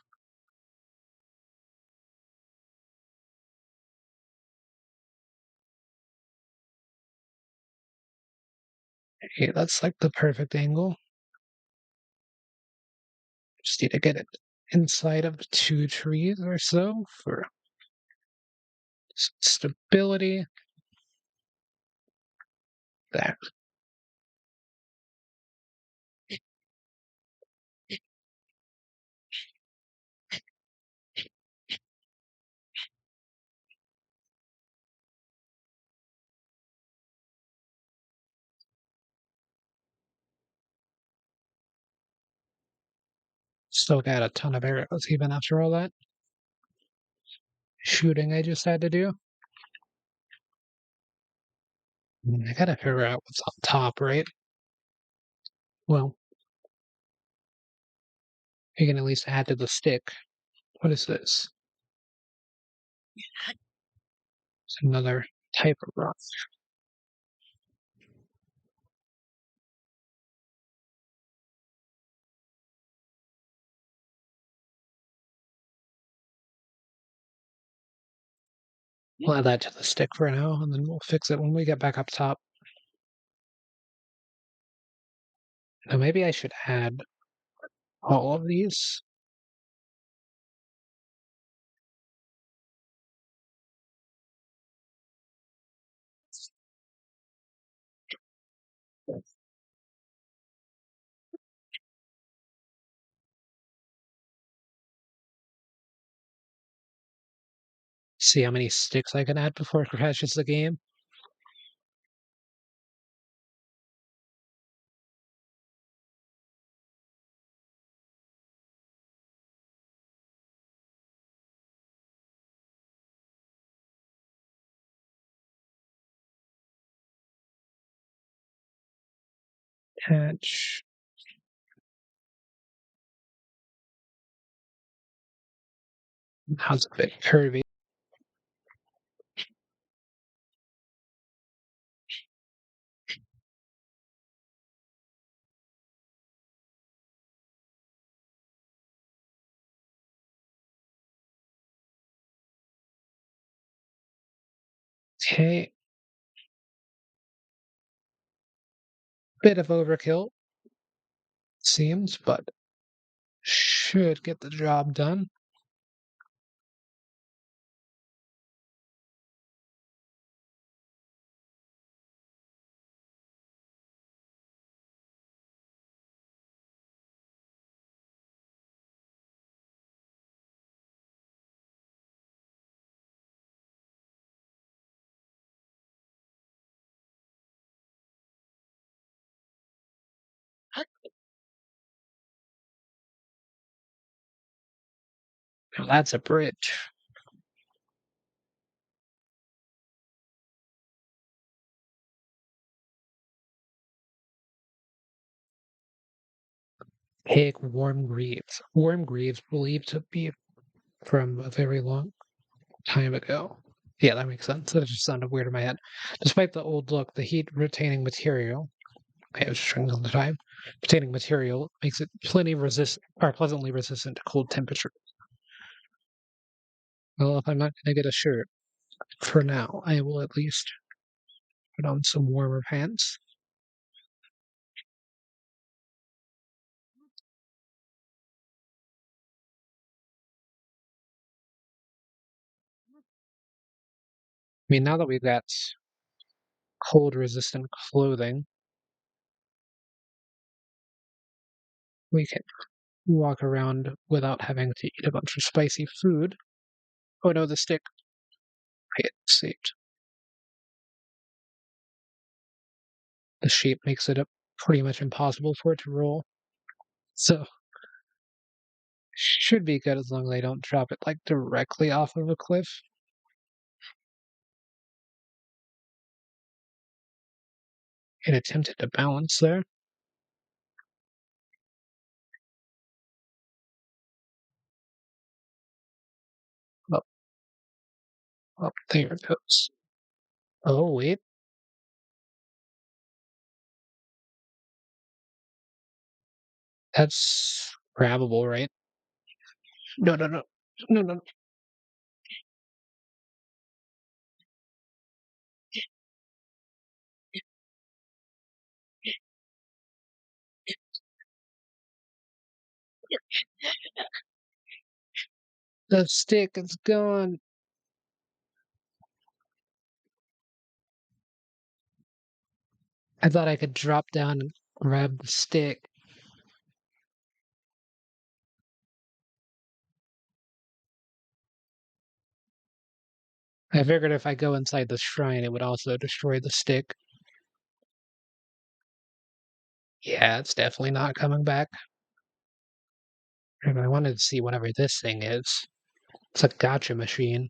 Okay, that's like the perfect angle. Just need to get it inside of 2 trees or so for stability. There. Still got a ton of arrows even after all that shooting I just had to do. I gotta figure out what's on top, right? Well, you can at least add to the stick. What is this? It's another type of rock. We'll add that to the stick for now, and then we'll fix it when we get back up top. Now maybe I should add all of these. See how many sticks I can add before it crashes the game. Attach. How's a bit curvy? Okay, bit of overkill, seems, but should get the job done. Now that's a bridge. Take warm greaves. Warm greaves believed to be from a very long time ago. Yeah, that makes sense. That just sounded weird in my head. Despite the old look, the heat retaining material, okay, I was just trying all the time. Retaining material makes it pleasantly resistant to cold temperature. Well, if I'm not gonna get a shirt for now, I will at least put on some warmer pants. I mean, now that we've got cold resistant clothing, we can walk around without having to eat a bunch of spicy food. Oh no, the stick. I get saved. The shape makes it pretty much impossible for it to roll. So should be good as long as I don't drop it like directly off of a cliff. It attempted to balance there. Up, up, there it goes. Oh, wait. That's grabbable, right? No, no, no. No, no, no. The stick is gone. I thought I could drop down and grab the stick. I figured if I go inside the shrine, it would also destroy the stick. Yeah, it's definitely not coming back. And I wanted to see whatever this thing is. It's a gotcha machine.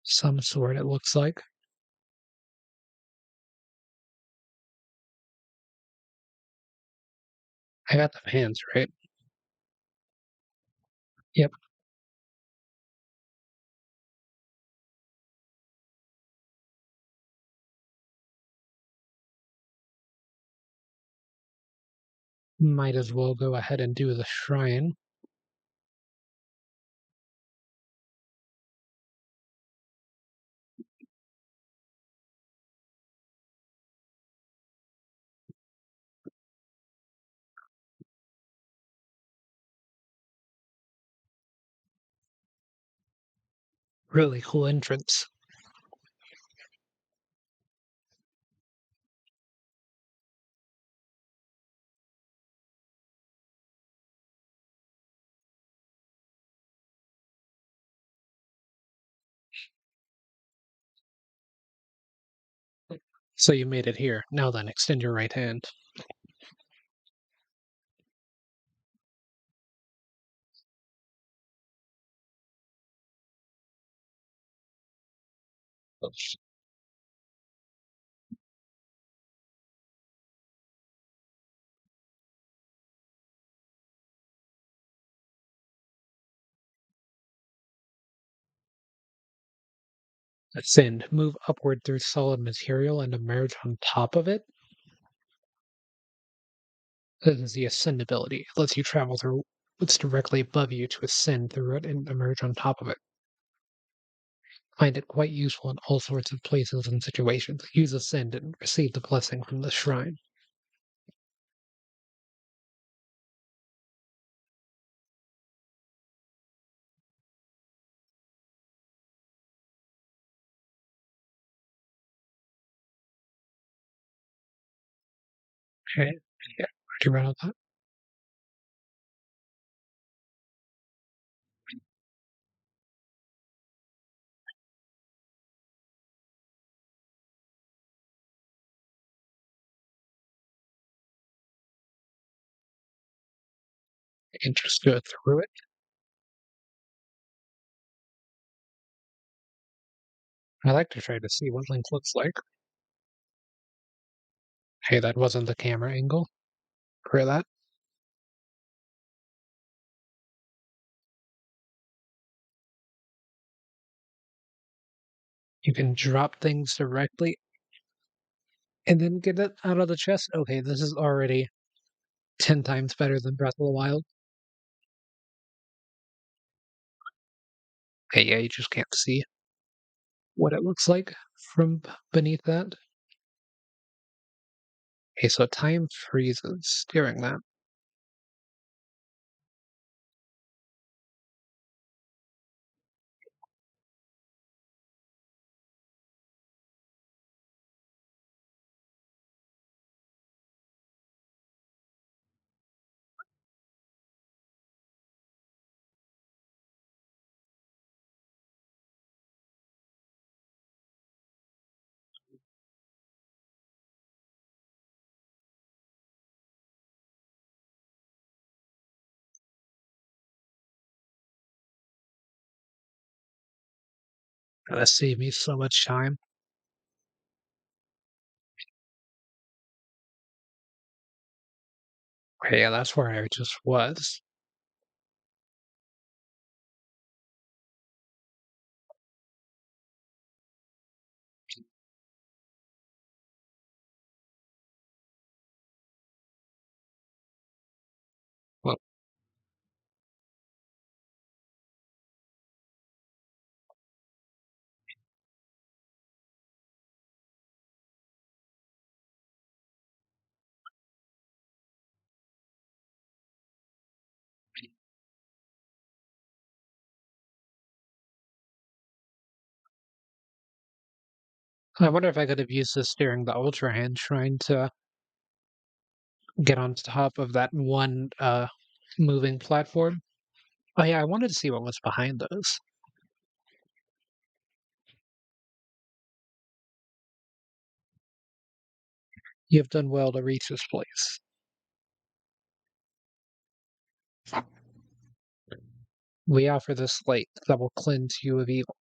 Some sort, it looks like. I got the pants, right? Yep. Might as well go ahead and do the shrine. Really cool entrance. So you made it here. Now then, extend your right hand. Ascend. Move upward through solid material and emerge on top of it. This is the ascend ability. It lets you travel through what's directly above you to ascend through it and emerge on top of it. Find it quite useful in all sorts of places and situations. Use ascend and receive the blessing from the shrine. Okay. Yeah. Where'd you run out that? I can just go through it. I like to try to see what Link looks like. Hey, that wasn't the camera angle. Clear that. You can drop things directly and then get it out of the chest. Okay, this is already 10 times better than Breath of the Wild. Okay, yeah, you just can't see what it looks like from beneath that. Okay, so time freezes during that. That saved me so much time. Okay, yeah, that's where I just was. Well, I wonder if I could have used this during the Ultra Hand trying to get on top of that one moving platform. Oh yeah, I wanted to see what was behind those. You have done well to reach this place. We offer this light that will cleanse you of evil.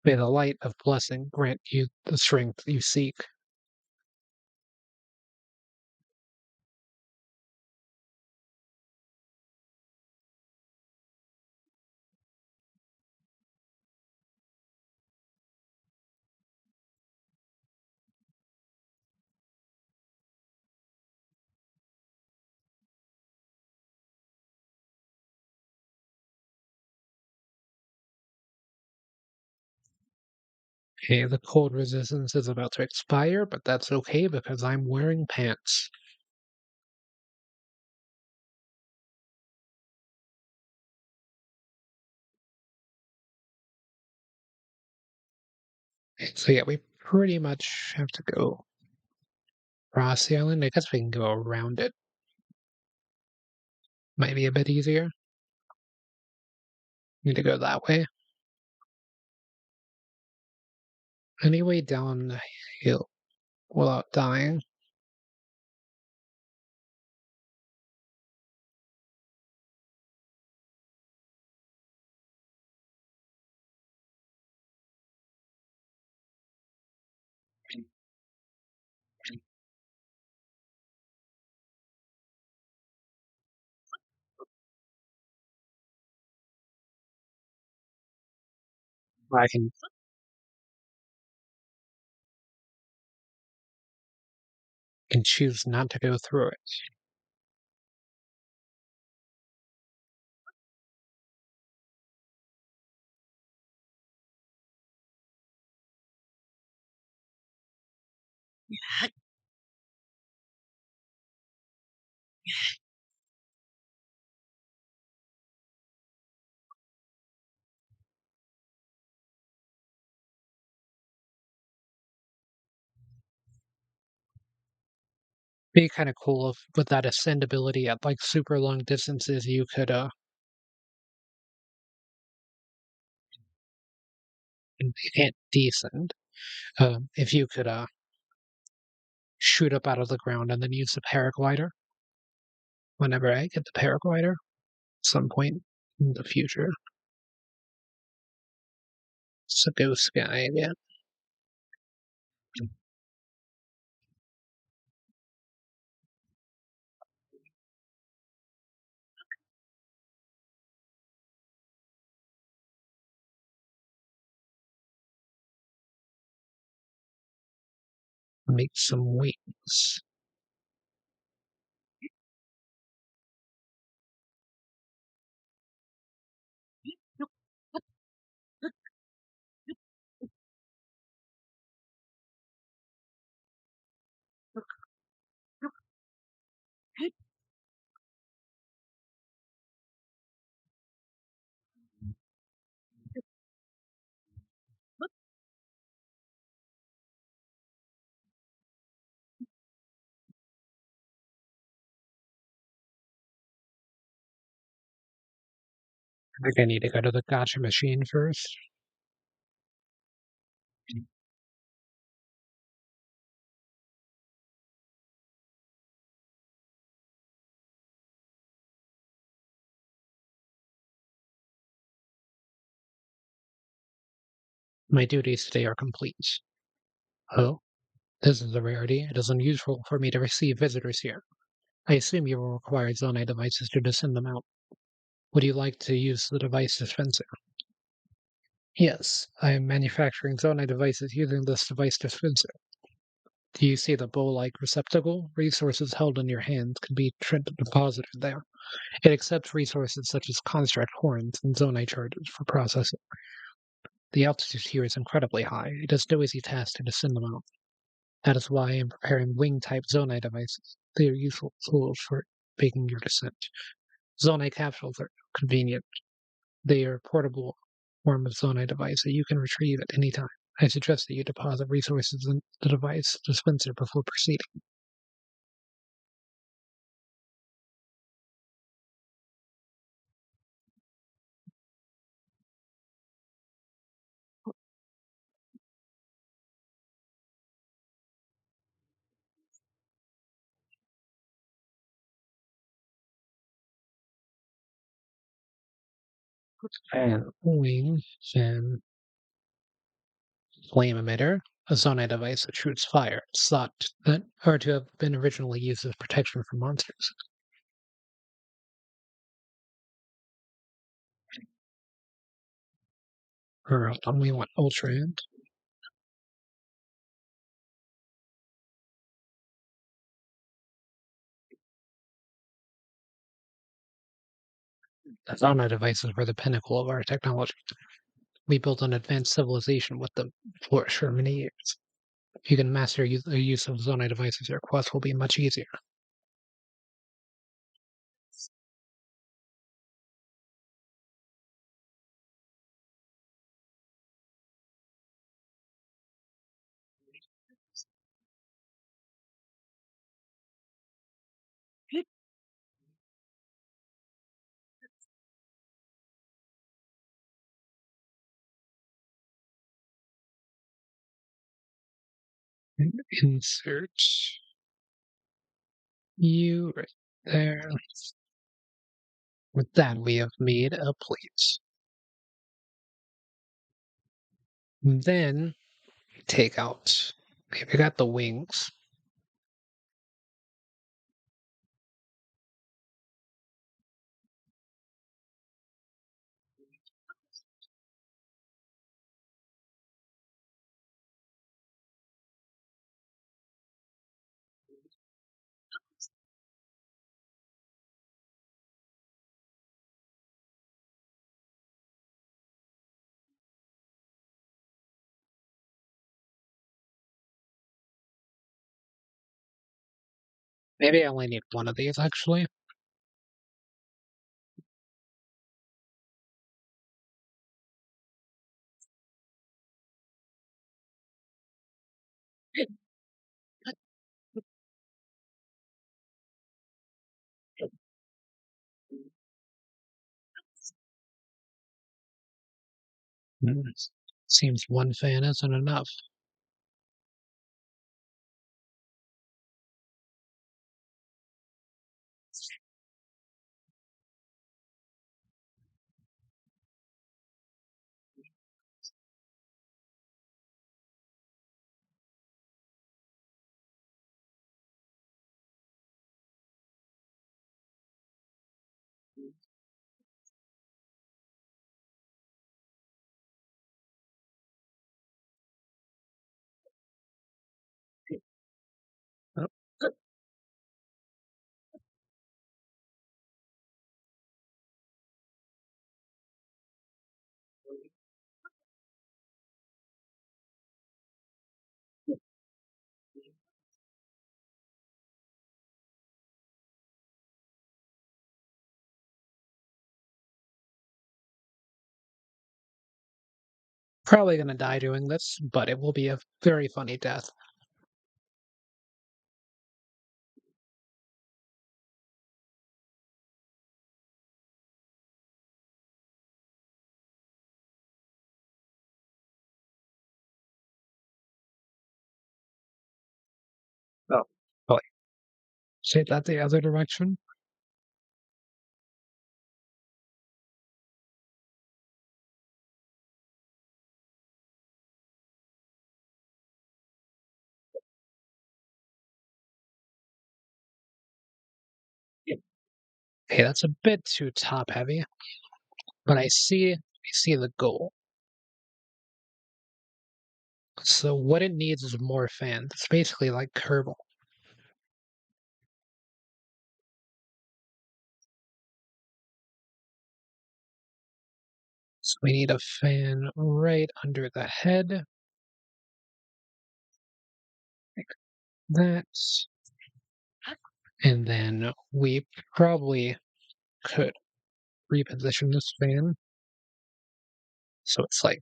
May the light of blessing grant you the strength you seek. Okay, the cold resistance is about to expire, but that's okay because I'm wearing pants. So yeah, we pretty much have to go across the island. I guess we can go around it. Might be a bit easier. Need to go that way. Anyway, down the hill without dying. I can choose not to go through it. Be kind of cool if with that ascend ability at like super long distances, you could you can't descend. If you could shoot up out of the ground and then use the paraglider whenever I get the paraglider at some point in the future. It's a ghost guy, yeah. Make some wings. I think I need to go to the gotcha machine first. My duties today are complete. Oh, this is a rarity. It is unusual for me to receive visitors here. I assume you will require Zonai devices to send them out. Would you like to use the device dispenser? Yes, I am manufacturing Zonai devices using this device dispenser. Do you see the bowl-like receptacle? Resources held in your hands can be deposited there. It accepts resources such as construct horns and Zonai charges for processing. The altitude here is incredibly high. It is no easy task to send them out. That is why I am preparing wing-type Zonai devices. They are useful tools for making your descent. Zonai capsules are convenient. They are a portable form of Zonai device that you can retrieve at any time. I suggest that you deposit resources in the device dispenser before proceeding. And wing, and flame emitter, a Zonai device that shoots fire. It's thought that are to have been originally used as protection from monsters. Or we want ultra hand. The Zonai devices were the pinnacle of our technology. We built an advanced civilization with them for many years. If you can master the use of Zonai devices, your quest will be much easier. Insert you right there. With that, we have made a plate. Then take out. Okay, we got the wings. Maybe I only need one of these actually. Mm, seems one fan isn't enough. Oh, probably gonna die doing this, but it will be a very funny death. Say that the other direction. Okay, that's a bit too top heavy, but I see the goal. So what it needs is more fans. It's basically like Kerbal. So we need a fan right under the head, like that. And then we probably could reposition this fan so it's like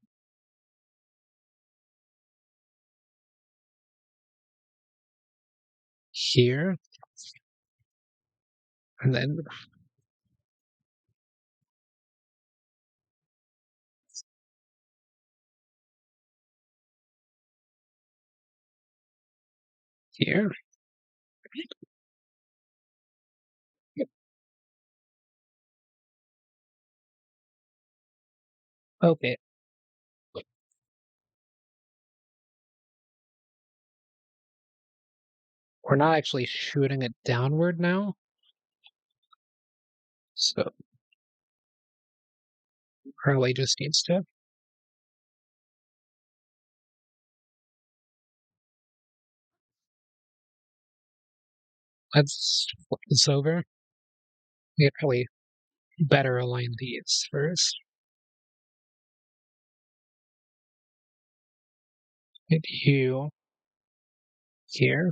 here, and then here. Okay, we're not actually shooting it downward now, so probably just needs to let's flip this over. We could probably better align these first. Hit you here.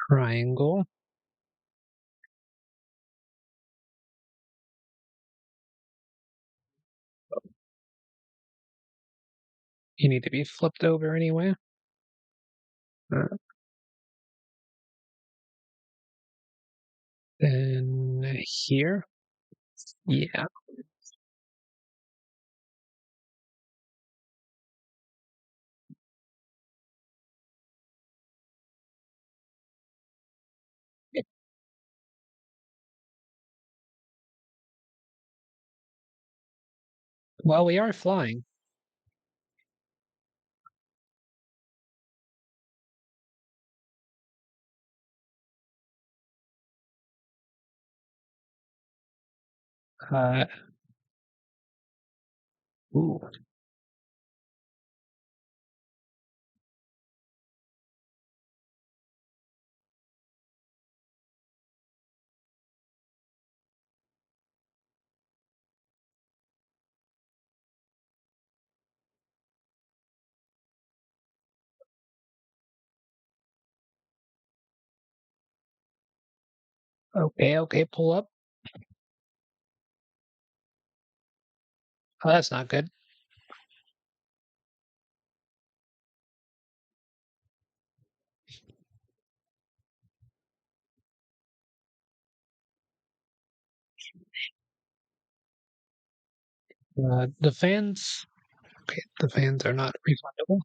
Triangle. You need to be flipped over anyway. Uh, then here. Yeah. Well, we are flying. Uh, ooh. Okay, okay, pull up. Oh, that's not good. The fans. Okay, the fans are not refundable.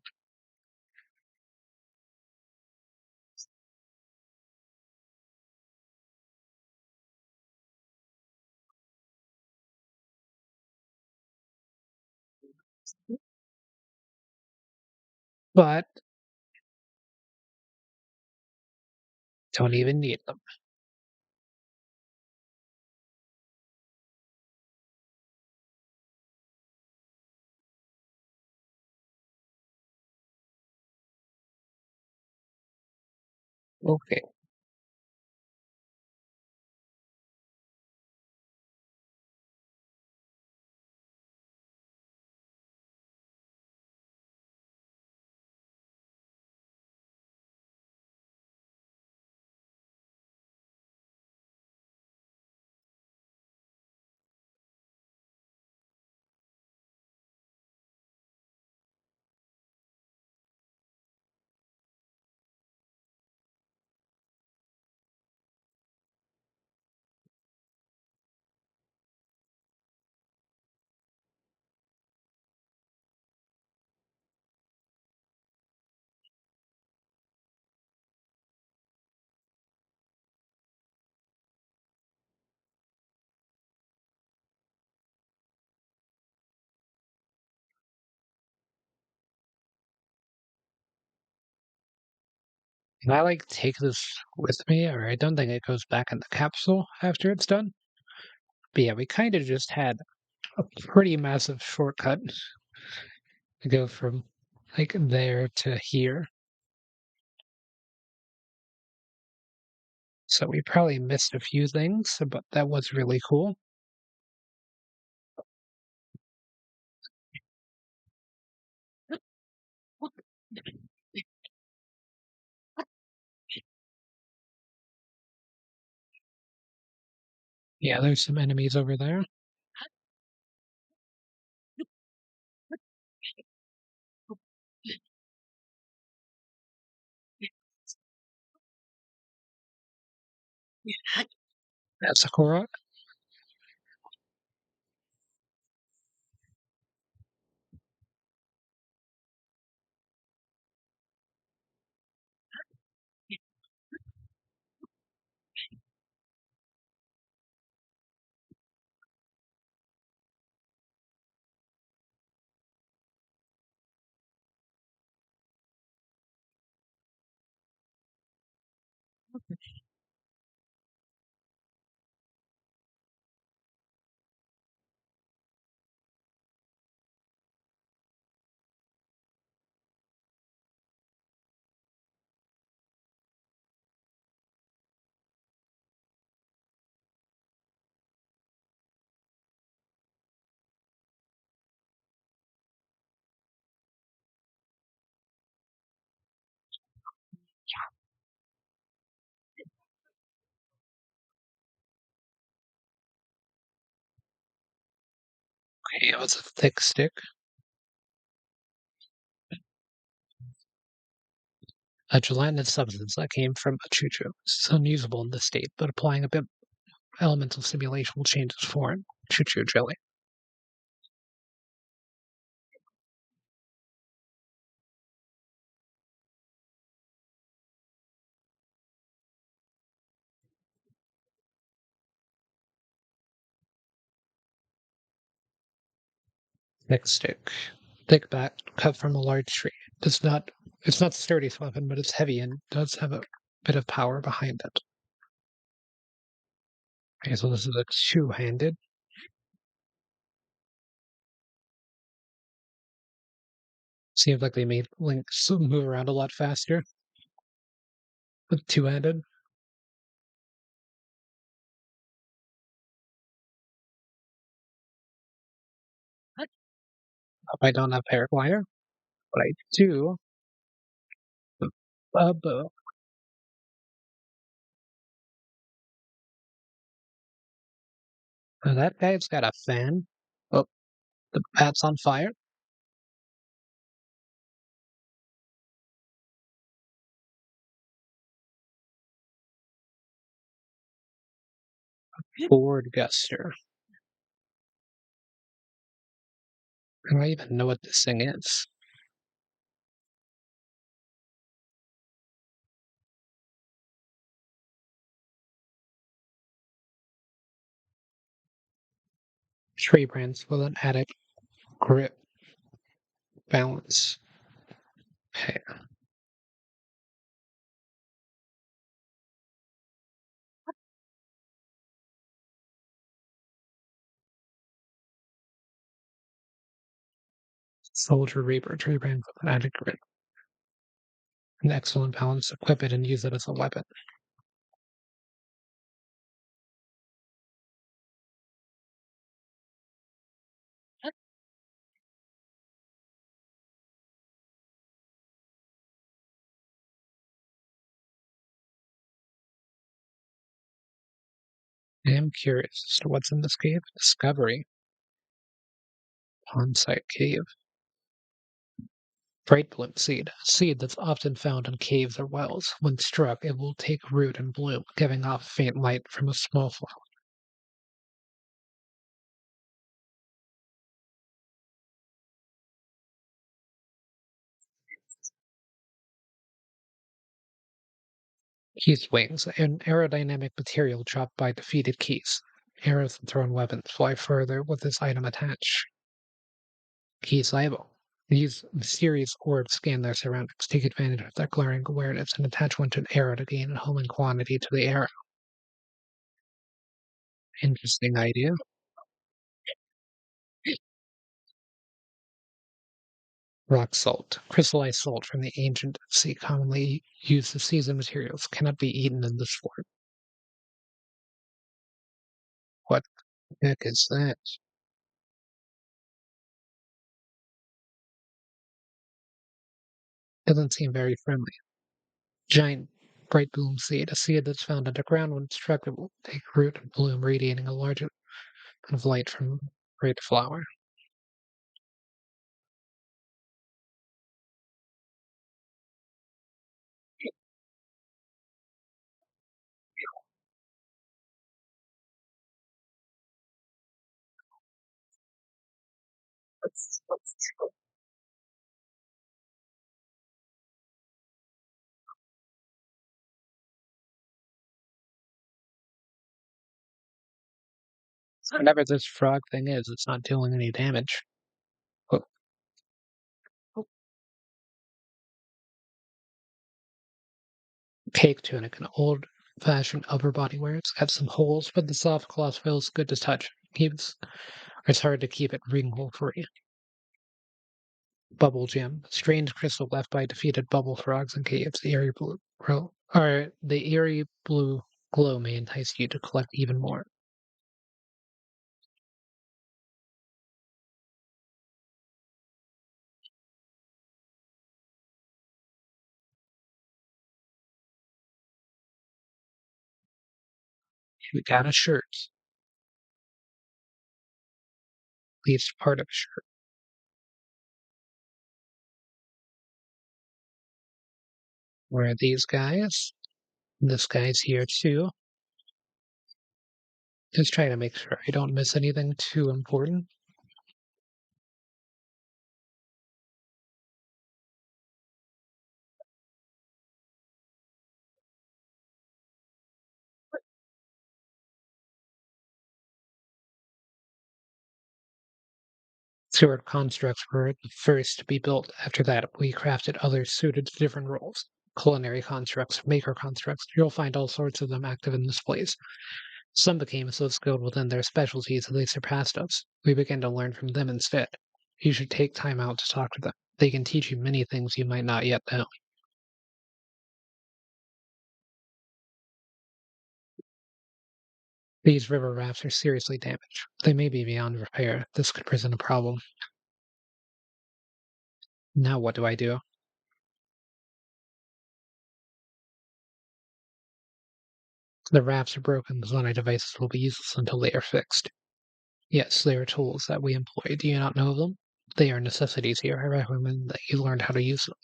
But don't even need them. Okay. Can I like take this with me, or I don't think it goes back in the capsule after it's done. But yeah, we kind of just had a pretty massive shortcut to go from like there to here. So we probably missed a few things, but that was really cool. Yeah, there's some enemies over there. That's a Korok. Okay, it was a thick stick. A gelatinous substance that came from a choo-choo. It's unusable in this state, but applying a bit elemental simulation will change its form. Choo-choo jelly. Thick stick. Thick bat cut from a large tree. It's not the sturdiest weapon, but it's heavy and does have a bit of power behind it. Okay, so this is a two-handed. Seems like they made Links move around a lot faster with two-handed. I don't have paraglider, but I do. Bow. That guy's got a fan. Oh, the bat's on fire. Ford Guster. I don't even know what this thing is. Tree brands with an added grip balance. Okay. Soldier Reaper tree brand with an added grip. An excellent balance. Equip it and use it as a weapon. I am curious as to what's in this cave. Discovery. On-site cave. Bright bloom seed. A seed that's often found in caves or wells. When struck, it will take root and bloom, giving off faint light from a small flower. Keys wings. An aerodynamic material dropped by defeated keys. Arrows and thrown weapons fly further with this item attached. Keys label. These mysterious orbs scan their surroundings, take advantage of their glaring awareness, and attach one to an arrow to gain a homing quantity to the arrow. Interesting idea. Rock salt, crystallized salt from the ancient sea, commonly used as season materials, cannot be eaten in this form. What the heck is that? Doesn't seem very friendly. Giant bright bloom seed, a seed that's found underground when struck, it will take root and bloom, radiating a large amount of light from great flower. Whatever this frog thing is, it's not doing any damage. Oh, oh. Cake tunic, an old-fashioned upper body wear. It's got some holes, but the soft cloth feels good to touch. Keeps It's hard to keep it wrinkle-free. Bubble gem, strange crystal left by defeated bubble frogs in caves. The eerie blue glow may entice you to collect even more. We got a shirt, at least part of a shirt. Where are these guys? This guy's here too. Just trying to make sure I don't miss anything too important. Sword constructs were the first to be built. After that, we crafted others suited to different roles. Culinary constructs, maker constructs, you'll find all sorts of them active in this place. Some became so skilled within their specialties that they surpassed us. We began to learn from them instead. You should take time out to talk to them. They can teach you many things you might not yet know. These river rafts are seriously damaged. They may be beyond repair. This could present a problem. Now what do I do? The rafts are broken. The Zonai devices will be useless until they are fixed. Yes, they are tools that we employ. Do you not know of them? They are necessities here. I recommend that you learn how to use them.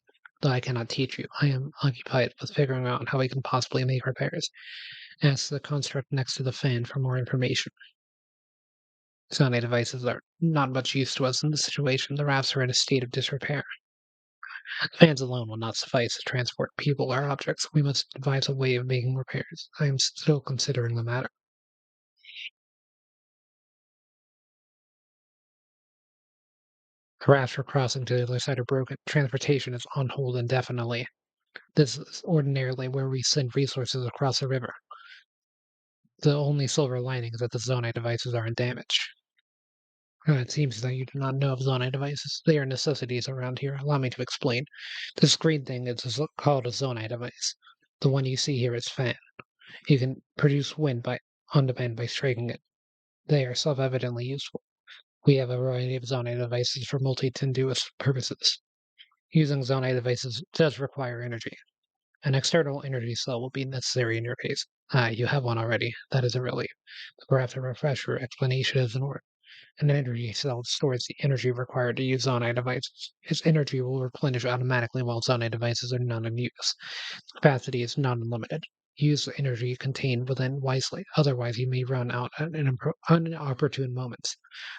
Though I cannot teach you. I am occupied with figuring out how we can possibly make repairs. Ask the construct next to the fan for more information. Sony devices are not much use to us in this situation. The rafts are in a state of disrepair. Fans alone will not suffice to transport people or objects. We must devise a way of making repairs. I am still considering the matter. The rafts for crossing to the other side are broken. Transportation is on hold indefinitely. This is ordinarily where we send resources across the river. The only silver lining is that the Zonai devices aren't damaged. It seems that you do not know of Zonai devices. They are necessities around here. Allow me to explain. This green thing is called a Zonai device. The one you see here is fan. You can produce wind on demand by striking it. They are self-evidently useful. We have a variety of Zonai devices for multi-tenduous purposes. Using Zonai devices does require energy. An external energy cell will be necessary in your case. You have one already. That is a relief. Perhaps a refresher explanation is in order. An energy cell stores the energy required to use Zonai devices. Its energy will replenish automatically while Zonai devices are not in use. Capacity is not unlimited. Use the energy contained within wisely, otherwise you may run out at inopportune moments.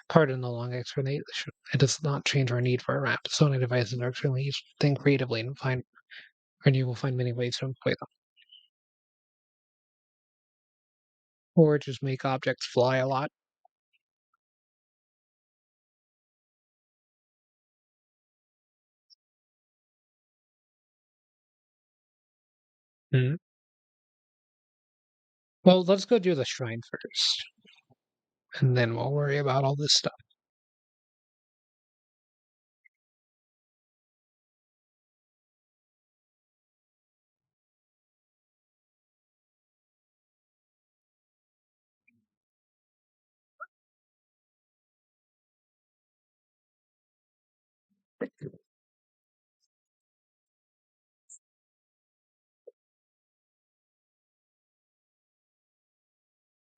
Pardon the long explanation. It does not change our need for a ramp. Zonai devices are extremely useful. Think creatively and you will find many ways to employ them. Or just make objects fly a lot. Mhm. Well, let's go do the shrine first, and then we'll worry about all this stuff.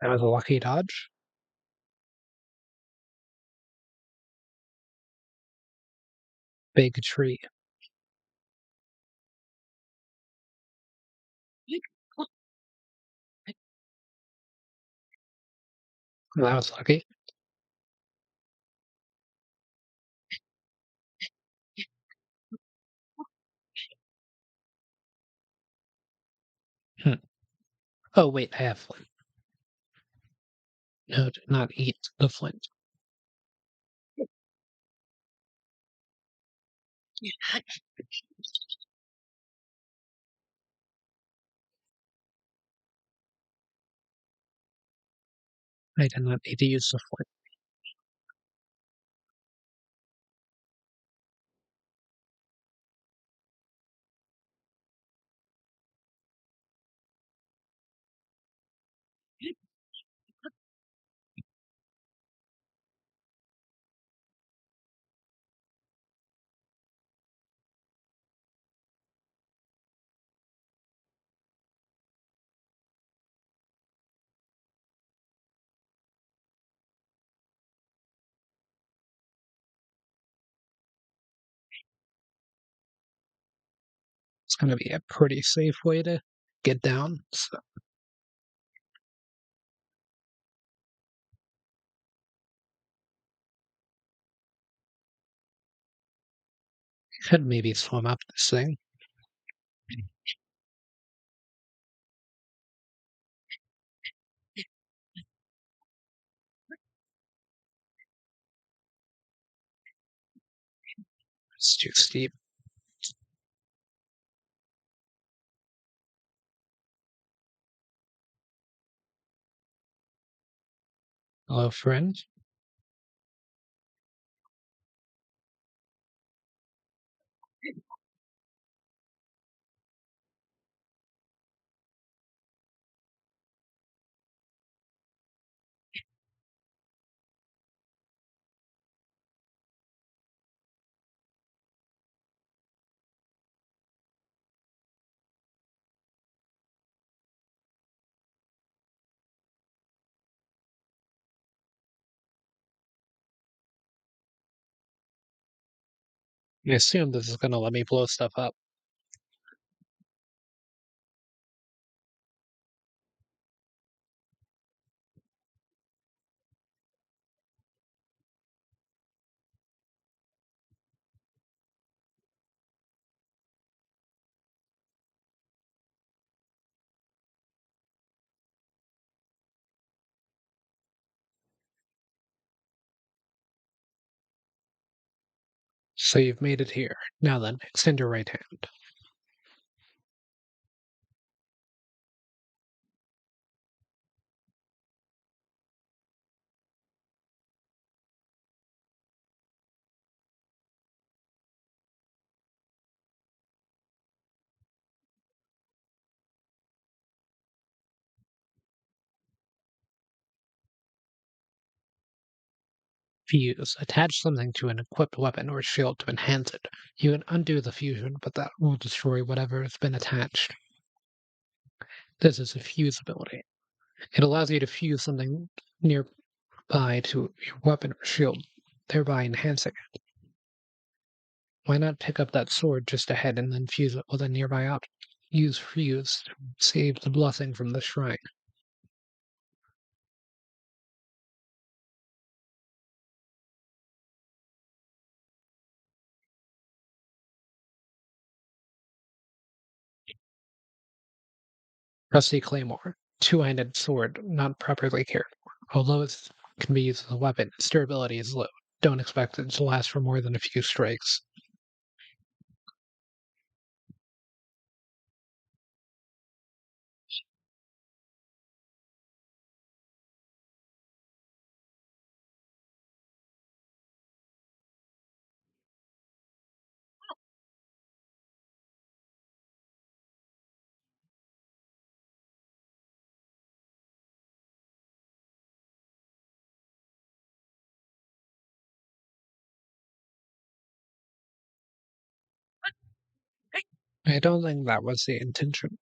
That was a lucky dodge. Big tree. That was lucky. Hmm. Oh, wait, I have flint. No, do not eat the flint. I did not need to use the flint. It's gonna be a pretty safe way to get down, so could maybe swim up this thing. It's too steep. Hello, friend. I assume this is gonna let me blow stuff up. So you've made it here. Now then, extend your right hand. Fuse. Attach something to an equipped weapon or shield to enhance it. You can undo the fusion, but that will destroy whatever has been attached. This is a fuse ability. It allows you to fuse something nearby to your weapon or shield, thereby enhancing it. Why not pick up that sword just ahead and then fuse it with a nearby object? Use fuse to save the blessing from the shrine. Rusty Claymore. Two-handed sword, not properly cared for. Although it can be used as a weapon, its durability is low. Don't expect it to last for more than a few strikes. I don't think that was the intention.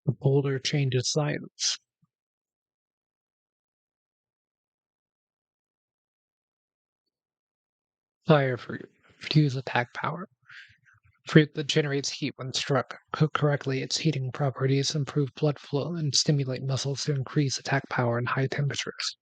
The boulder changes size. Fire fruit. Fuse attack power. Fruit that generates heat when struck. Cooked correctly, its heating properties improve blood flow and stimulate muscles to increase attack power in high temperatures.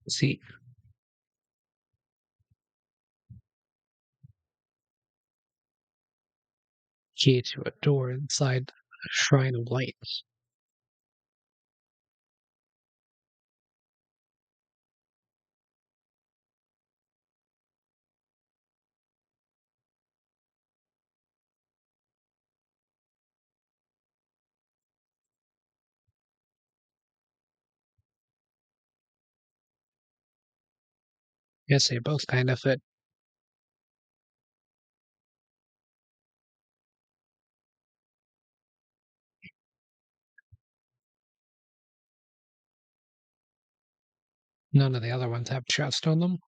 See, key to a door inside a shrine of lights. Yes, they both kind of fit. None of the other ones have chest on them.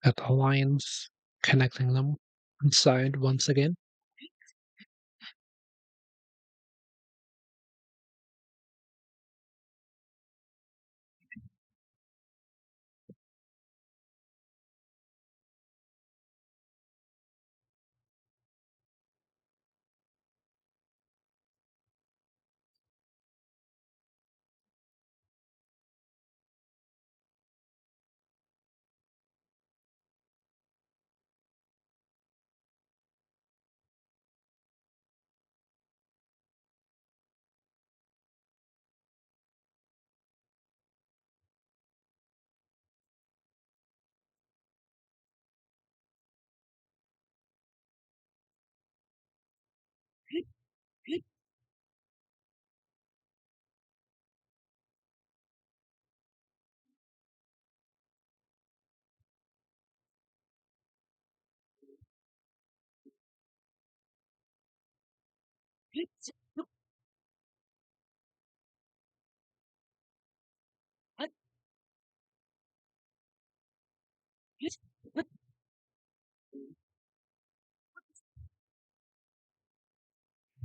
At the lines connecting them inside once again.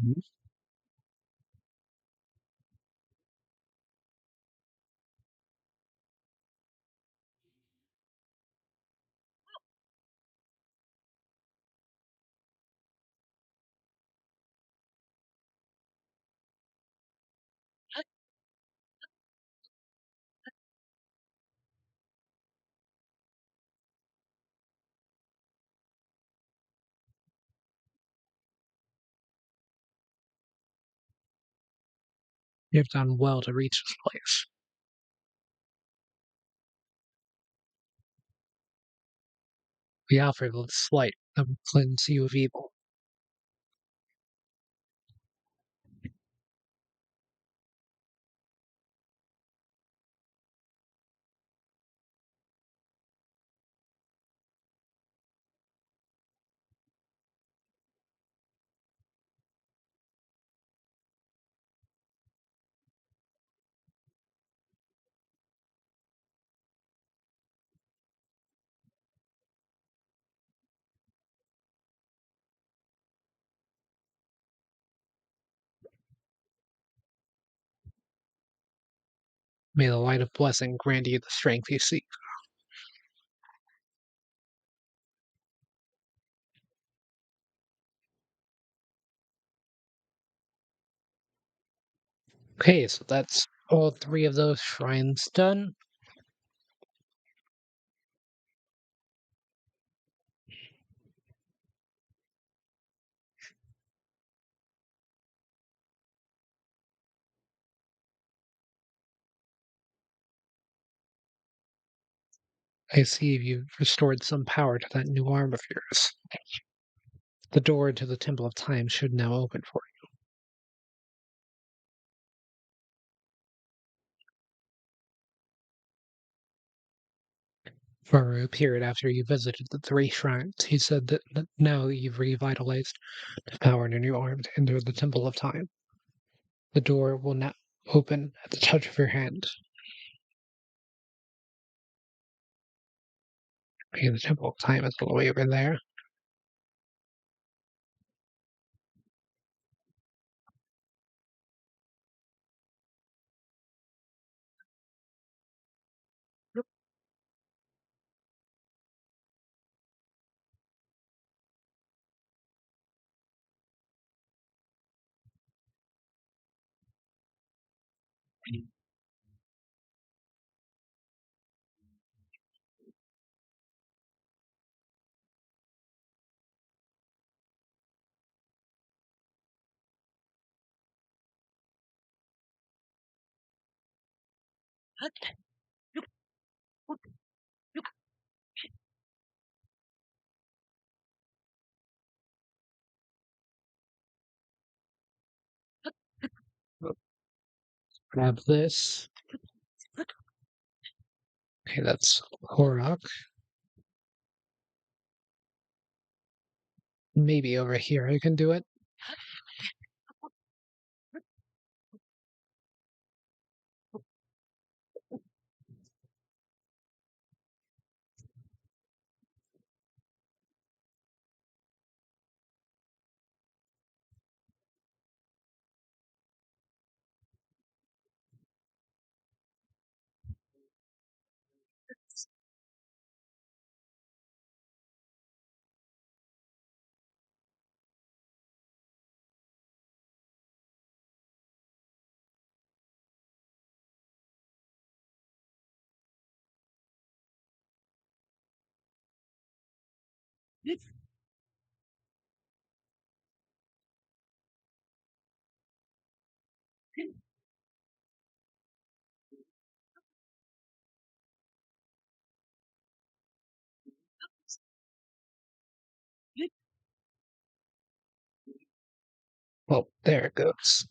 Mhm. You've done well to reach this place. We offer the slight that will cleanse you of evil. May the light of blessing grant you the strength you seek. Okay, so that's all three of those shrines done. I see you've restored some power to that new arm of yours. The door to the Temple of Time should now open for you. Faru appeared after you visited the three shrines. He said that now that you've revitalized the power in your new arm to enter the Temple of Time, the door will now open at the touch of your hand. Okay, the Temple of Time is all the way over there. Grab this. Okay, that's Horok. Maybe over here I can do it. Well, there it goes.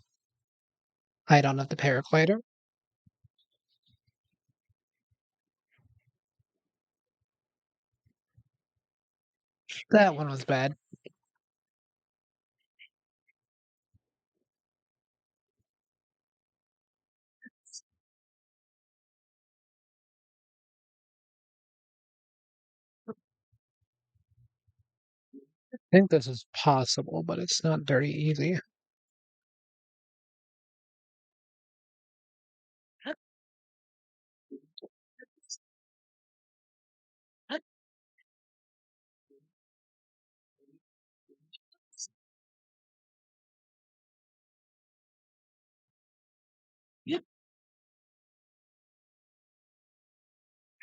I don't have the paraglider. That one was bad. I think this is possible, but it's not very easy.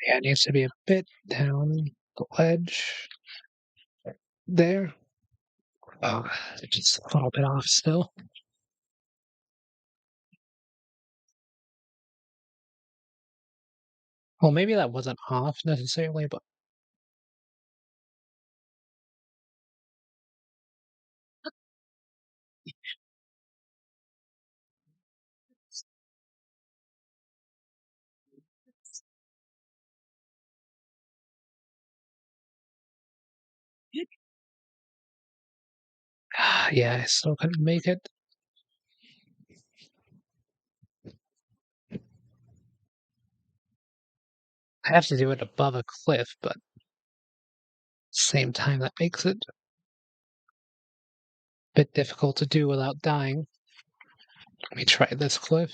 Yeah, it needs to be a bit down the ledge. There. Oh, just a little bit off still. Well, maybe that wasn't off necessarily, but yeah, I still couldn't make it. I have to do it above a cliff, but same time that makes it a bit difficult to do without dying. Let me try this cliff.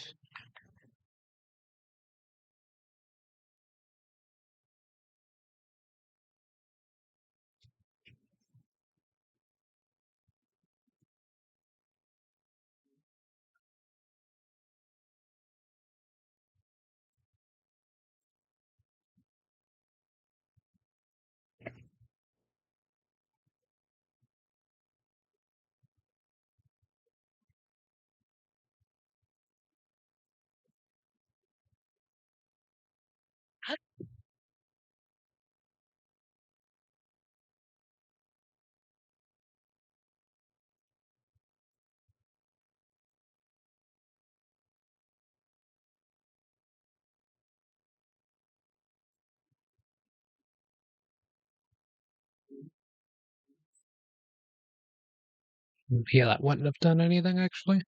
Yeah, that wouldn't have done anything, actually.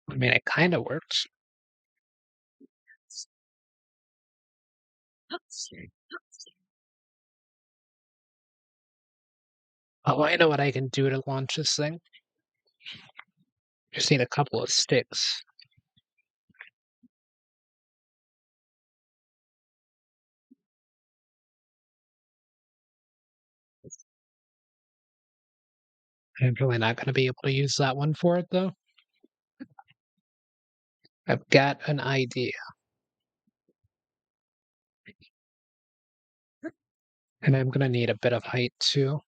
I mean, it kind of works. Oh, I know what I can do to launch this thing. Just need a couple of sticks. I'm really not going to be able to use that one for it, though. I've got an idea, and I'm going to need a bit of height, too.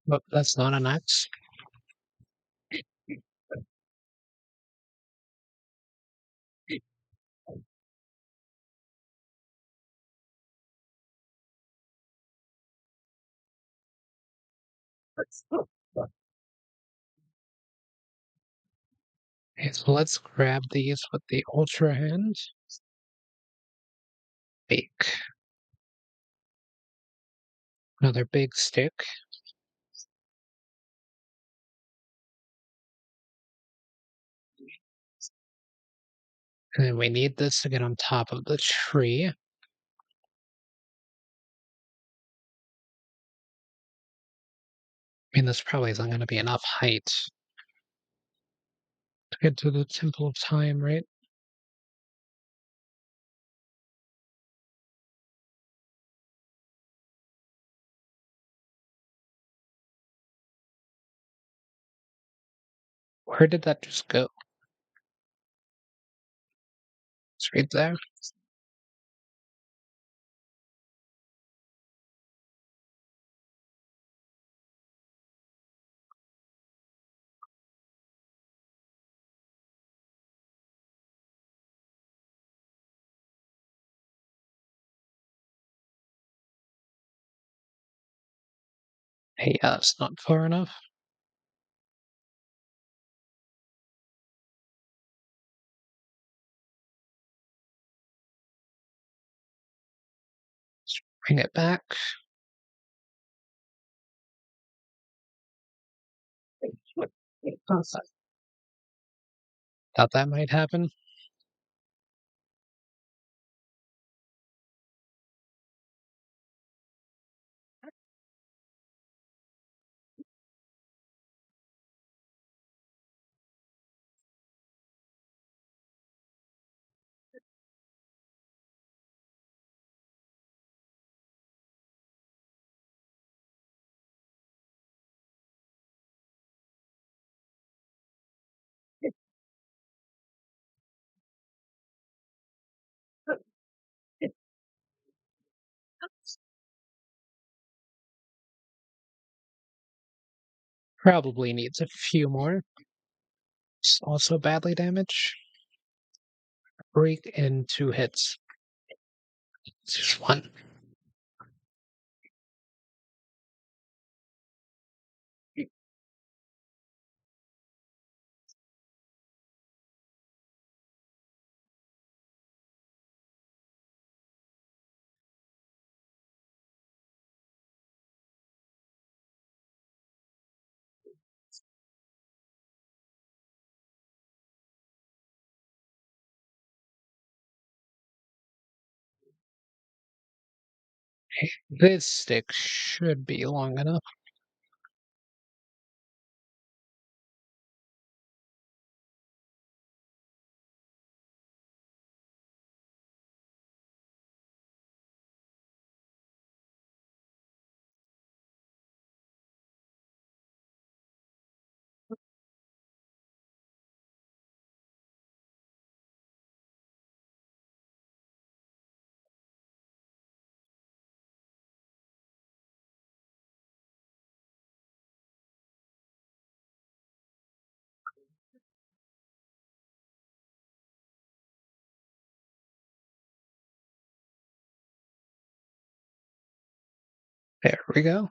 But that's not an axe. Okay, so let's grab these with the ultra hand. Bake. Another big stick. And then we need this to get on top of the tree. I mean, this probably isn't going to be enough height to get to the Temple of Time, right? Where did that just go? It's right there. Hey, yeah, that's not far enough. Bring it back. Thought that might happen. Probably needs a few more. It's also badly damaged. Break in 2 hits. It's just one. This stick should be long enough. There we go.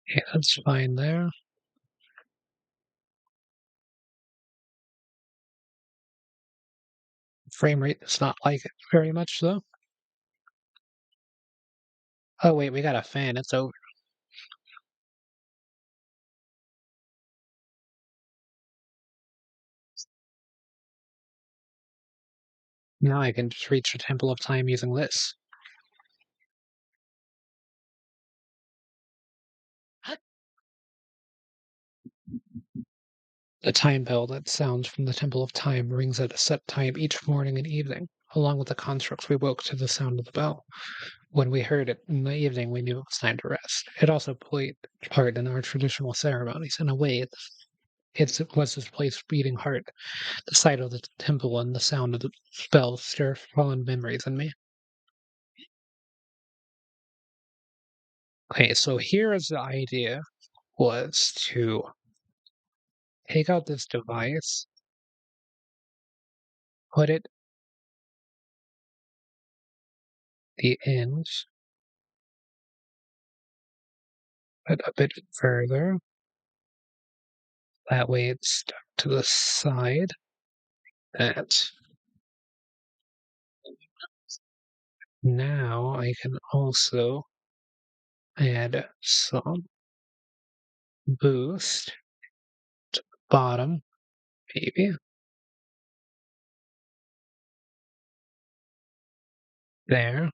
Yeah, that's fine there. Frame rate does not like it very much, though. Oh, wait, we got a fan. It's over. Now I can just reach the Temple of Time using this. The time bell that sounds from the Temple of Time rings at a set time each morning and evening. Along with the constructs, we woke to the sound of the bell. When we heard it in the evening, we knew it was time to rest. It also played part in our traditional ceremonies. In a way, it was this place beating heart. The sight of the temple and the sound of the bell stir fond memories in me. Okay, so here is the idea was to take out this device, put it the ends, but a bit further. That way it's stuck to the side. That now I can also add some boost bottom, maybe there.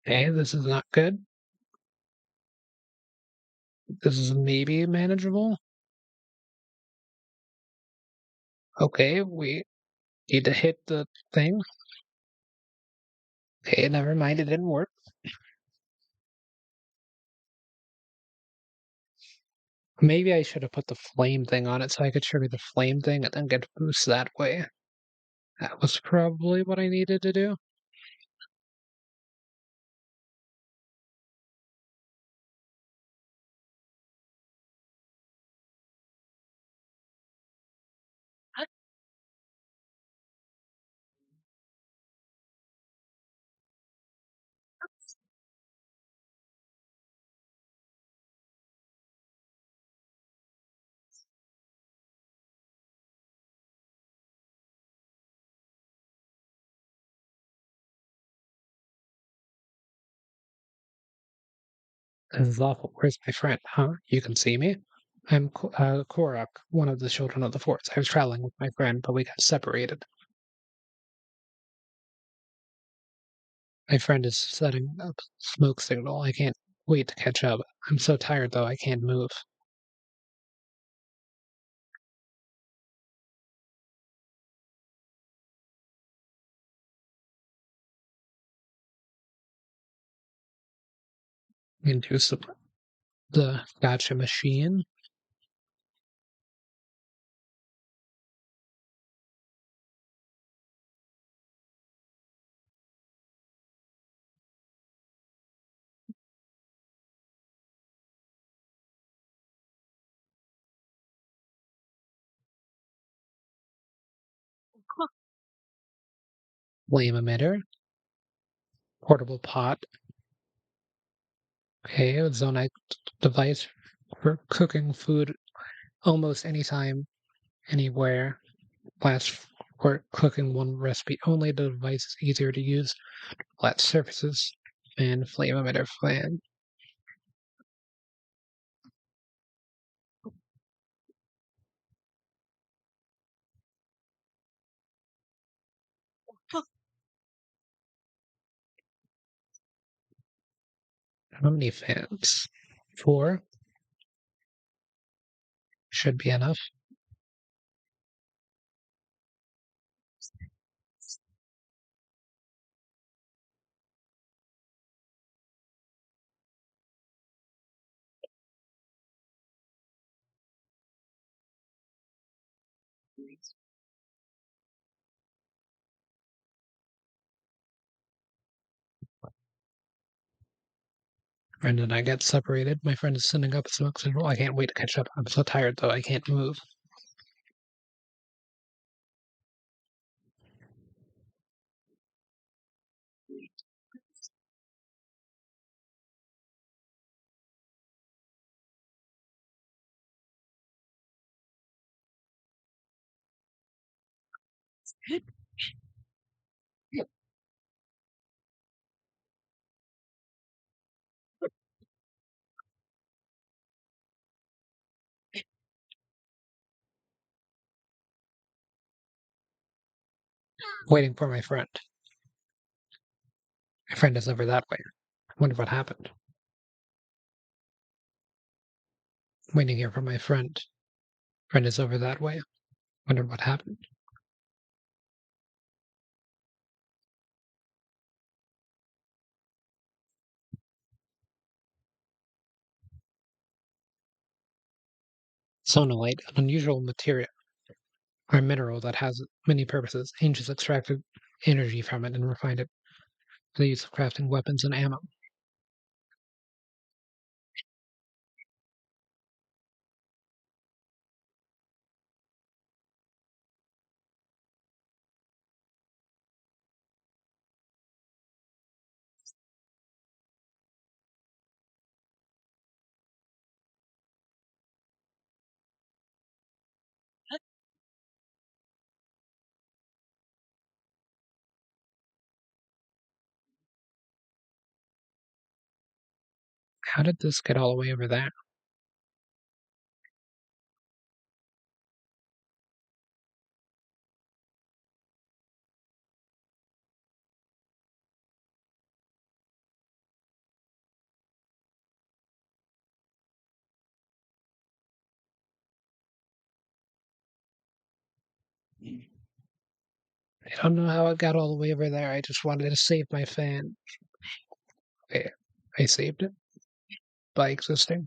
Okay, this is not good. This is maybe manageable. Okay, we need to hit the thing. Okay, never mind, it didn't work. Maybe I should have put the flame thing on it so I could trigger the flame thing and then get boost that way. That was probably what I needed to do. This is awful. Where's my friend? Huh? You can see me? I'm Korak, one of the children of the forest. I was traveling with my friend, but we got separated. My friend is setting up smoke signal. I can't wait to catch up. I'm so tired though, I can't move. into the gotcha machine. Flame emitter, portable pot. Okay, a zonite device for cooking food almost anytime, anywhere. Lasts for cooking one recipe only. The device is easier to use, flat surfaces, and flame emitter fan. How many fans? 4 should be enough. Friend and I get separated. My friend is sending up a smoke signal. I can't wait to catch up. I'm so tired though, I can't move. Waiting for my friend. My friend is over that way. I wonder what happened. Waiting here for my friend. Friend is over that way. Wonder what happened. Sonolite, an unusual material or mineral that has many purposes. Ancients extracted energy from it and refined it for the use of crafting weapons and ammo. How did this get all the way over there? I don't know how it got all the way over there. I just wanted to save my fan. Okay, I saved it by existing.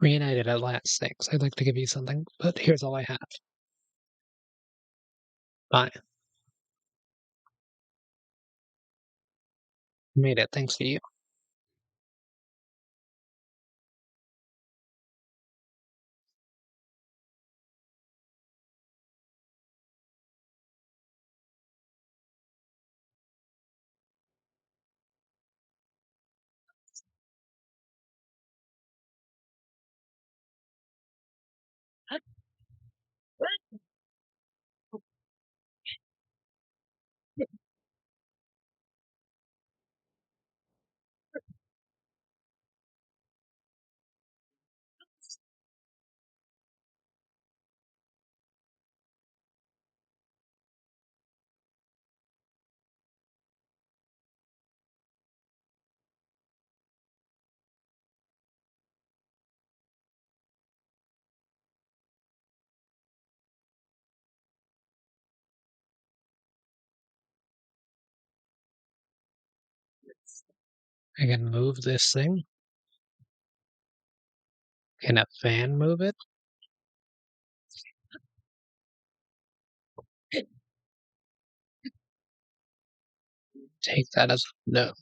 Reunited at last, thanks. I'd like to give you something, but here's all I have. Bye. Made it thanks to you. I can move this thing. Can a fan move it? Take that as a no.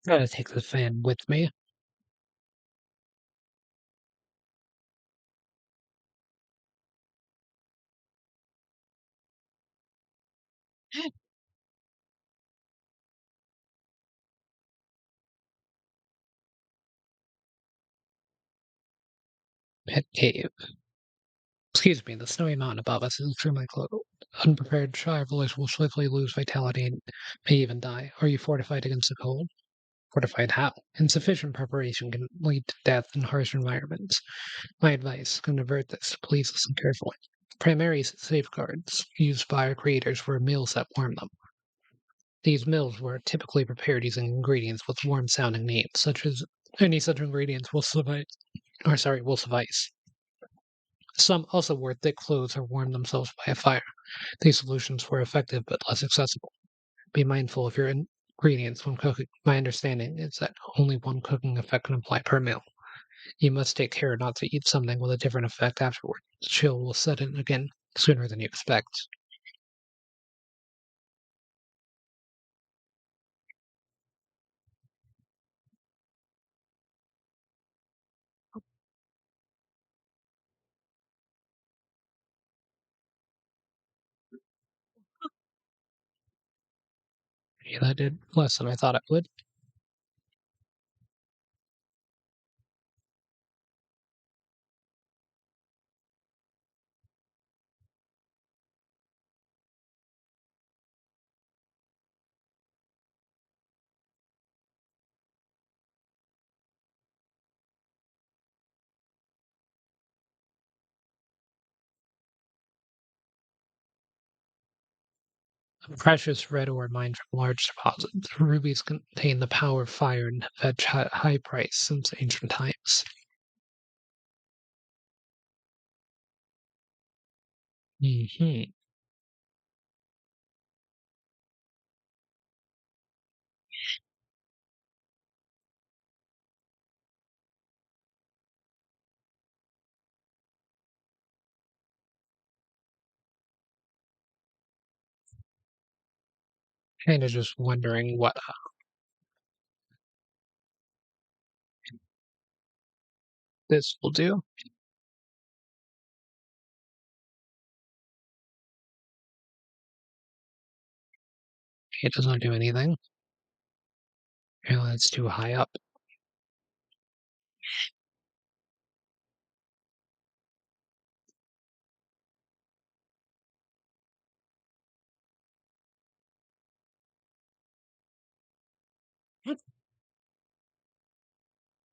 Gotta take the fan with me. Pet cave. Excuse me, the snowy mountain above us is extremely close. Unprepared travelers will swiftly lose vitality and may even die. Are you fortified against the cold? Fortified how? Insufficient preparation can lead to death in harsh environments. My advice, convert this. Please listen carefully. Primary safeguards used by our creators were meals that warm them. These meals were typically prepared using ingredients with warm-sounding names, such as any such ingredients will suffice. Some also wore thick clothes or warmed themselves by a fire. These solutions were effective but less accessible. Be mindful of your ingredients when cooking. My understanding is that only one cooking effect can apply per meal. You must take care not to eat something with a different effect afterward. The chill will set in again sooner than you expect. Yeah, that did less than I thought it would. Precious red ore mined from large deposits. Rubies contain the power of fire and have had high price since ancient times. Hmm. Kind of just wondering what this will do. It does not do anything. Apparently, it's too high up.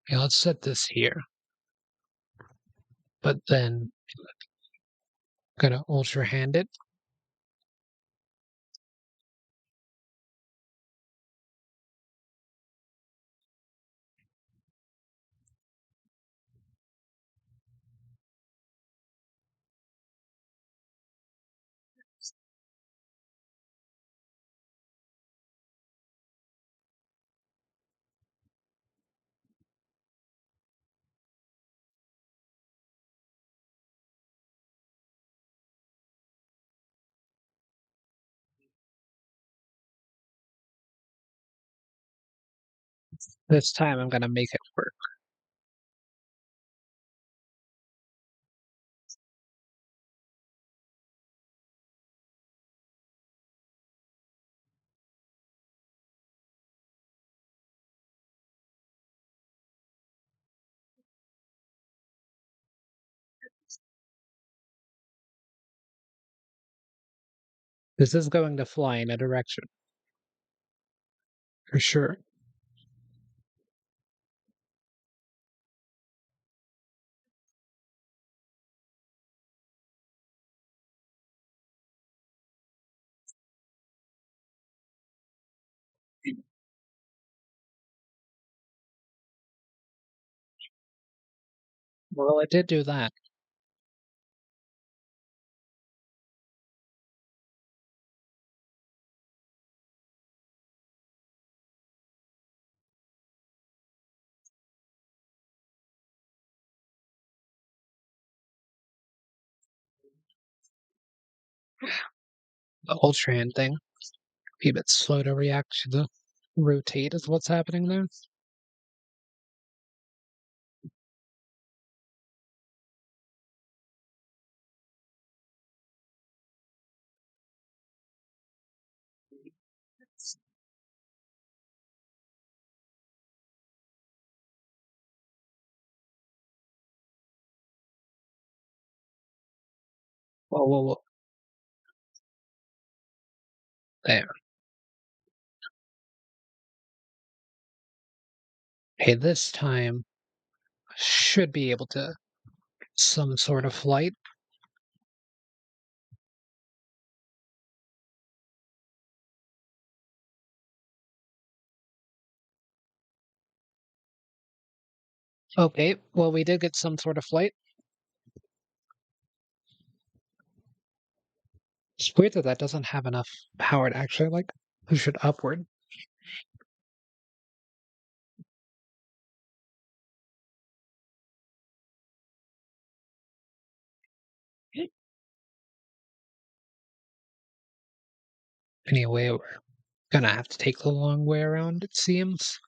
Okay, let's set this here. But then, gonna ultra hand it. This time, I'm gonna make it work. This is going to fly in a direction, for sure. Well, it did do that. The Ultra Hand thing. Be a bit slow to react to the rotate is what's happening there. Whoa, whoa, whoa. There. Hey, this time should be able to some sort of flight. Okay, well, we did get some sort of flight. It's weird that that doesn't have enough power to actually, like, push it upward. Anyway, we're gonna have to take the long way around, it seems.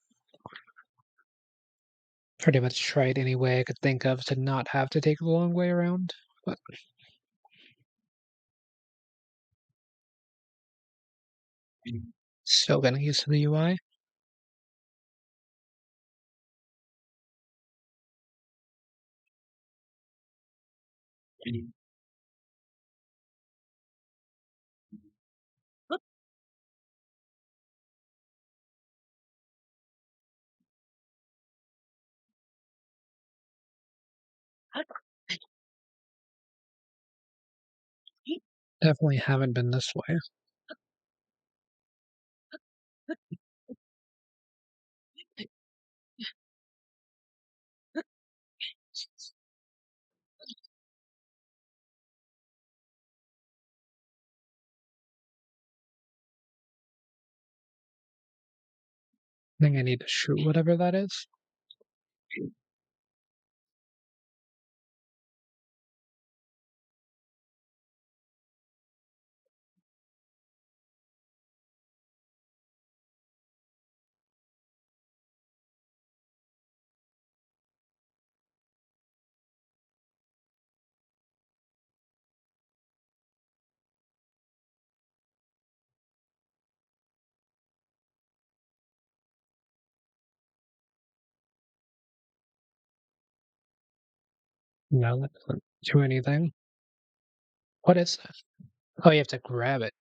Pretty much tried any way I could think of to not have to take the long way around, but still getting used to the UI. Definitely haven't been this way. I think I need to shoot whatever that is. No, that doesn't do anything. What is that? Oh, you have to grab it.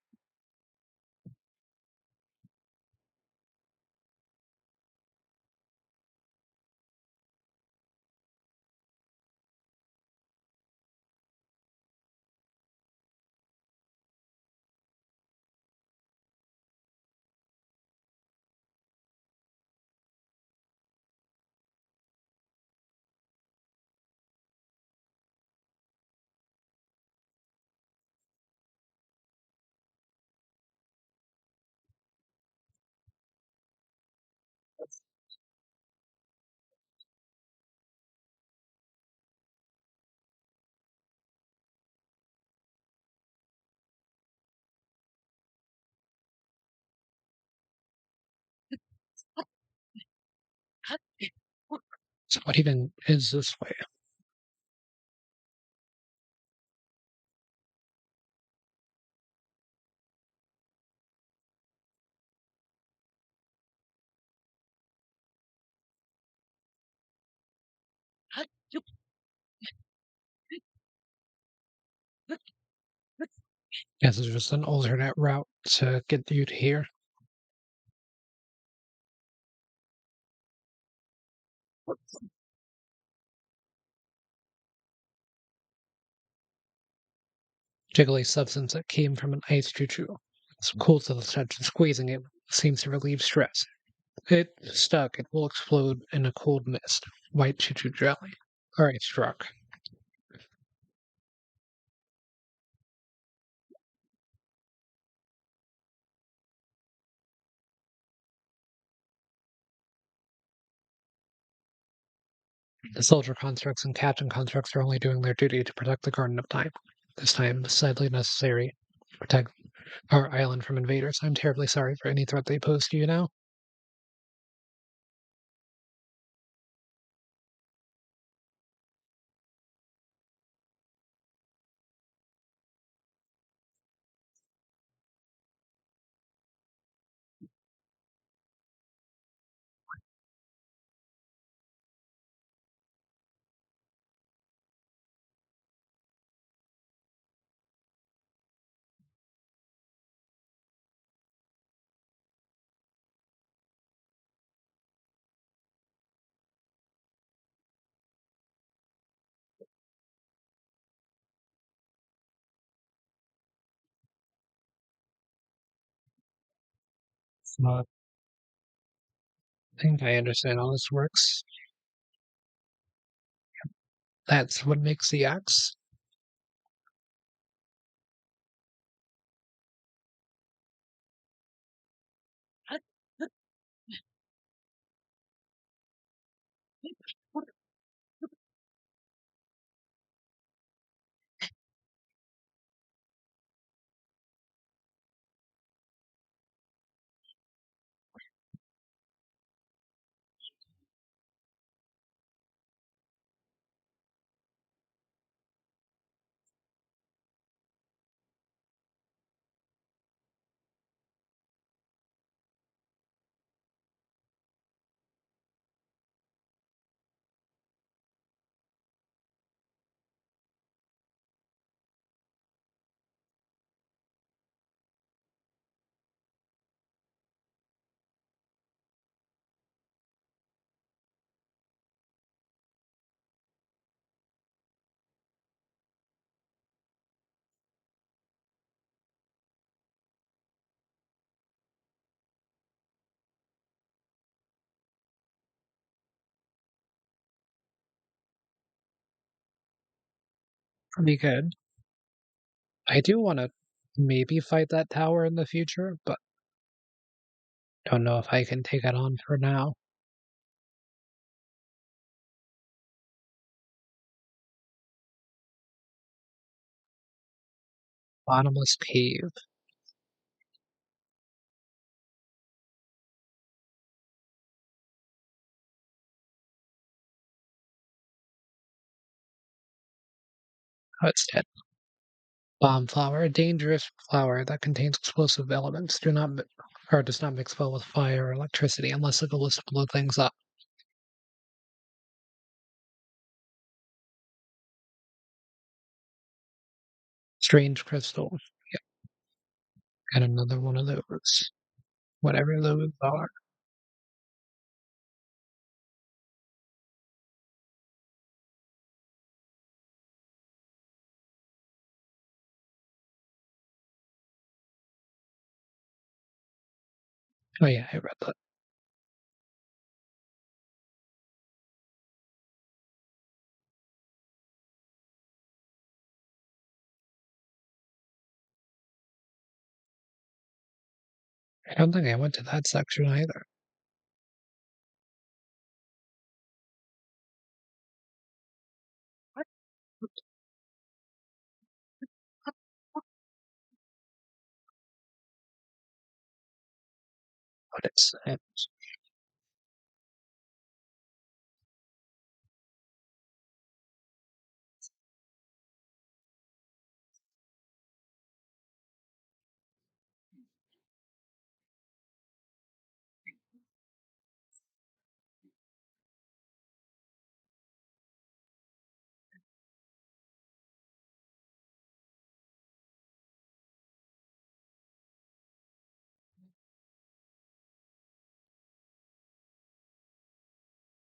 So what even is this way? Guess it's just an alternate route to get you to here. Jiggly substance that came from an ice choo-choo. It's cool to the touch, and squeezing it seems to relieve stress. It stuck, it will explode in a cold mist. White choo-choo jelly. Alright, struck. The soldier constructs and captain constructs are only doing their duty to protect the Garden of Time. This time, sadly necessary to protect our island from invaders. I'm terribly sorry for any threat they pose to you now. I think I understand how this works. That's what makes the axe. Pretty good. I do want to maybe fight that tower in the future, but don't know if I can take it on for now. Bottomless cave. Oh, it's dead. Bomb flower, a dangerous flower that contains explosive elements. Do not or does not mix well with fire or electricity unless the goal is to blow things up. Strange crystal. Yep, got another one of those. Whatever those are. Oh yeah, I read that. I don't think I went to that section either. But it's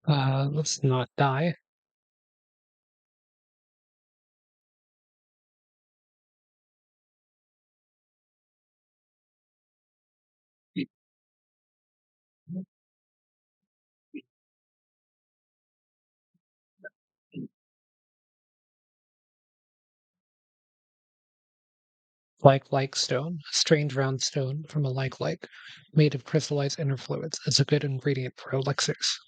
Let's not die. Like stone, a strange round stone from a like, made of crystallized inner fluids. It's a good ingredient for elixirs.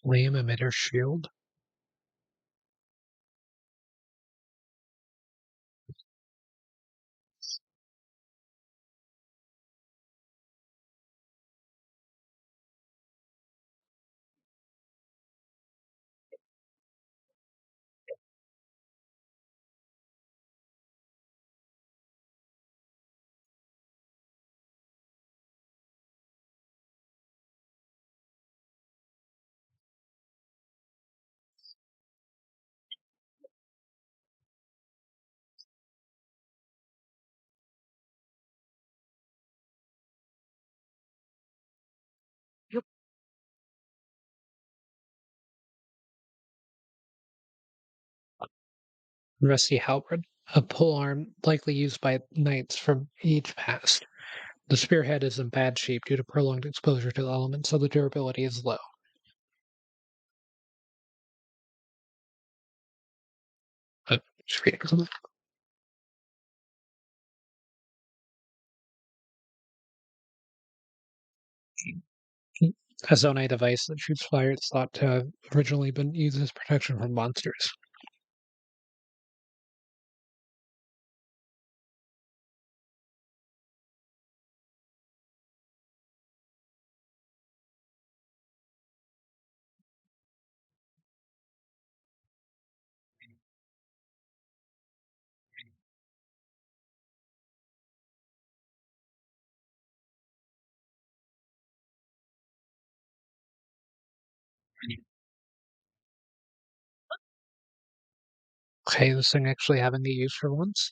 Flame emitter shield. Yep. Rusty halberd, a polearm likely used by knights from age past. The spearhead is in bad shape due to prolonged exposure to the elements, so the durability is low. Just reading something. A Zonai device that shoots fire is thought to have originally been used as protection from monsters. Okay, this thing actually having a use for once.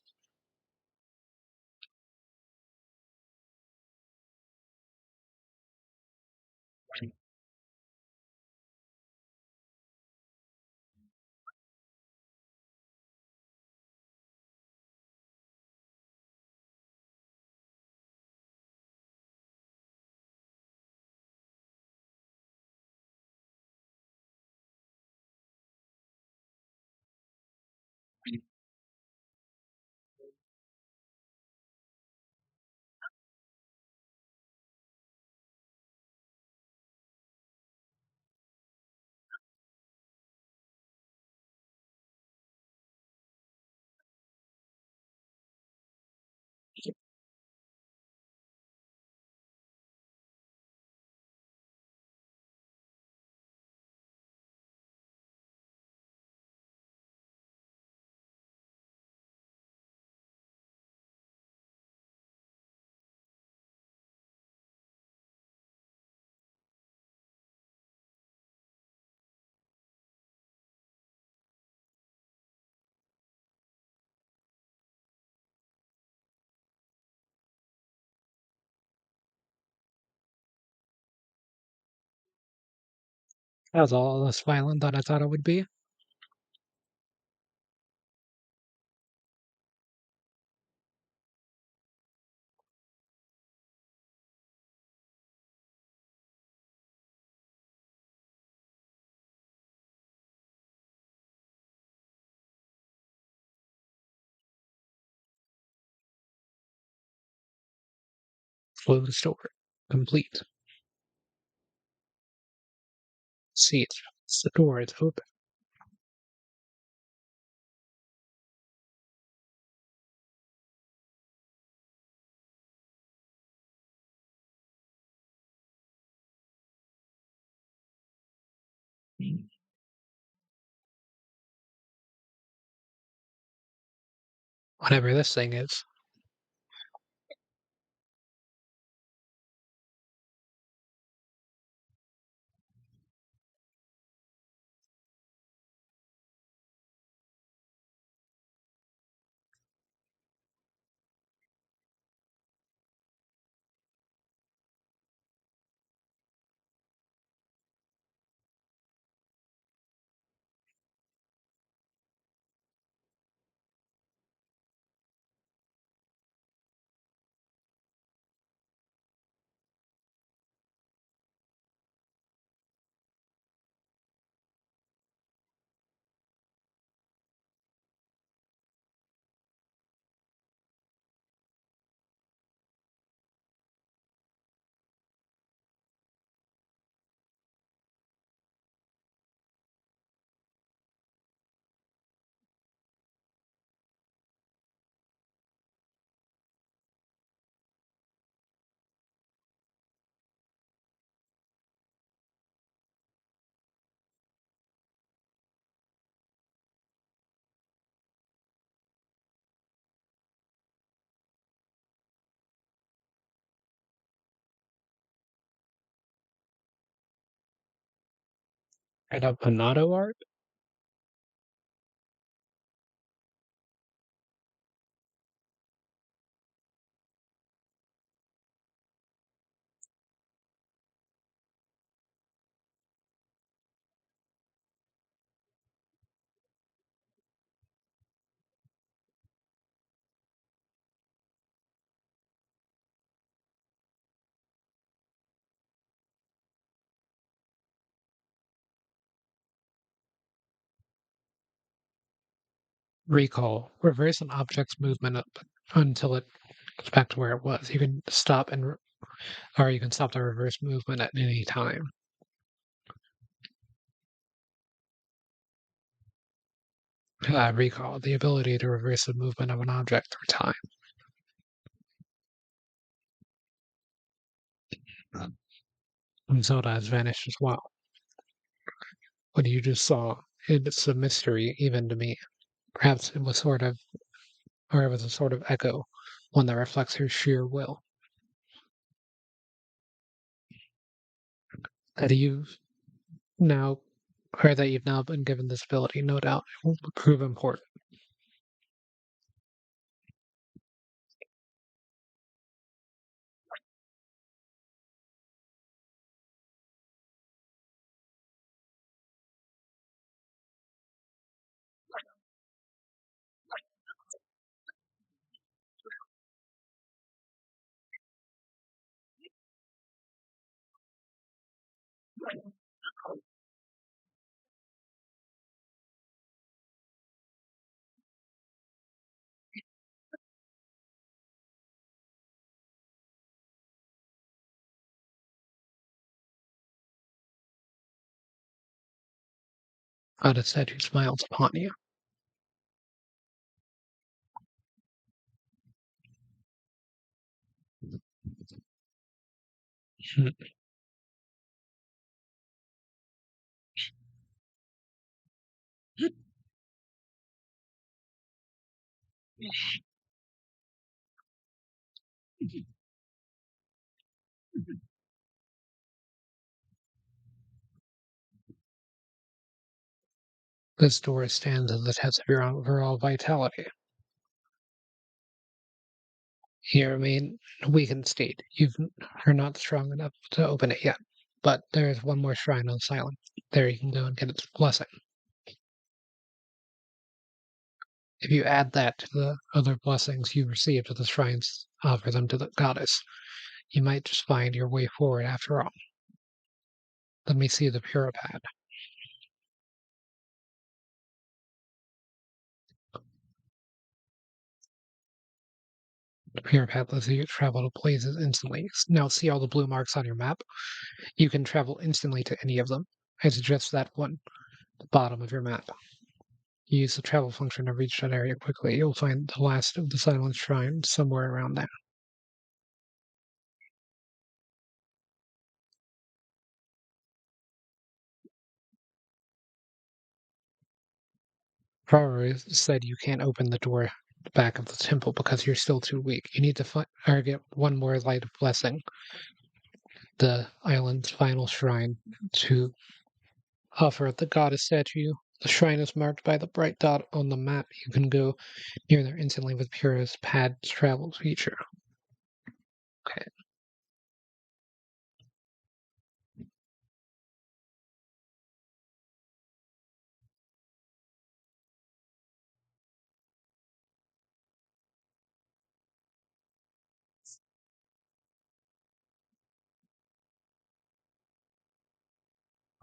That was all less violent than I thought it would be. Closed door. Complete. See it. The door is open. Whatever this thing is. And a Panado art? Recall. Reverse an object's movement up until it goes back to where it was. You can stop or you can stop the reverse movement at any time. Recall. The ability to reverse the movement of an object through time. And Zelda has vanished as well. What you just saw, it's a mystery even to me. Perhaps it was or it was a sort of echo, one that reflects her sheer will. That you've now, or that you've now been given this ability, no doubt it will prove important. God has said who smiles upon you. Hmm. This door stands as the test of your overall vitality. You remain in a weakened state. You're not strong enough to open it yet. But there is one more shrine on Silent. There you can go and get its blessing. If you add that to the other blessings you received at the shrines, offer them to the goddess, you might just find your way forward after all. Let me see the Puripad. The Puripad lets you travel to places instantly. Now see all the blue marks on your map? You can travel instantly to any of them. I suggest that one, the bottom of your map. Use the travel function to reach that area quickly. You'll find the last of the Silent Shrine somewhere around there. Probably said you can't open the door back of the temple because you're still too weak. You need to find or get one more light of blessing, the island's final shrine, to offer at the goddess statue. The shrine is marked by the bright dot on the map. You can go near there instantly with Pura's pad travel feature. Okay.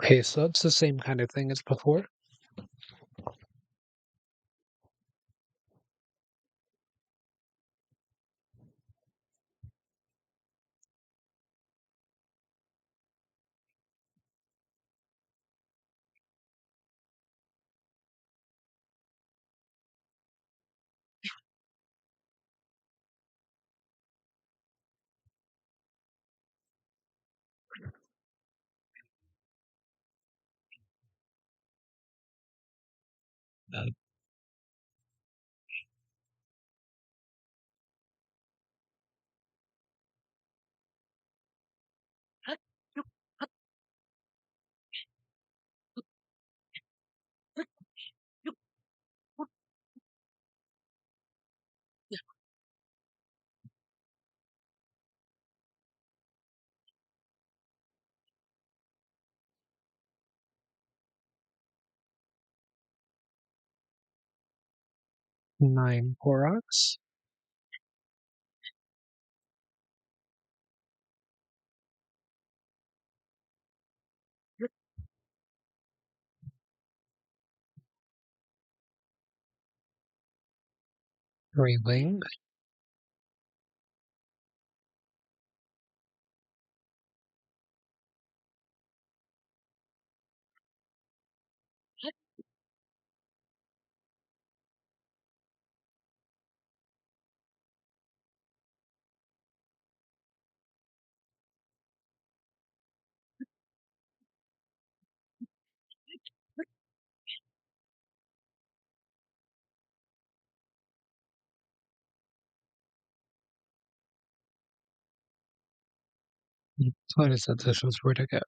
Okay, so it's the same kind of thing as before. Uh, 9 Koroks. Railing. Tony said this was where to go. I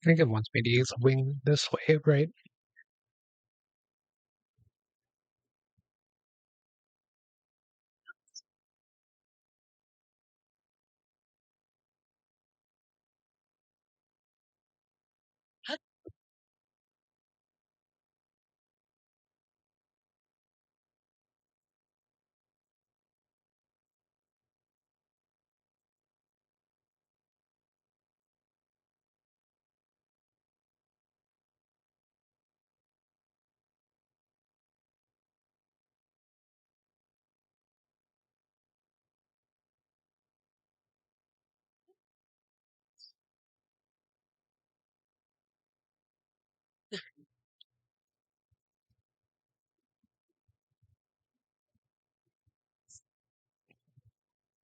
think it wants me to use a wing this way, right?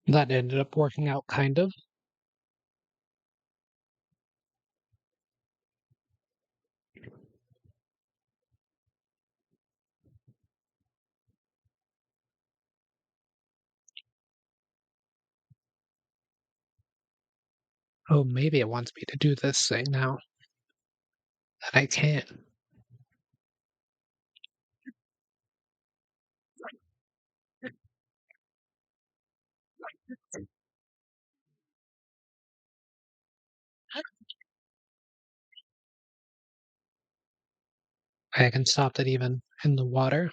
That ended up working out kind of. Oh, maybe it wants me to do this thing now that I can. I can stop that even in the water.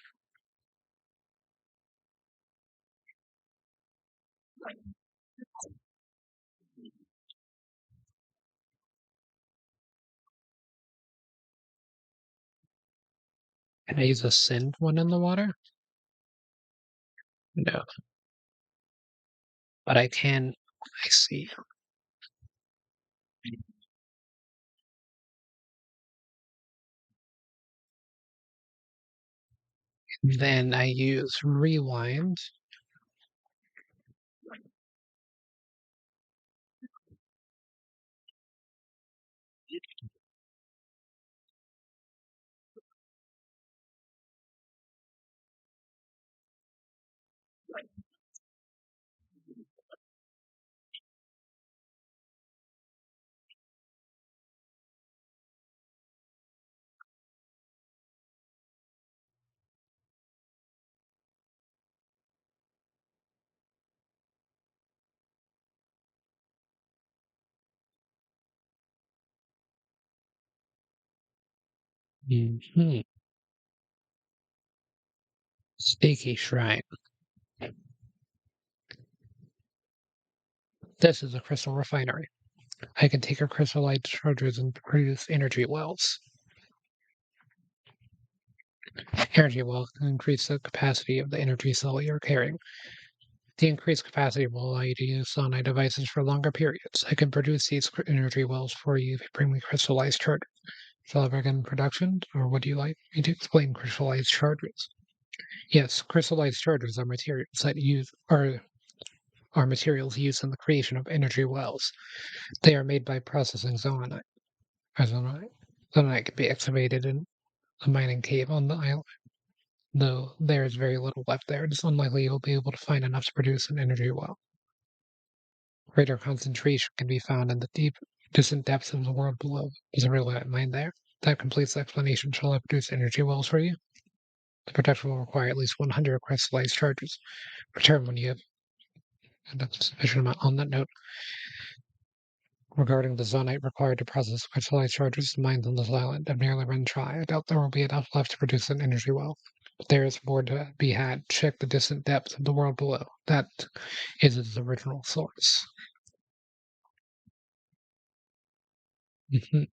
Can I use a send one in the water? No, but I can. I see. Then I use rewind. Hmm. Sticky shrine. This is a crystal refinery. I can take your crystallite charges and produce energy wells. Energy well can increase the capacity of the energy cell you're carrying. The increased capacity will allow you to use sonite devices for longer periods. I can produce these energy wells for you if you bring me crystallized charges. Shall I begin production, or would you like me to explain crystallized charges? Yes, crystallized charges are materials that use are materials used in the creation of energy wells. They are made by processing zoonite. Zoonite can be excavated in a mining cave on the island. Though there is very little left there, it is unlikely you'll be able to find enough to produce an energy well. Greater concentration can be found in the deep, distant depths of the world below. There's a real mine there. That completes the explanation. Shall I produce energy wells for you? The production will require at least 100 crystallized charges. Return when you have enough sufficient amount. On that note, regarding the zonite required to process crystallized charges, the mines on this island have nearly run dry. I doubt there will be enough left to produce an energy well. But there is more to be had. Check the distant depths of the world below. That is its original source. Mhm,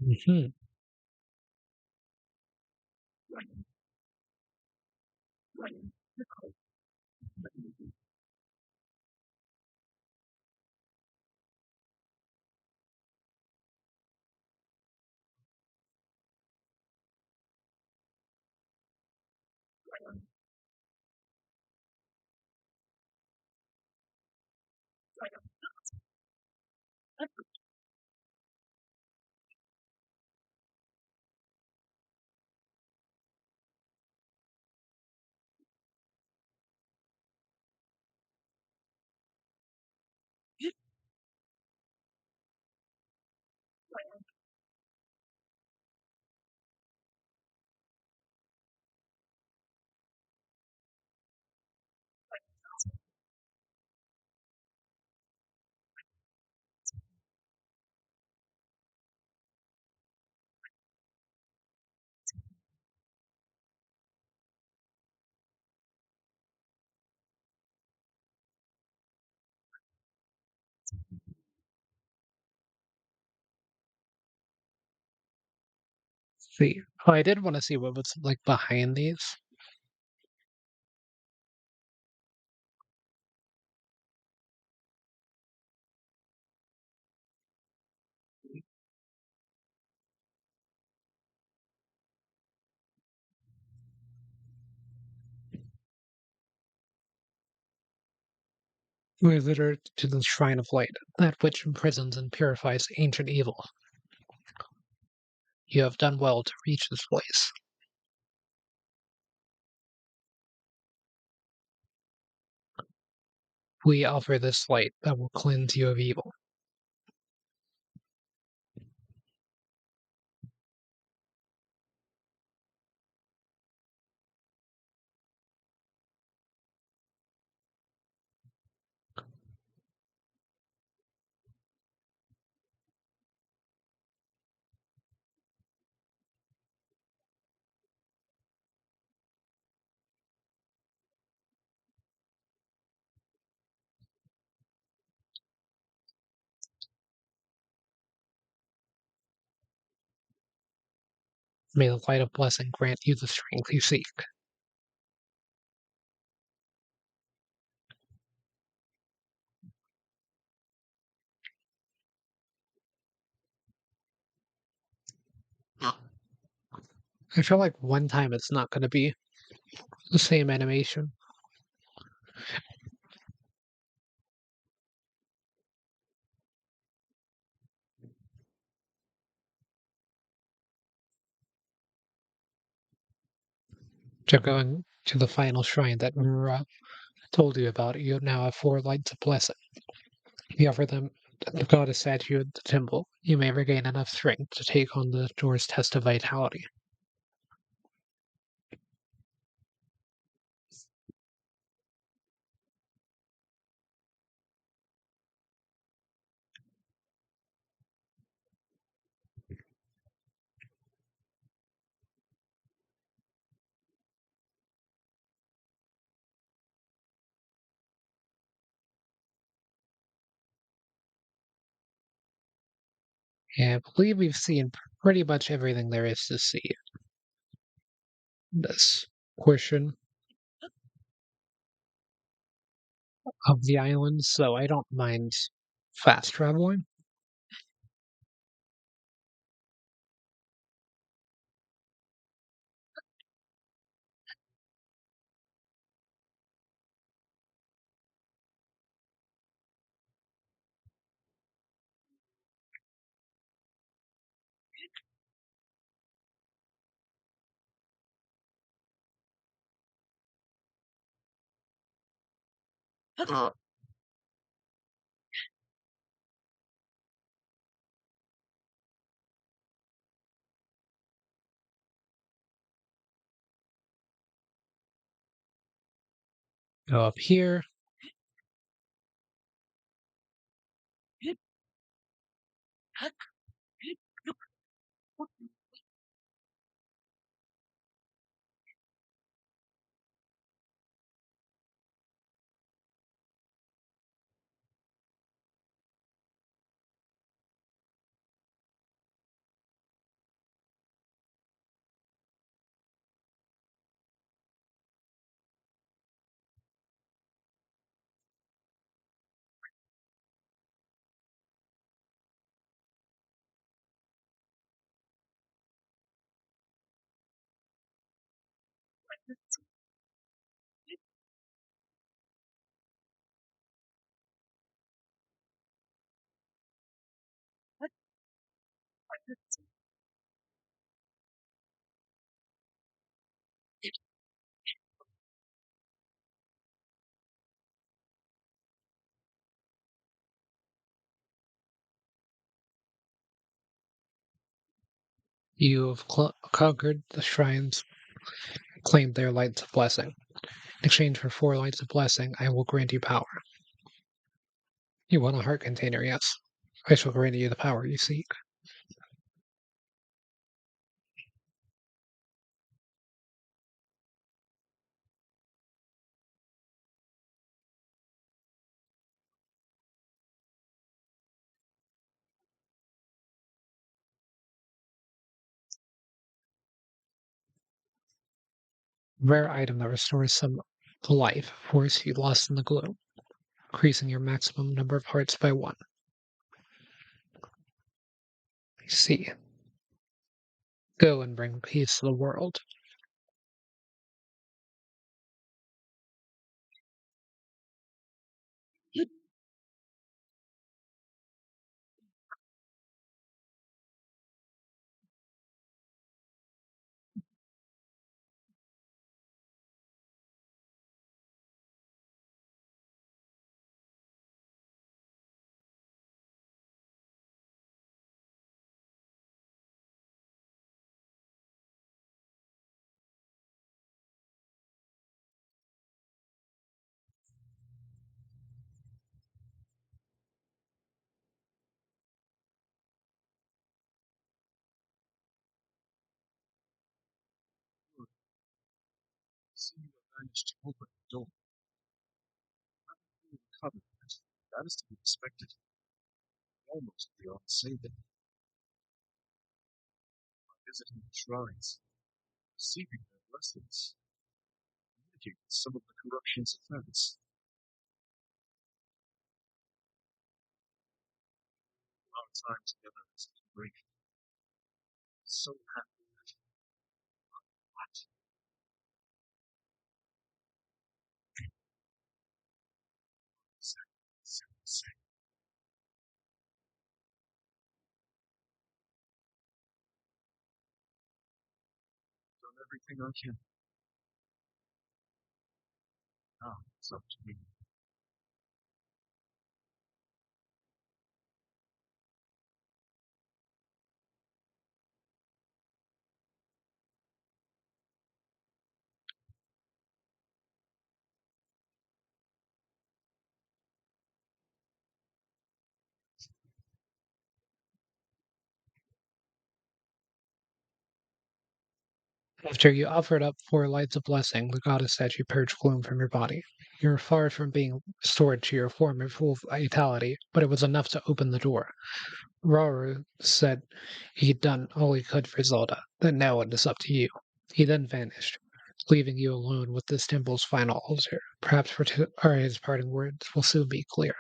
mhm, See, oh, I did want to see what was like behind these. Visitor to the Shrine of Light, that which imprisons and purifies ancient evil. You have done well to reach this place. We offer this light that will cleanse you of evil. May the light of blessing grant you the strength you seek. I feel like one time it's not going to be the same animation. So going to the final shrine that Mura told you about, you now have four lights of blessing. You offer them the goddess statue at the temple. You may regain enough strength to take on the door's test of vitality. And I believe we've seen pretty much everything there is to see in this portion of the island, so I don't mind fast traveling. Go up here, you have conquered the shrines, claimed their lights of blessing. In exchange for four lights of blessing, I will grant you power. You want a heart container, yes. I shall grant you the power you seek. Rare item that restores some life force you lost in the glow, increasing your maximum number of hearts by one. I see. Go and bring peace to the world. See you have managed to open the door. You recovered. That is to be expected. Almost beyond saving. By visiting the shrines, receiving their blessings, mitigating some of the corruption's effects. Our time together has been great. So happy that what said. Done everything I can. Now it's up to me. After you offered up 4 lights of blessing, the goddess statue purged gloom from your body. You were far from being restored to your former full vitality, but it was enough to open the door. Rauru said he'd done all he could for Zelda, that now it is up to you. He then vanished, leaving you alone with this temple's final altar. Perhaps or his parting words will soon be clear.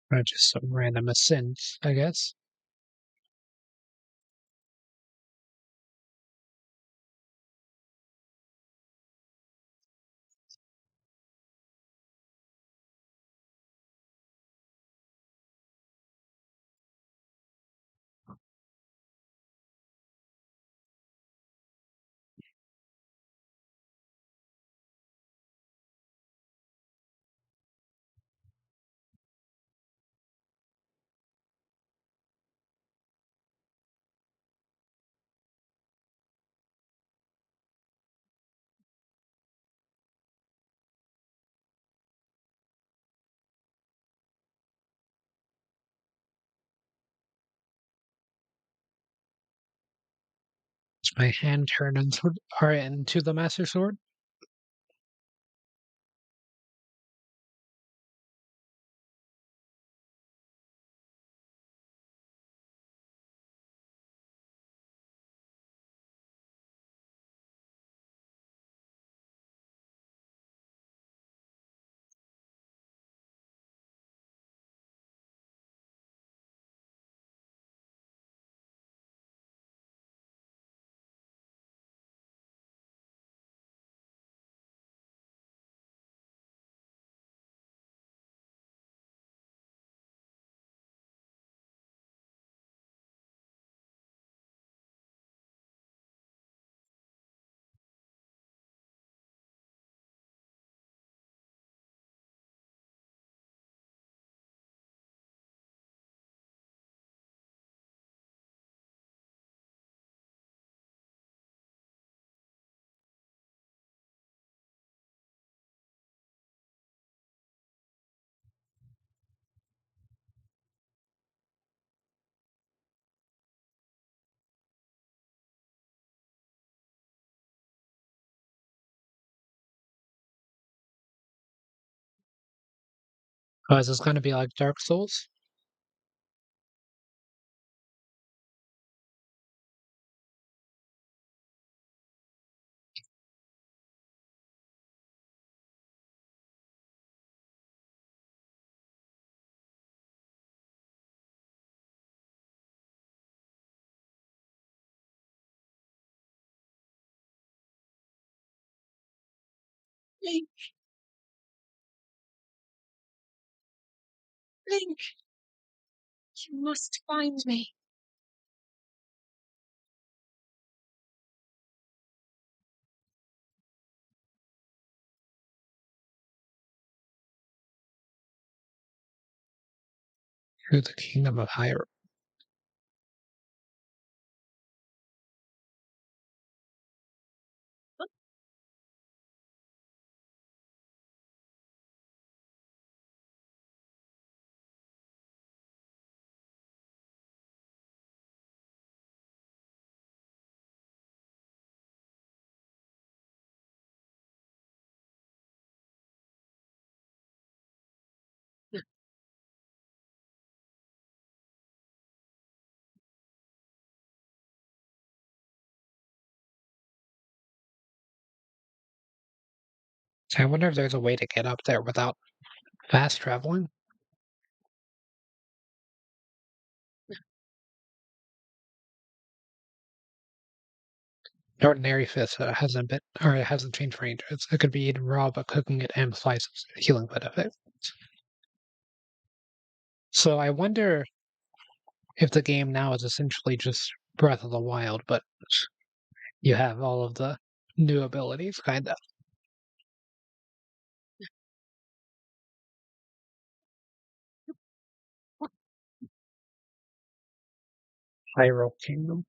Or just some random ascents, I guess. Does my hand turn into the Master Sword? Oh, is this gonna be like Dark Souls? Link, Link, you must find me. Through the kingdom of Hyrule. I wonder if there's a way to get up there without fast traveling? Ordinary fist hasn't been or it hasn't changed range. It could be eaten raw, but cooking it amplifies its healing benefit. So I wonder if the game now is essentially just Breath of the Wild, but you have all of the new abilities, kinda. Hyrule Kingdom.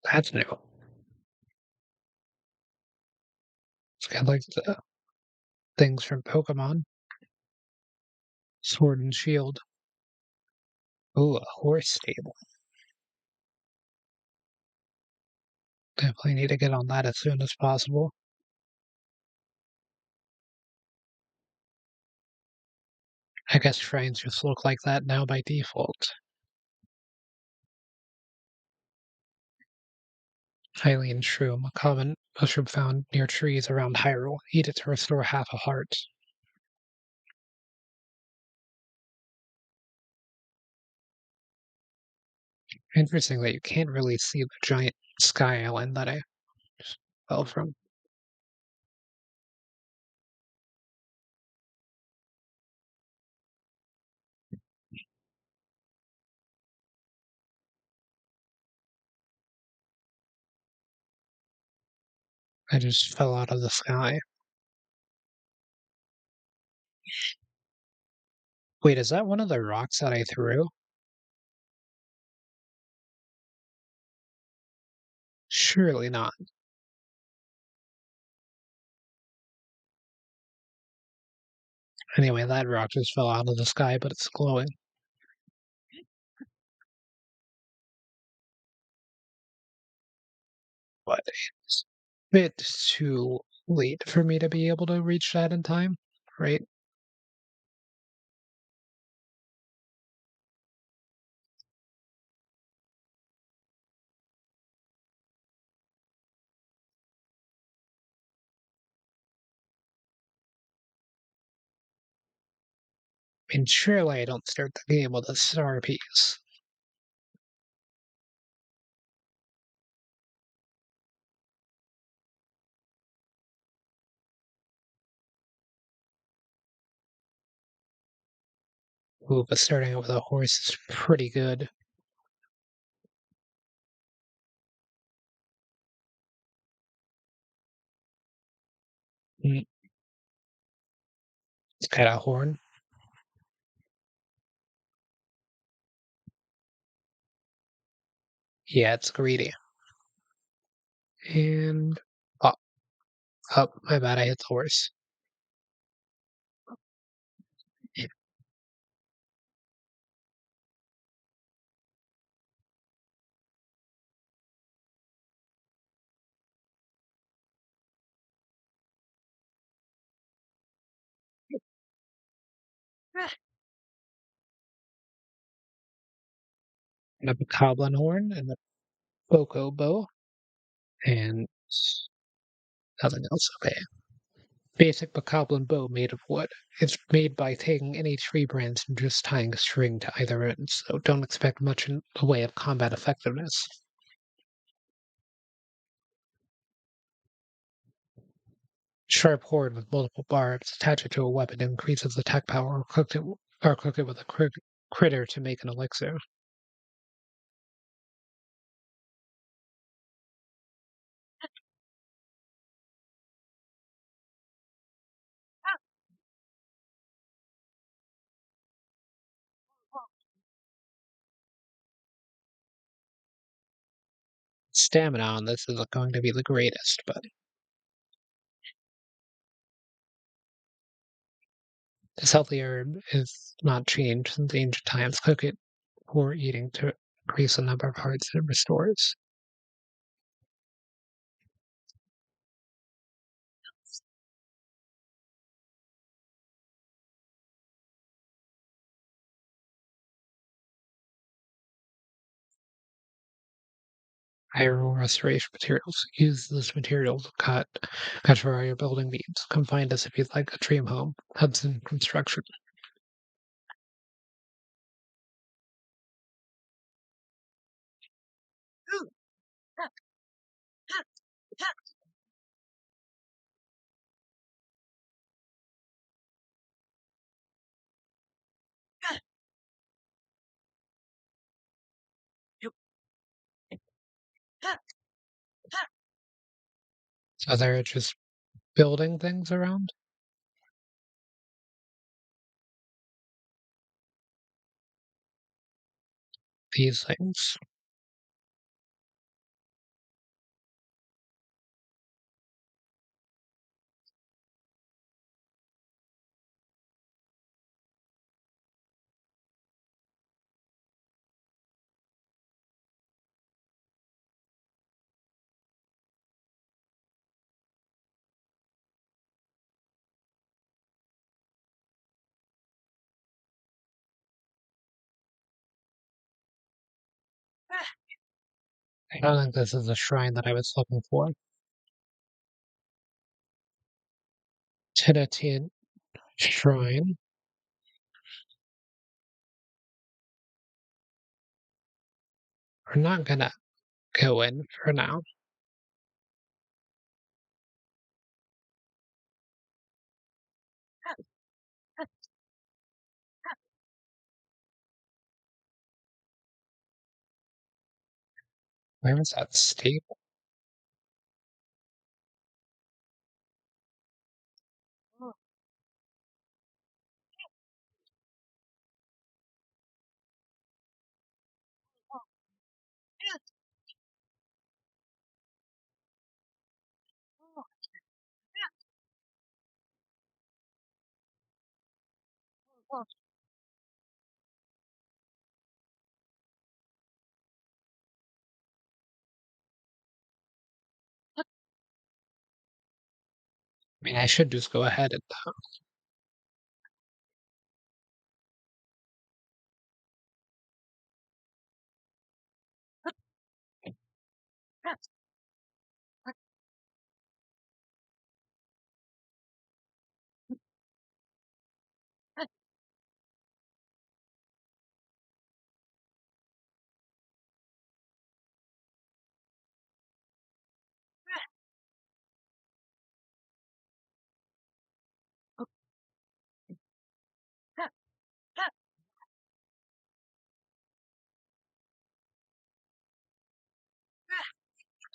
That's new. It's got like the things from Pokemon, Sword and Shield. Ooh, a horse stable. Definitely need to get on that as soon as possible. I guess shrines just look like that now by default. Hylian shroom, a common mushroom found near trees around Hyrule. Eat it to restore half a heart. Interesting that you can't really see the giant sky island that I fell from. I just fell out of the sky. Wait, is that one of the rocks that I threw? Surely not. Anyway, that rock just fell out of the sky, but it's glowing. But it's a bit too late for me to be able to reach that in time, right? I mean, surely I don't start the game with a star piece. Ooh, but starting out with a horse is pretty good. Mm, it's got a horn. Yeah, it's greedy. And oh, oh, my bad, I hit the horse. and a bokoblin horn, and a boko bow, and nothing else. Okay. Basic bokoblin bow made of wood. It's made by taking any tree branch and just tying a string to either end, so don't expect much in the way of combat effectiveness. Sharp horn with multiple barbs, attach it to a weapon, increases attack power, or cook it with a critter to make an elixir. Stamina on this isn't going to be the greatest, but this healthy herb is not changed since ancient times. Cook it before eating to increase the number of hearts it restores. Hyrule restoration materials. Use this material to cut for your building needs. Come find us if you'd like a dream home. Hudson Construction. So they're just building things around these things. I don't think this is the shrine that I was looking for. Tibetan shrine. We're not gonna go in for now. Where was that stable? I mean, I should just go ahead and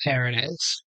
there it is.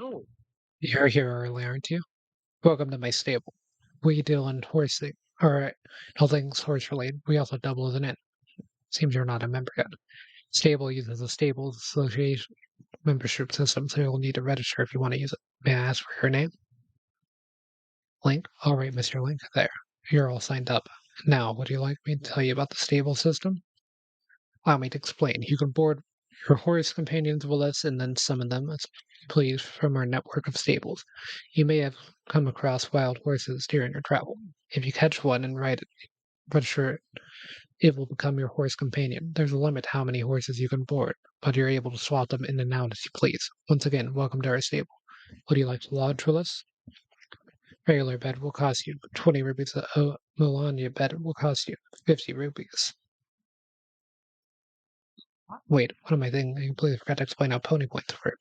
Oh, You're here early, aren't you? Welcome to my stable. We deal in horsing, or all things horse related. We also double as an inn. Seems you're not a member yet. Stable uses a stables association membership system, so you'll need to register if you want to use it. May I ask for your name? Link? All right, Mr. Link. There. You're all signed up. Now, would you like me to tell you about the stable system? Allow me to explain. You can board your horse companions with us and then summon them as you please from our network of stables. You may have come across wild horses during your travel. If you catch one and ride it, register it, it will become your horse companion. There's a limit how many horses you can board, but you're able to swap them in and out as you please. Once again, welcome to our stable. Would you like to lodge with us? Regular bed will cost you 20 rupees. A Melania bed will cost you 50 rupees. Wait, what am I thinking? I completely forgot to explain how pony points work.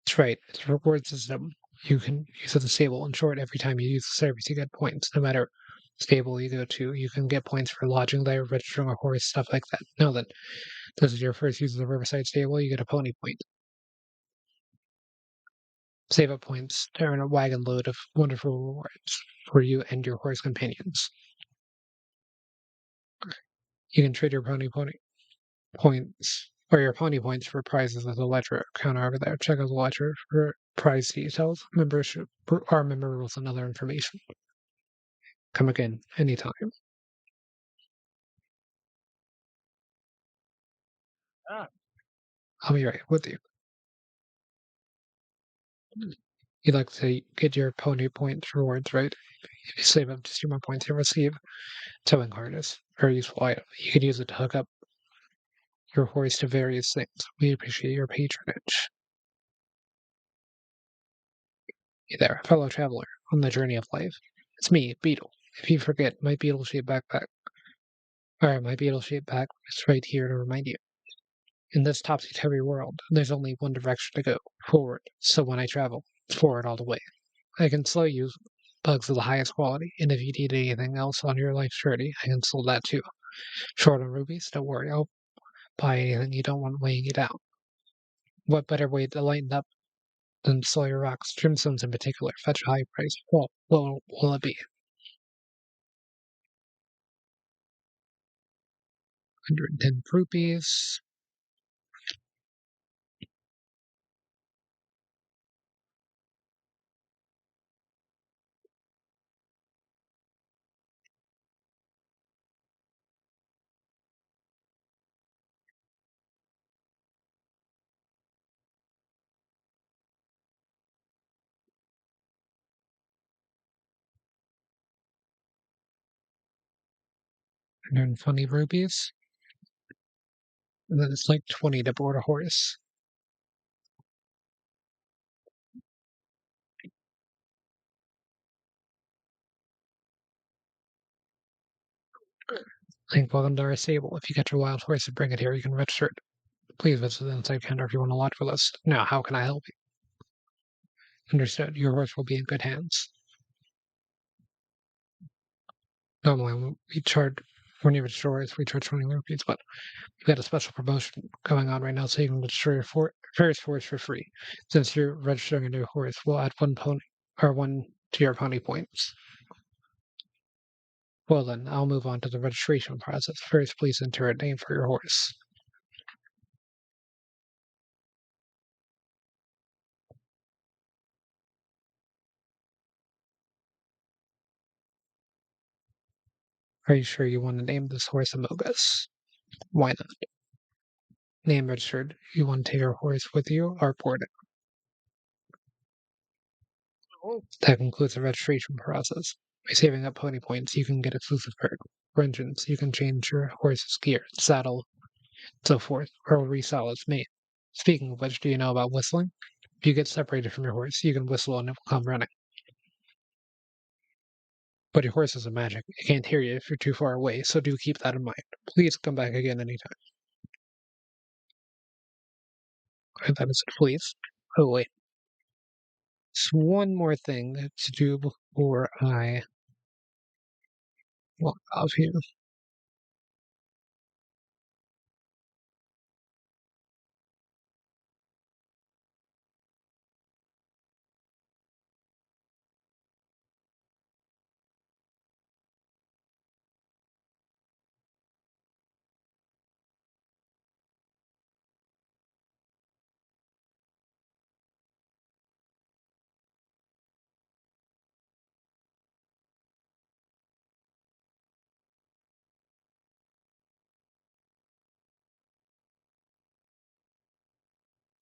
That's right. It's a reward system. You can use at the stable. In short, every time you use the service, you get points. No matter stable you go to, you can get points for lodging there, registering a horse, stuff like that. Now that this is your first use of the Riverside stable, you get a pony point. Save up points to earn a wagon load of wonderful rewards for you and your horse companions. You can trade your pony points or your pony points for prizes at the ledger counter over there. Check out the ledger for prize details, membership, our member rules, and other information. Come again anytime. ah, I'll be right with you. You'd like to get your pony points rewards, right? If you save up just 2 more points, you'll receive towing harness. Very useful item. You can use it to hook up your horse to various things. We appreciate your patronage. Hey there, fellow traveler on the journey of life. It's me, Beetle. If you forget, my beetle-shaped backpack. Alright, my beetle-shaped bag is right here to remind you. In this topsy-turvy world, there's only one direction to go, forward. So when I travel, it's forward all the way. I can sell you bugs of the highest quality, and if you need anything else on your life's journey, I can sell that too. Short on rubies? Don't worry, I'll buy anything you don't want weighing you down. What better way to lighten up than sell your rocks, gemstones in particular, fetch a high price? Well, what will it be? 110 rupees. 120 rupees. And then it's like 20 to board a horse. Link, welcome to our stable. If you catch a wild horse and bring it here, you can register it. Please visit the inside counter if you want to lodge with us. Now, how can I help you? Understood. Your horse will be in good hands. Normally, we charge, when you register horse, we charge 20 rupees, but we've got a special promotion going on right now, so you can register your first horse for free. Since you're registering a new horse, we'll add one pony, or one to your pony points. Well then, I'll move on to the registration process. First, please enter a name for your horse. Are you sure you want to name this horse Amogus? Why not? Name registered. You want to take your horse with you or board it? oh, That concludes the registration process. By saving up pony points, you can get exclusive perk. For instance, you can change your horse's gear, saddle, so forth, or resell its mate. Speaking of which, do you know about whistling? If you get separated from your horse, you can whistle and it will come running. But your horse isn't magic. It can't hear you if you're too far away, so do keep that in mind. Please come back again anytime. And that is it, please. Oh, wait. Just one more thing to do before I walk off here.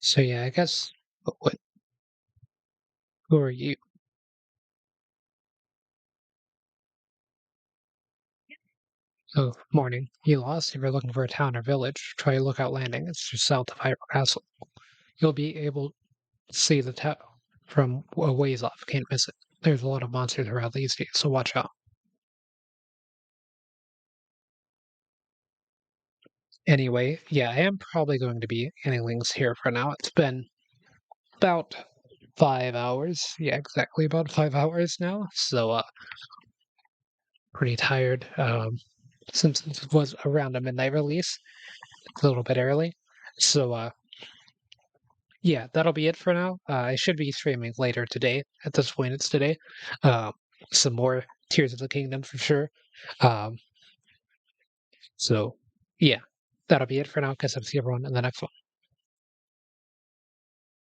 So yeah, I guess what who are you? Oh, morning. You lost? If you're looking for a town or village, try Lookout Landing. It's just south of Hyrule Castle. You'll be able to see the town from a ways off. Can't miss it. There's a lot of monsters around these days, so watch out. Anyway, yeah, I am probably going to be ending links here for now. It's been about 5 hours. Yeah, exactly about 5 hours now. So, pretty tired. Since it was around a midnight release, a little bit early. So, yeah, that'll be it for now. I should be streaming later today. At this point, it's today. Um, some more Tears of the Kingdom for sure. Um, so, yeah, that'll be it for now. Guess I'll see everyone in the next one.